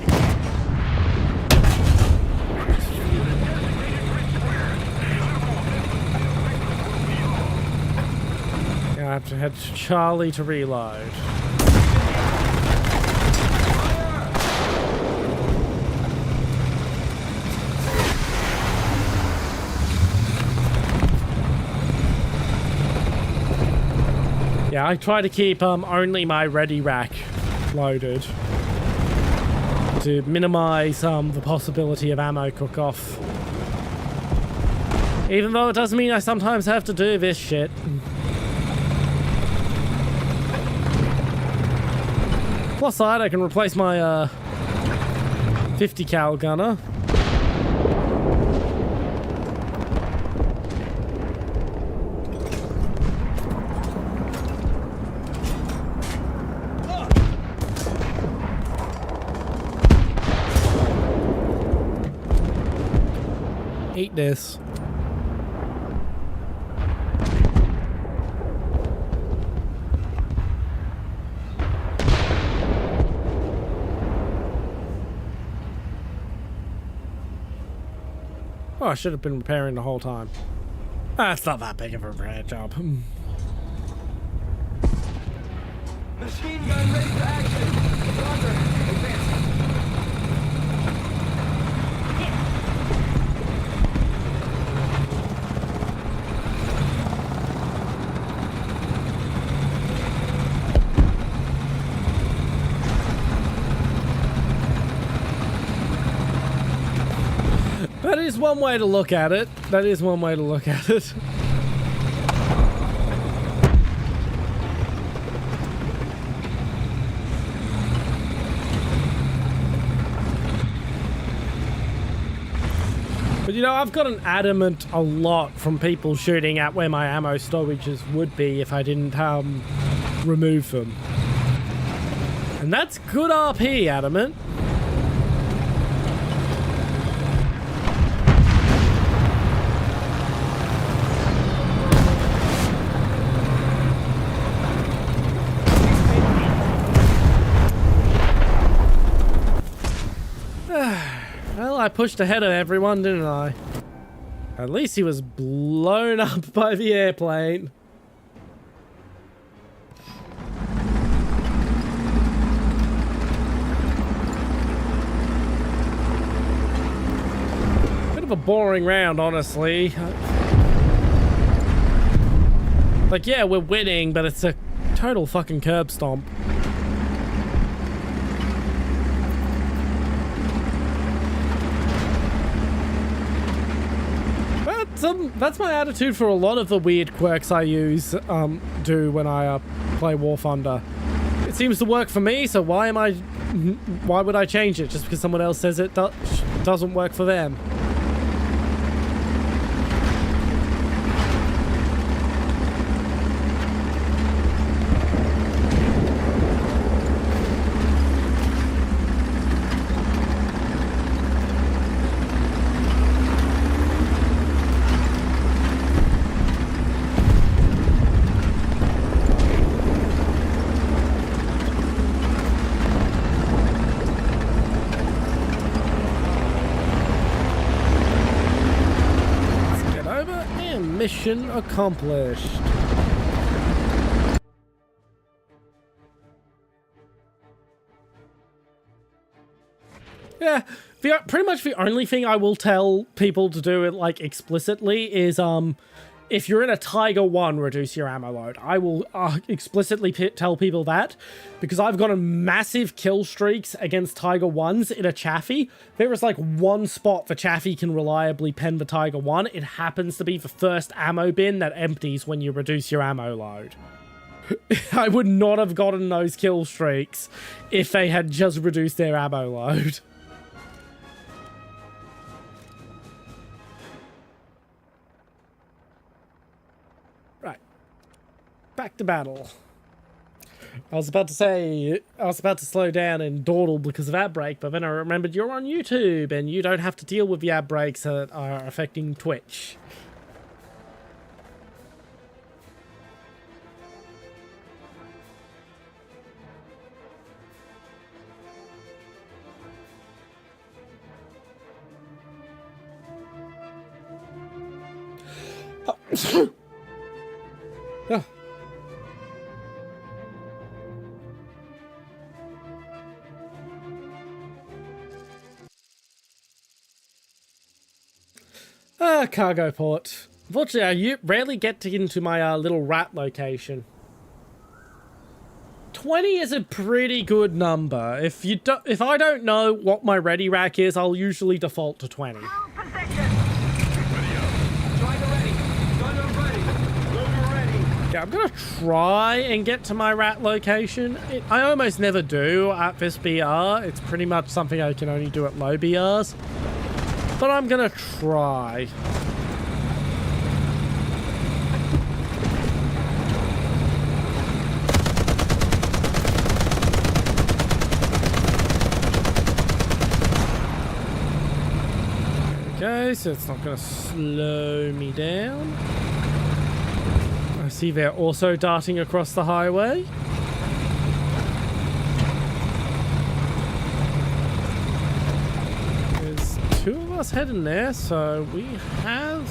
I have to head to Charlie to reload. Yeah, I try to keep only my ready rack loaded to minimize the possibility of ammo cook-off. Even though it does mean I sometimes have to do this shit. Plus side, I can replace my 50 cal gunner. Eat this. Oh, I should have been repairing the whole time. That's not that big of a repair job. Machine gun ready for action. Roger. Advance. That is one way to look at it. That is one way to look at it. You know, I've gotten adamant a lot from people shooting at where my ammo storages would be if I didn't remove them. And that's good RP, adamant. Well, I pushed ahead of everyone, didn't I? At least he was blown up by the airplane. Bit of a boring round, honestly. Like, yeah, we're winning, but it's a total fucking curb stomp. That's my attitude for a lot of the weird quirks I do when I play Warthunder. It seems to work for me, so why would I change it just because someone else says it doesn't work for them? Mission accomplished. Yeah, pretty much the only thing I will tell people to do it like explicitly is if you're in a Tiger 1, reduce your ammo load. I will explicitly tell people that because I've gotten massive kill streaks against Tiger 1s in a Chaffee. There is like one spot the Chaffee can reliably pen the Tiger 1. It happens to be the first ammo bin that empties when you reduce your ammo load. I would not have gotten those kill streaks if they had just reduced their ammo load. Back to battle. I was about to slow down and dawdle because of ad break, but then I remembered you're on YouTube and you don't have to deal with the ad breaks that are affecting Twitch. Oh. Cargo port. Unfortunately, I rarely get into my little rat location. 20 is a pretty good number. If I don't know what my ready rack is, I'll usually default to 20. Yeah, I'm gonna try and get to my rat location. I almost never do at this BR. It's pretty much something I can only do at low BRs. But I'm gonna try. Okay, so it's not gonna slow me down. I see they're also darting across the highway. There's two of us heading there, so we have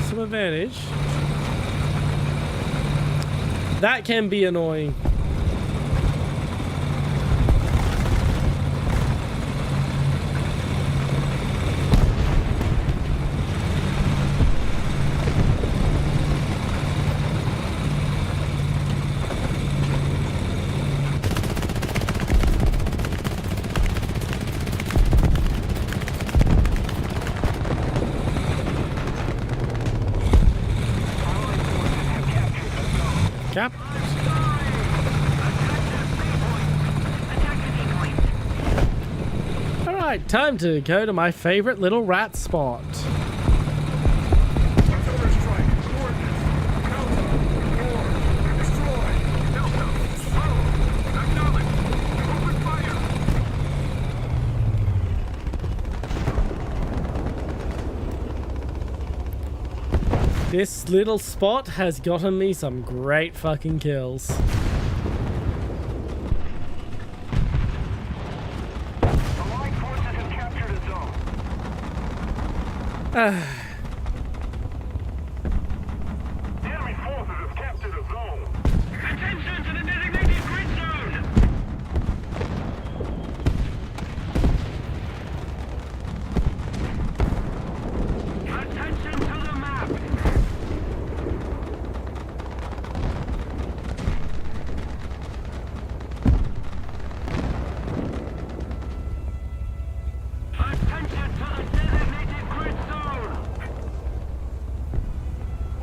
some advantage. That can be annoying. Cap. Alright, Alright, time to go to my favorite little rat spot. Artillery strike. Coordinates. Delta. War. Destroy. Delta. Bravo. Acknowledge. Open fire. This little spot has gotten me some great fucking kills. Allied forces have captured a zone. The enemy forces have captured a zone. Attention to the designated grid zone! Attention to the map! Attention to the designated grid zone!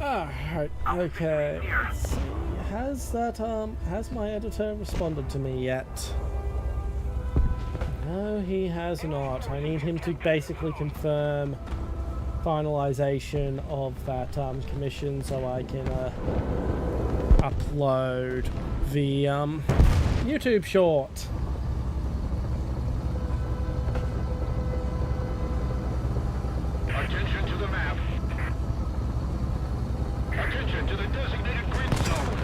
Alright, okay. Let's see. Has my editor responded to me yet? No, he has not. I need him to basically confirm finalization of that commission so I can upload the YouTube short. Attention to the map. Attention to the designated grid zone.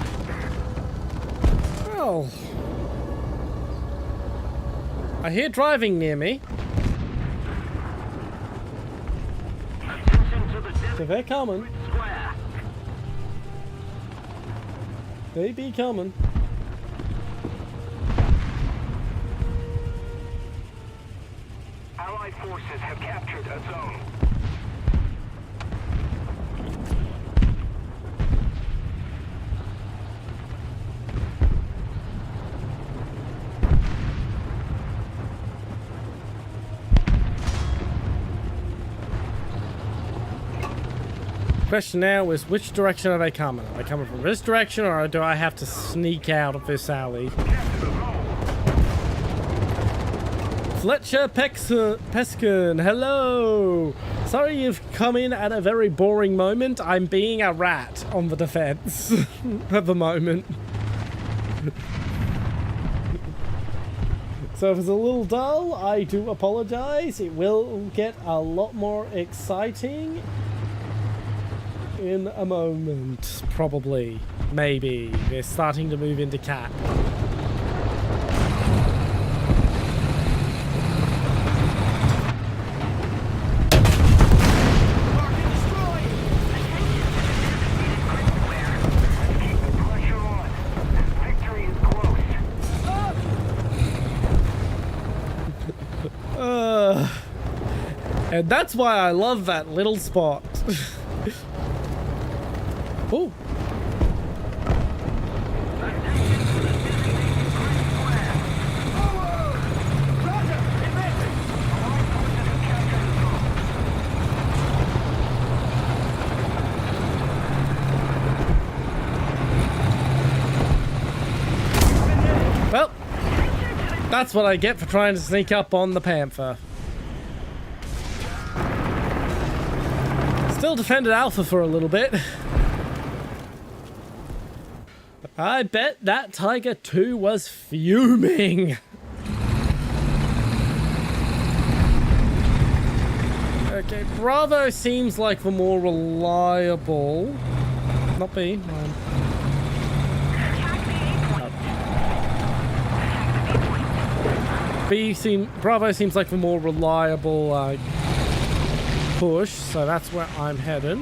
Well, I hear driving near me. Attention to the So they're coming. designated square. They be coming. Allied forces have captured a zone. Question now is, which direction are they coming? Are they coming from this direction, or do I have to sneak out of this alley? Fletcher Peskin, hello! Sorry you've come in at a very boring moment. I'm being a rat on the defense at the moment. So if it's a little dull, I do apologize. It will get a lot more exciting in a moment, probably, maybe. We're starting to move into cap. Pressure on. Victory is close. And that's why I love that little spot. Oh. Well, that's what I get for trying to sneak up on the Panther. Still defended Alpha for a little bit. I bet that Tiger 2 was fuming. Okay, Bravo seems like the more reliable. Not B. Bravo seems like the more reliable push, so that's where I'm headed.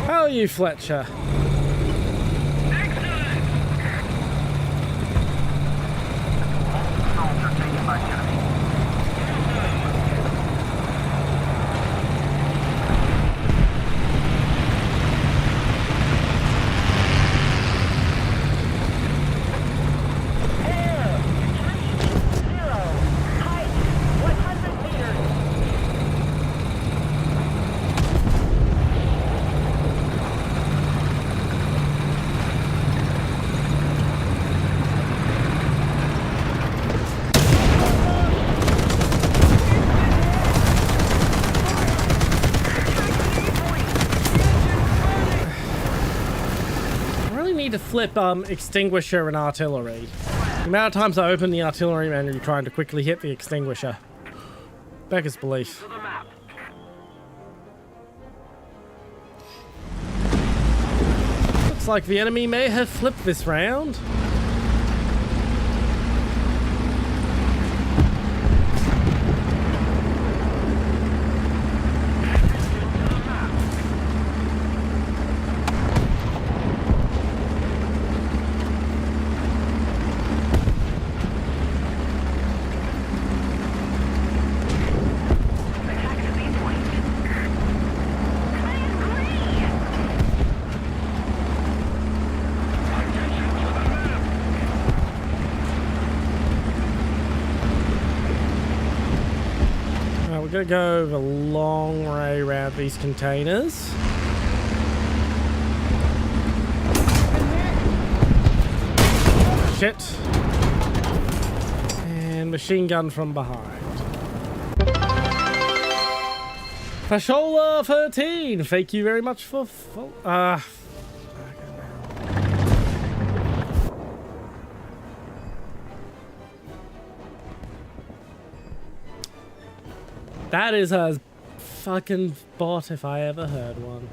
How are you, Fletcher? flip extinguisher and artillery. The amount of times I open the artillery menu trying to quickly hit the extinguisher. Beggars belief. To the map. Looks like the enemy may have flipped this round. We're gonna go the long way around these containers. Shit. And machine gun from behind. Fashola 13, thank you very much for that is a fucking bot if I ever heard one.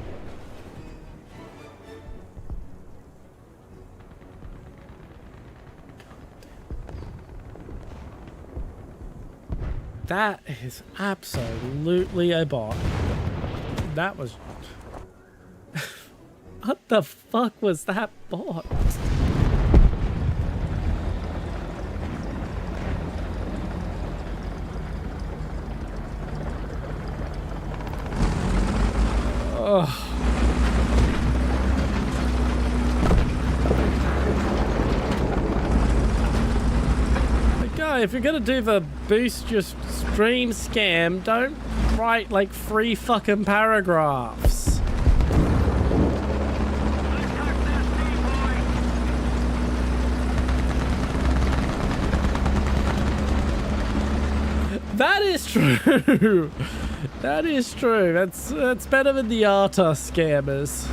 That is absolutely a bot. That was... What the fuck was that bot? Oh. Guy, if you're gonna do the boost your stream scam, don't write like 3 fucking paragraphs. That is true. That is true. That's better than the AEDT scammers.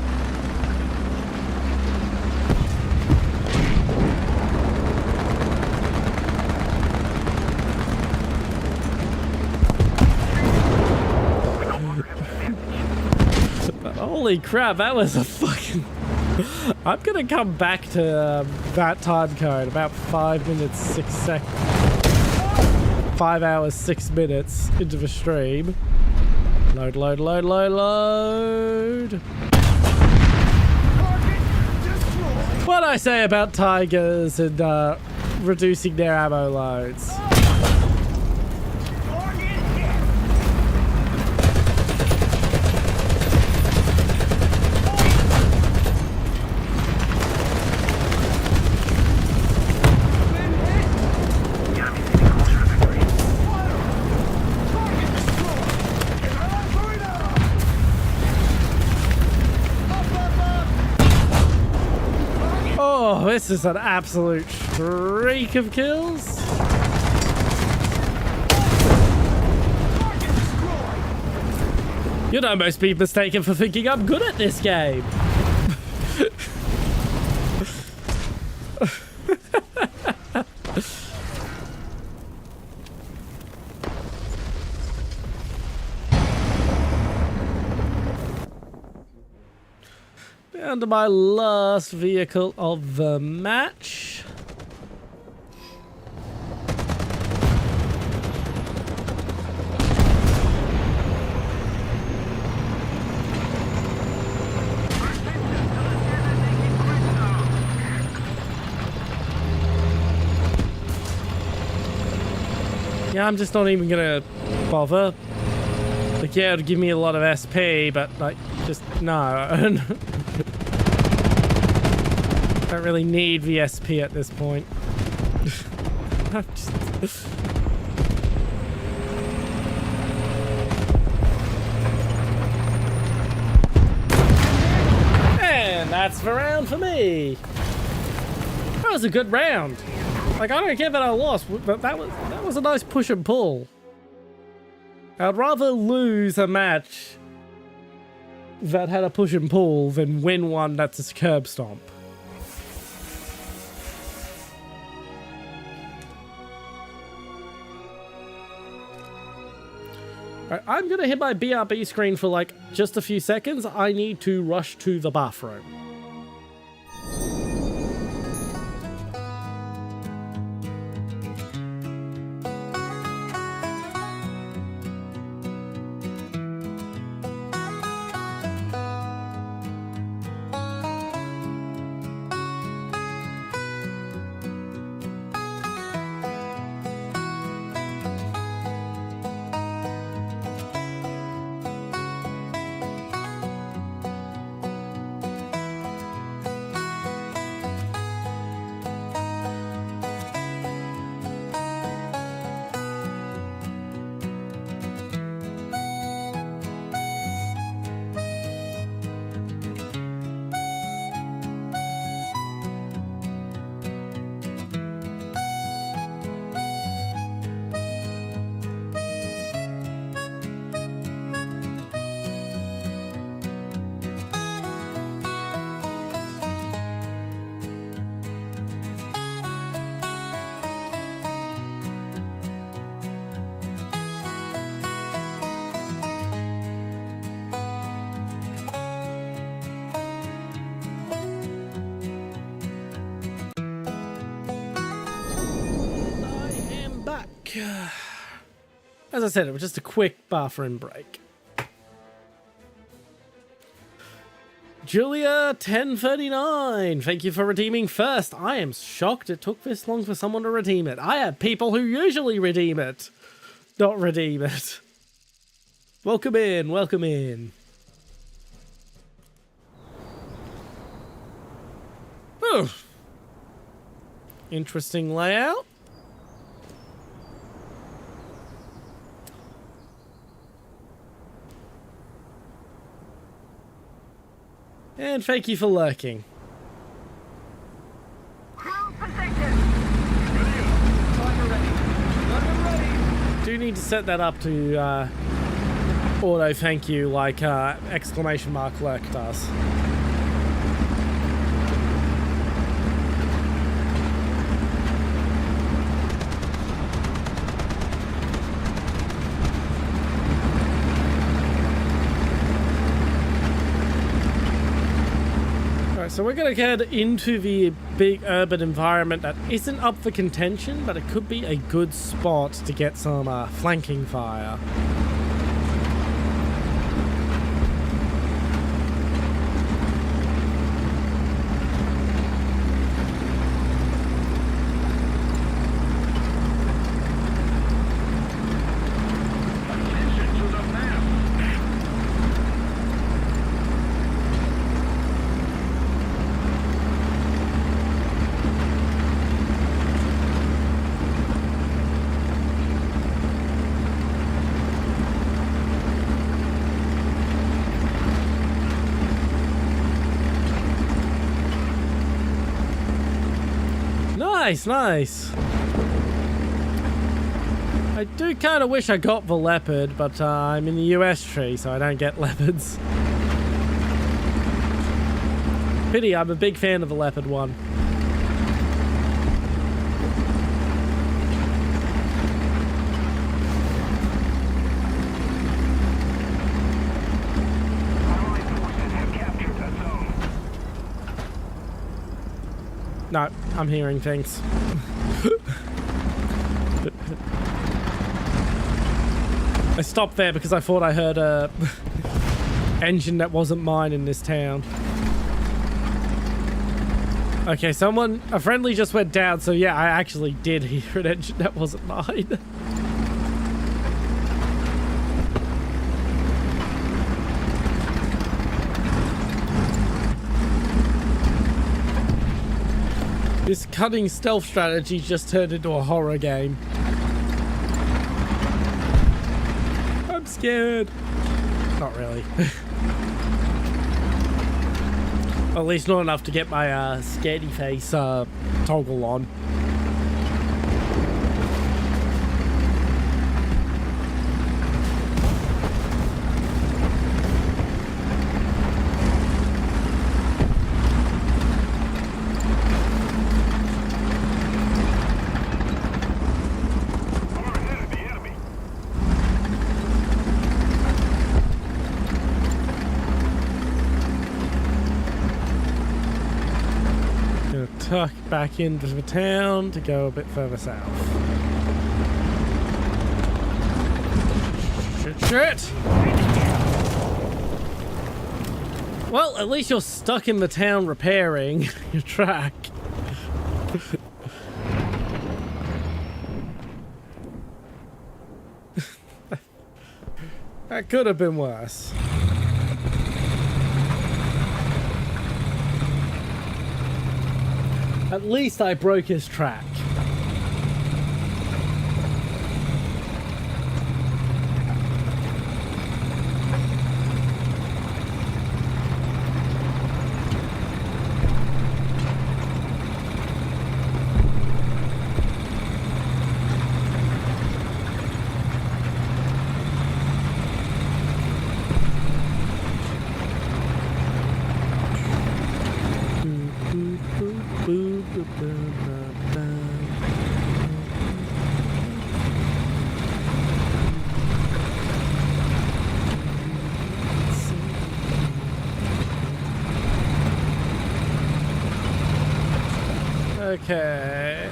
Holy crap, that was a fucking... I'm gonna come back to that time code about 5 minutes 6 seconds. 5 hours 6 minutes into the stream. Load, load, load, load, load. What I say about tigers and reducing their ammo loads. Oh, this is an absolute streak of kills. You'd almost be mistaken for thinking I'm good at this game. Down to my last vehicle of the match. Yeah, I'm just not even gonna bother. Like, yeah, it'd give me a lot of SP, but like, just no. Don't really need the SP at this point. And that's the round for me. That was a good round. Like, I don't care that I lost, but that was a nice push and pull. I'd rather lose a match that had a push and pull than win one that's a curb stomp. Alright, I'm gonna hit my BRB screen for like just a few seconds. I need to rush to the bathroom. As I said, it was just a quick bathroom break. Julia 1039, thank you for redeeming first. I am shocked it took this long for someone to redeem it. I have people who usually redeem it, not redeem it. Welcome in, welcome in. Oh, interesting layout. And thank you for lurking. Cruise position. Tiger ready. Gunner ready. Do need to set that up to auto thank you like exclamation mark lurk does. So we're going to get into the big urban environment that isn't up for contention, but it could be a good spot to get some flanking fire. Attention to the map. Nice, nice. I do kind of wish I got the leopard, but I'm in the US tree, so I don't get leopards. Pity, I'm a big fan of the leopard one. Allied forces have captured a zone. No, I'm hearing things. I stopped there because I thought I heard a engine that wasn't mine in this town. Okay, a friendly just went down, so yeah, I actually did hear an engine that wasn't mine. This cunning stealth strategy just turned into a horror game. I'm scared. Not really. At least not enough to get my scaredy face toggle on. tuck back into the town to go a bit further south. Shit! Well, at least you're stuck in the town repairing your track. That could have been worse. At least I broke his track. Okay.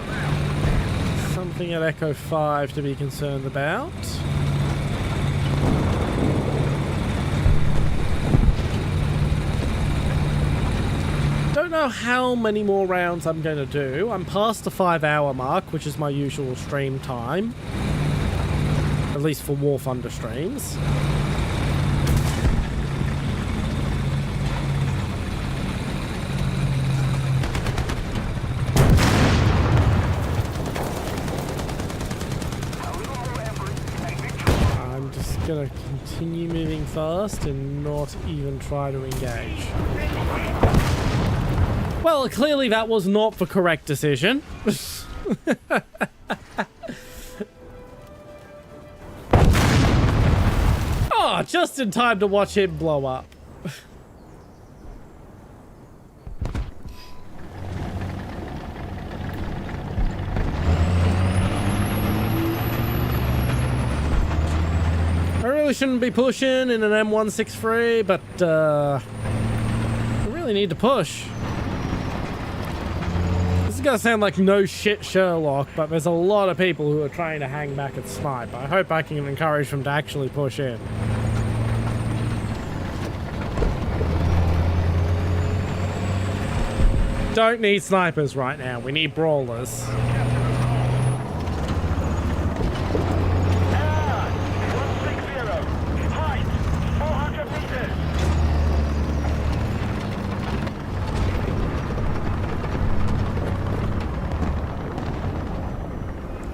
Something at Echo 5 to be concerned about. Don't know how many more rounds I'm going to do. I'm past the 5-hour mark, which is my usual stream time. At least for Warthunder streams. I'm just going to continue moving fast and not even try to engage. Well, clearly that was not the correct decision. Oh, just in time to watch him blow up. I really shouldn't be pushing in an M163, but I really need to push. This is gonna sound like no shit Sherlock, but there's a lot of people who are trying to hang back and snipe. I hope I can encourage them to actually push in. Don't need snipers right now. We need brawlers. 160. Height, 400 meters.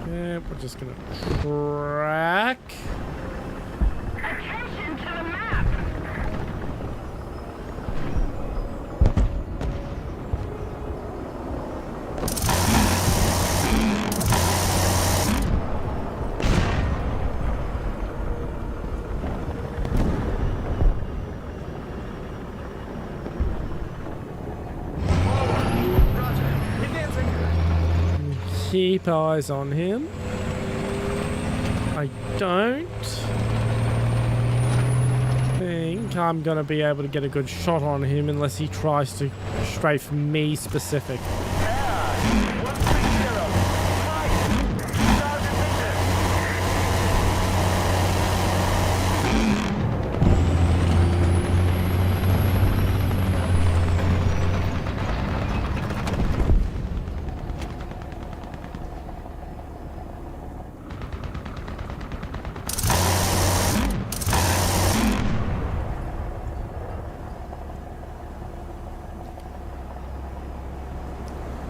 Yeah, we're just gonna track. Attention to the map! Keep eyes on him. I don't think I'm gonna be able to get a good shot on him unless he tries to strafe me specific. 160. Height, 2,000 meters.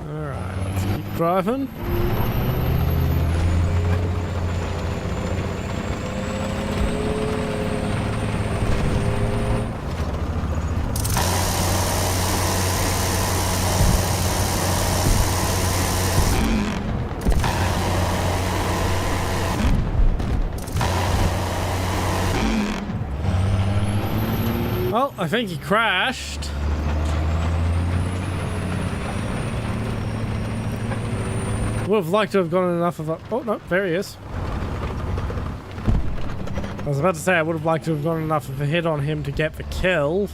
Alright, let's keep driving. Well, I think he crashed. Would have liked to have gotten enough of a... Oh, no, there he is. I was about to say I would have liked to have gotten enough of a hit on him to get the kill.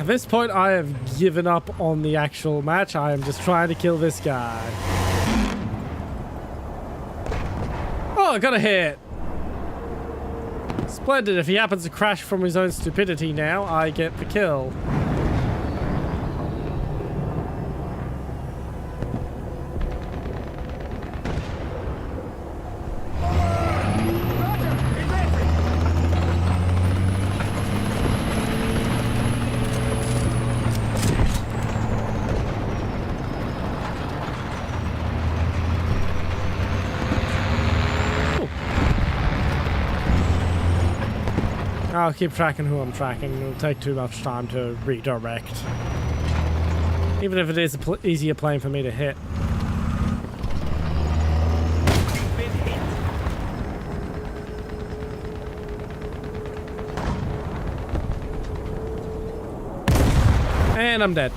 this point, I have given up on the actual match. I am just trying to kill this guy. Oh, I got a hit. Splendid. If he happens to crash from his own stupidity now, I get the kill. I'll keep tracking who I'm tracking. It'll take too much time to redirect. Even if it is an easier plane for me to hit. Been hit. And I'm dead.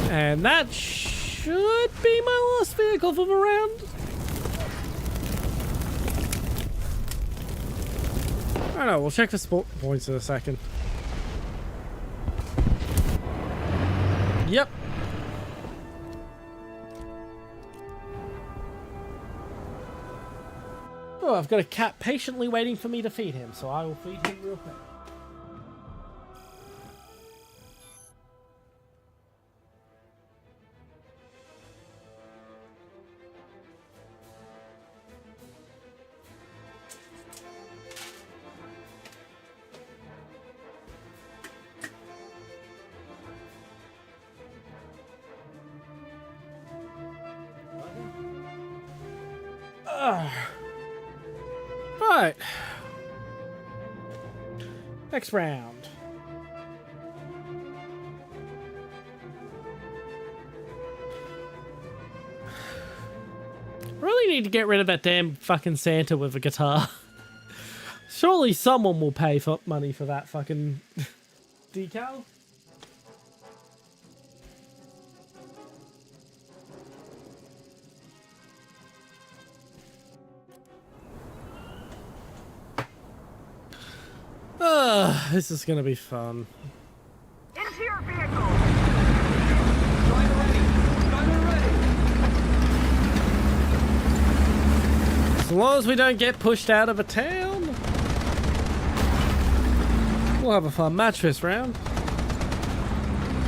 And that should be my last vehicle for the round. I don't know, we'll check the sport points in a second. Yep. Oh, I've got a cat patiently waiting for me to feed him, so I will feed him real quick. Right. Next round. Really need to get rid of that damn fucking Santa with a guitar. Surely someone will pay for money for that fucking decal. This is gonna be fun. Into your vehicle. Gunner ready. Gunner ready. As long as we don't get pushed out of a town, we'll have a fun match this round.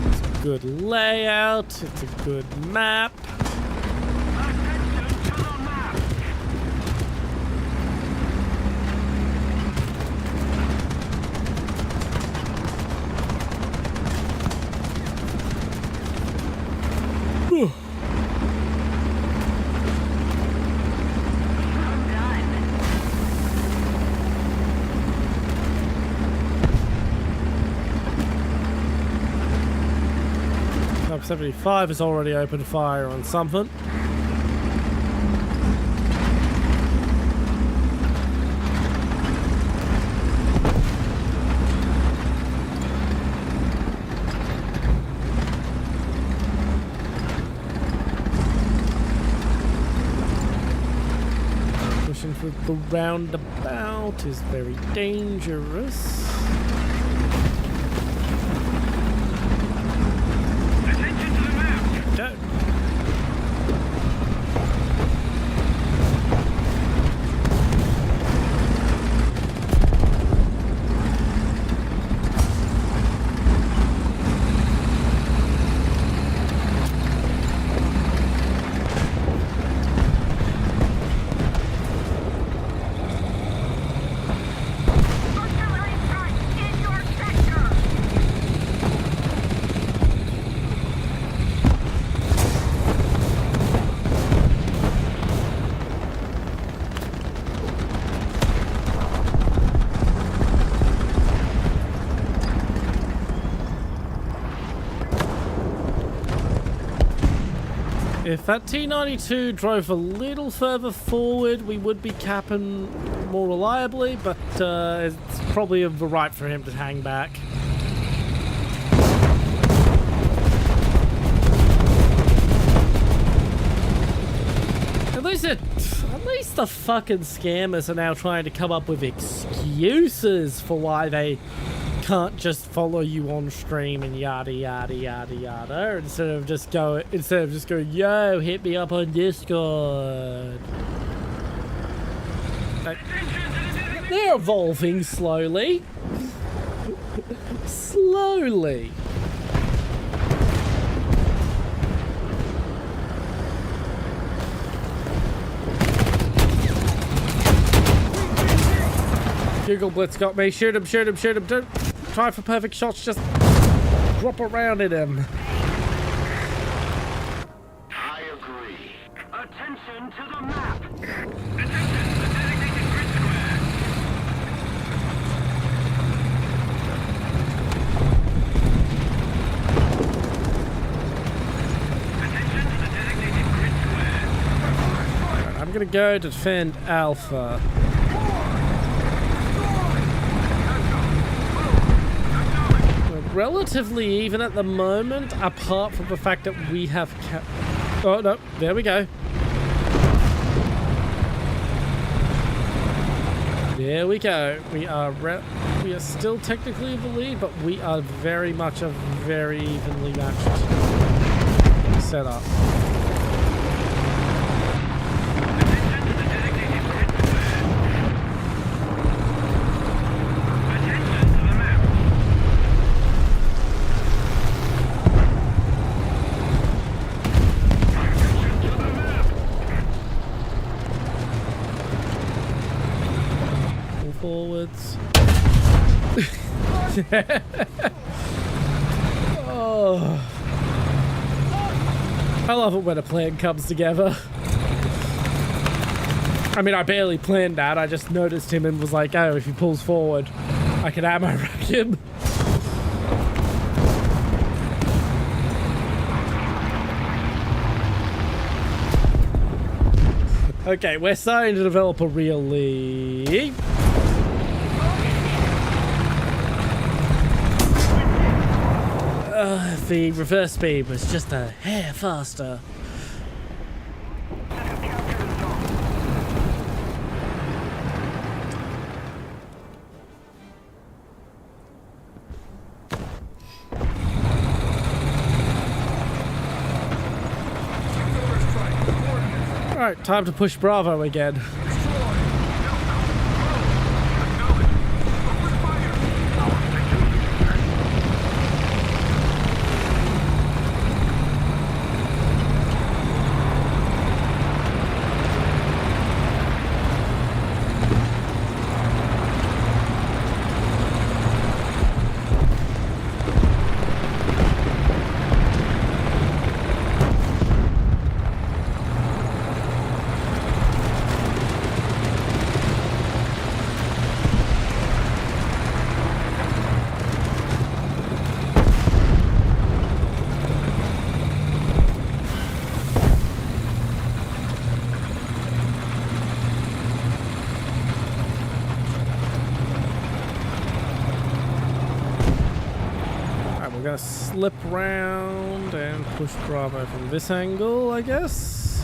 It's a good layout. It's a good map. Attention to the map. I'm done. Sub 75 has already opened fire on something. Pushing through the roundabout is very dangerous. Attention to the map. Go. Artillery strike in your sector. If that T-92 drove a little further forward, we would be capping more reliably, but it's probably the right for him to hang back. At least the fucking scammers are now trying to come up with excuses for why they can't just follow you on stream and yada yada yada yada instead of just going, yo, hit me up on Discord. They're evolving slowly. Slowly. Google Blitz got me. Shoot him, shoot him, shoot him. Don't try for perfect shots. Just drop around in him. I agree. Attention to the map. Attention to the designated grid square. Attention to the designated grid square. I'm gonna go to defend Alpha. Relatively even at the moment, apart from the fact that we have oh no, there we go. There we go. We are still technically in the lead, but we are very much a very evenly matched setup. Forwards. Oh. I love it when a plan comes together. I mean, I barely planned that. I just noticed him and was like, oh, if he pulls forward, I can ammo rack him. Okay, we're starting to develop a real lead. The reverse speed was just a hair faster. Alright, time to push Bravo again. We're gonna slip round and push Bravo from this angle, I guess.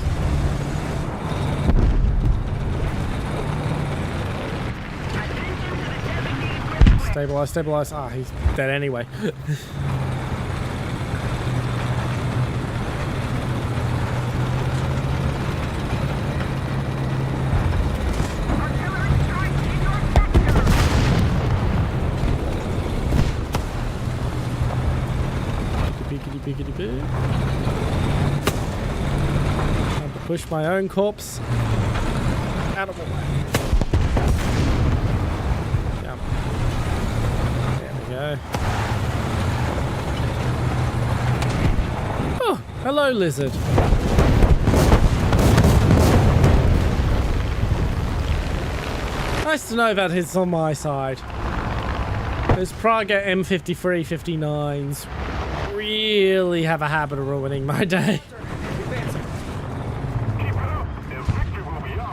Stabilize, stabilize. Ah, he's dead anyway. Time to push my own corpse out of the way. Yep. There we go. Oh, hello, lizard. Nice to know that it's on my side. Those Praga M53 59s really have a habit of ruining my day. Keep it up, and victory will be ours.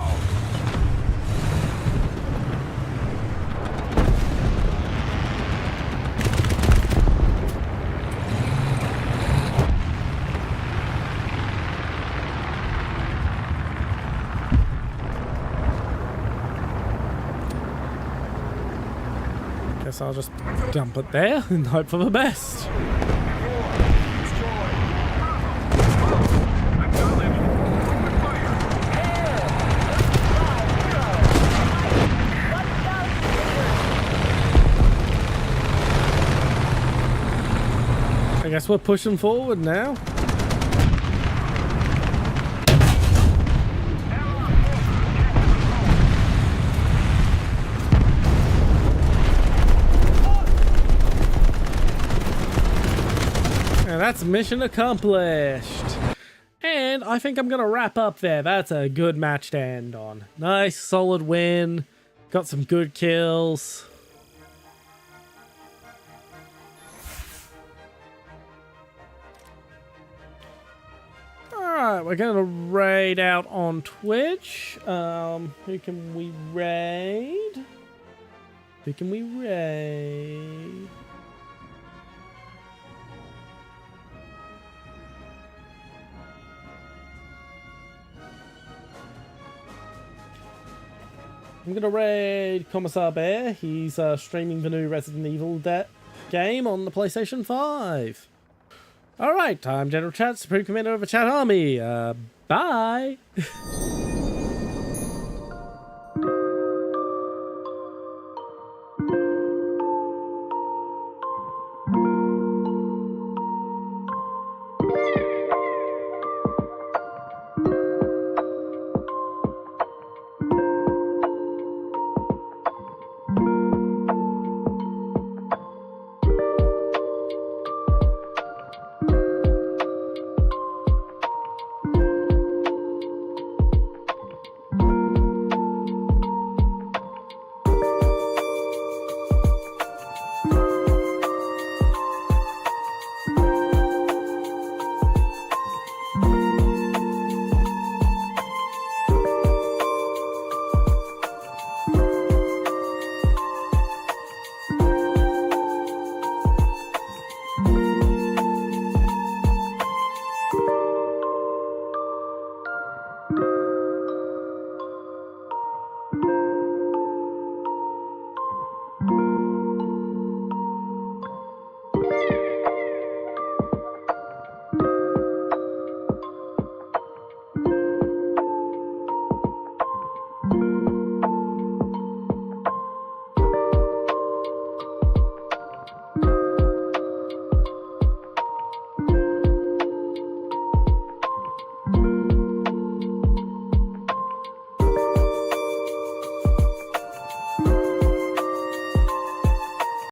guess I'll just dump it there and hope for the best. I guess we're pushing forward now. And that's mission accomplished. And I think I'm going to wrap up there. That's a good match to end on. Nice, solid win. Got some good kills. Alright, we're going to raid out on Twitch. Who can we raid? Who can we raid? I'm going to raid Commissar Bear. He's streaming the new Resident Evil game on the PlayStation 5. Alright, I'm General Chat, Supreme Commander of the Chat Army. Bye!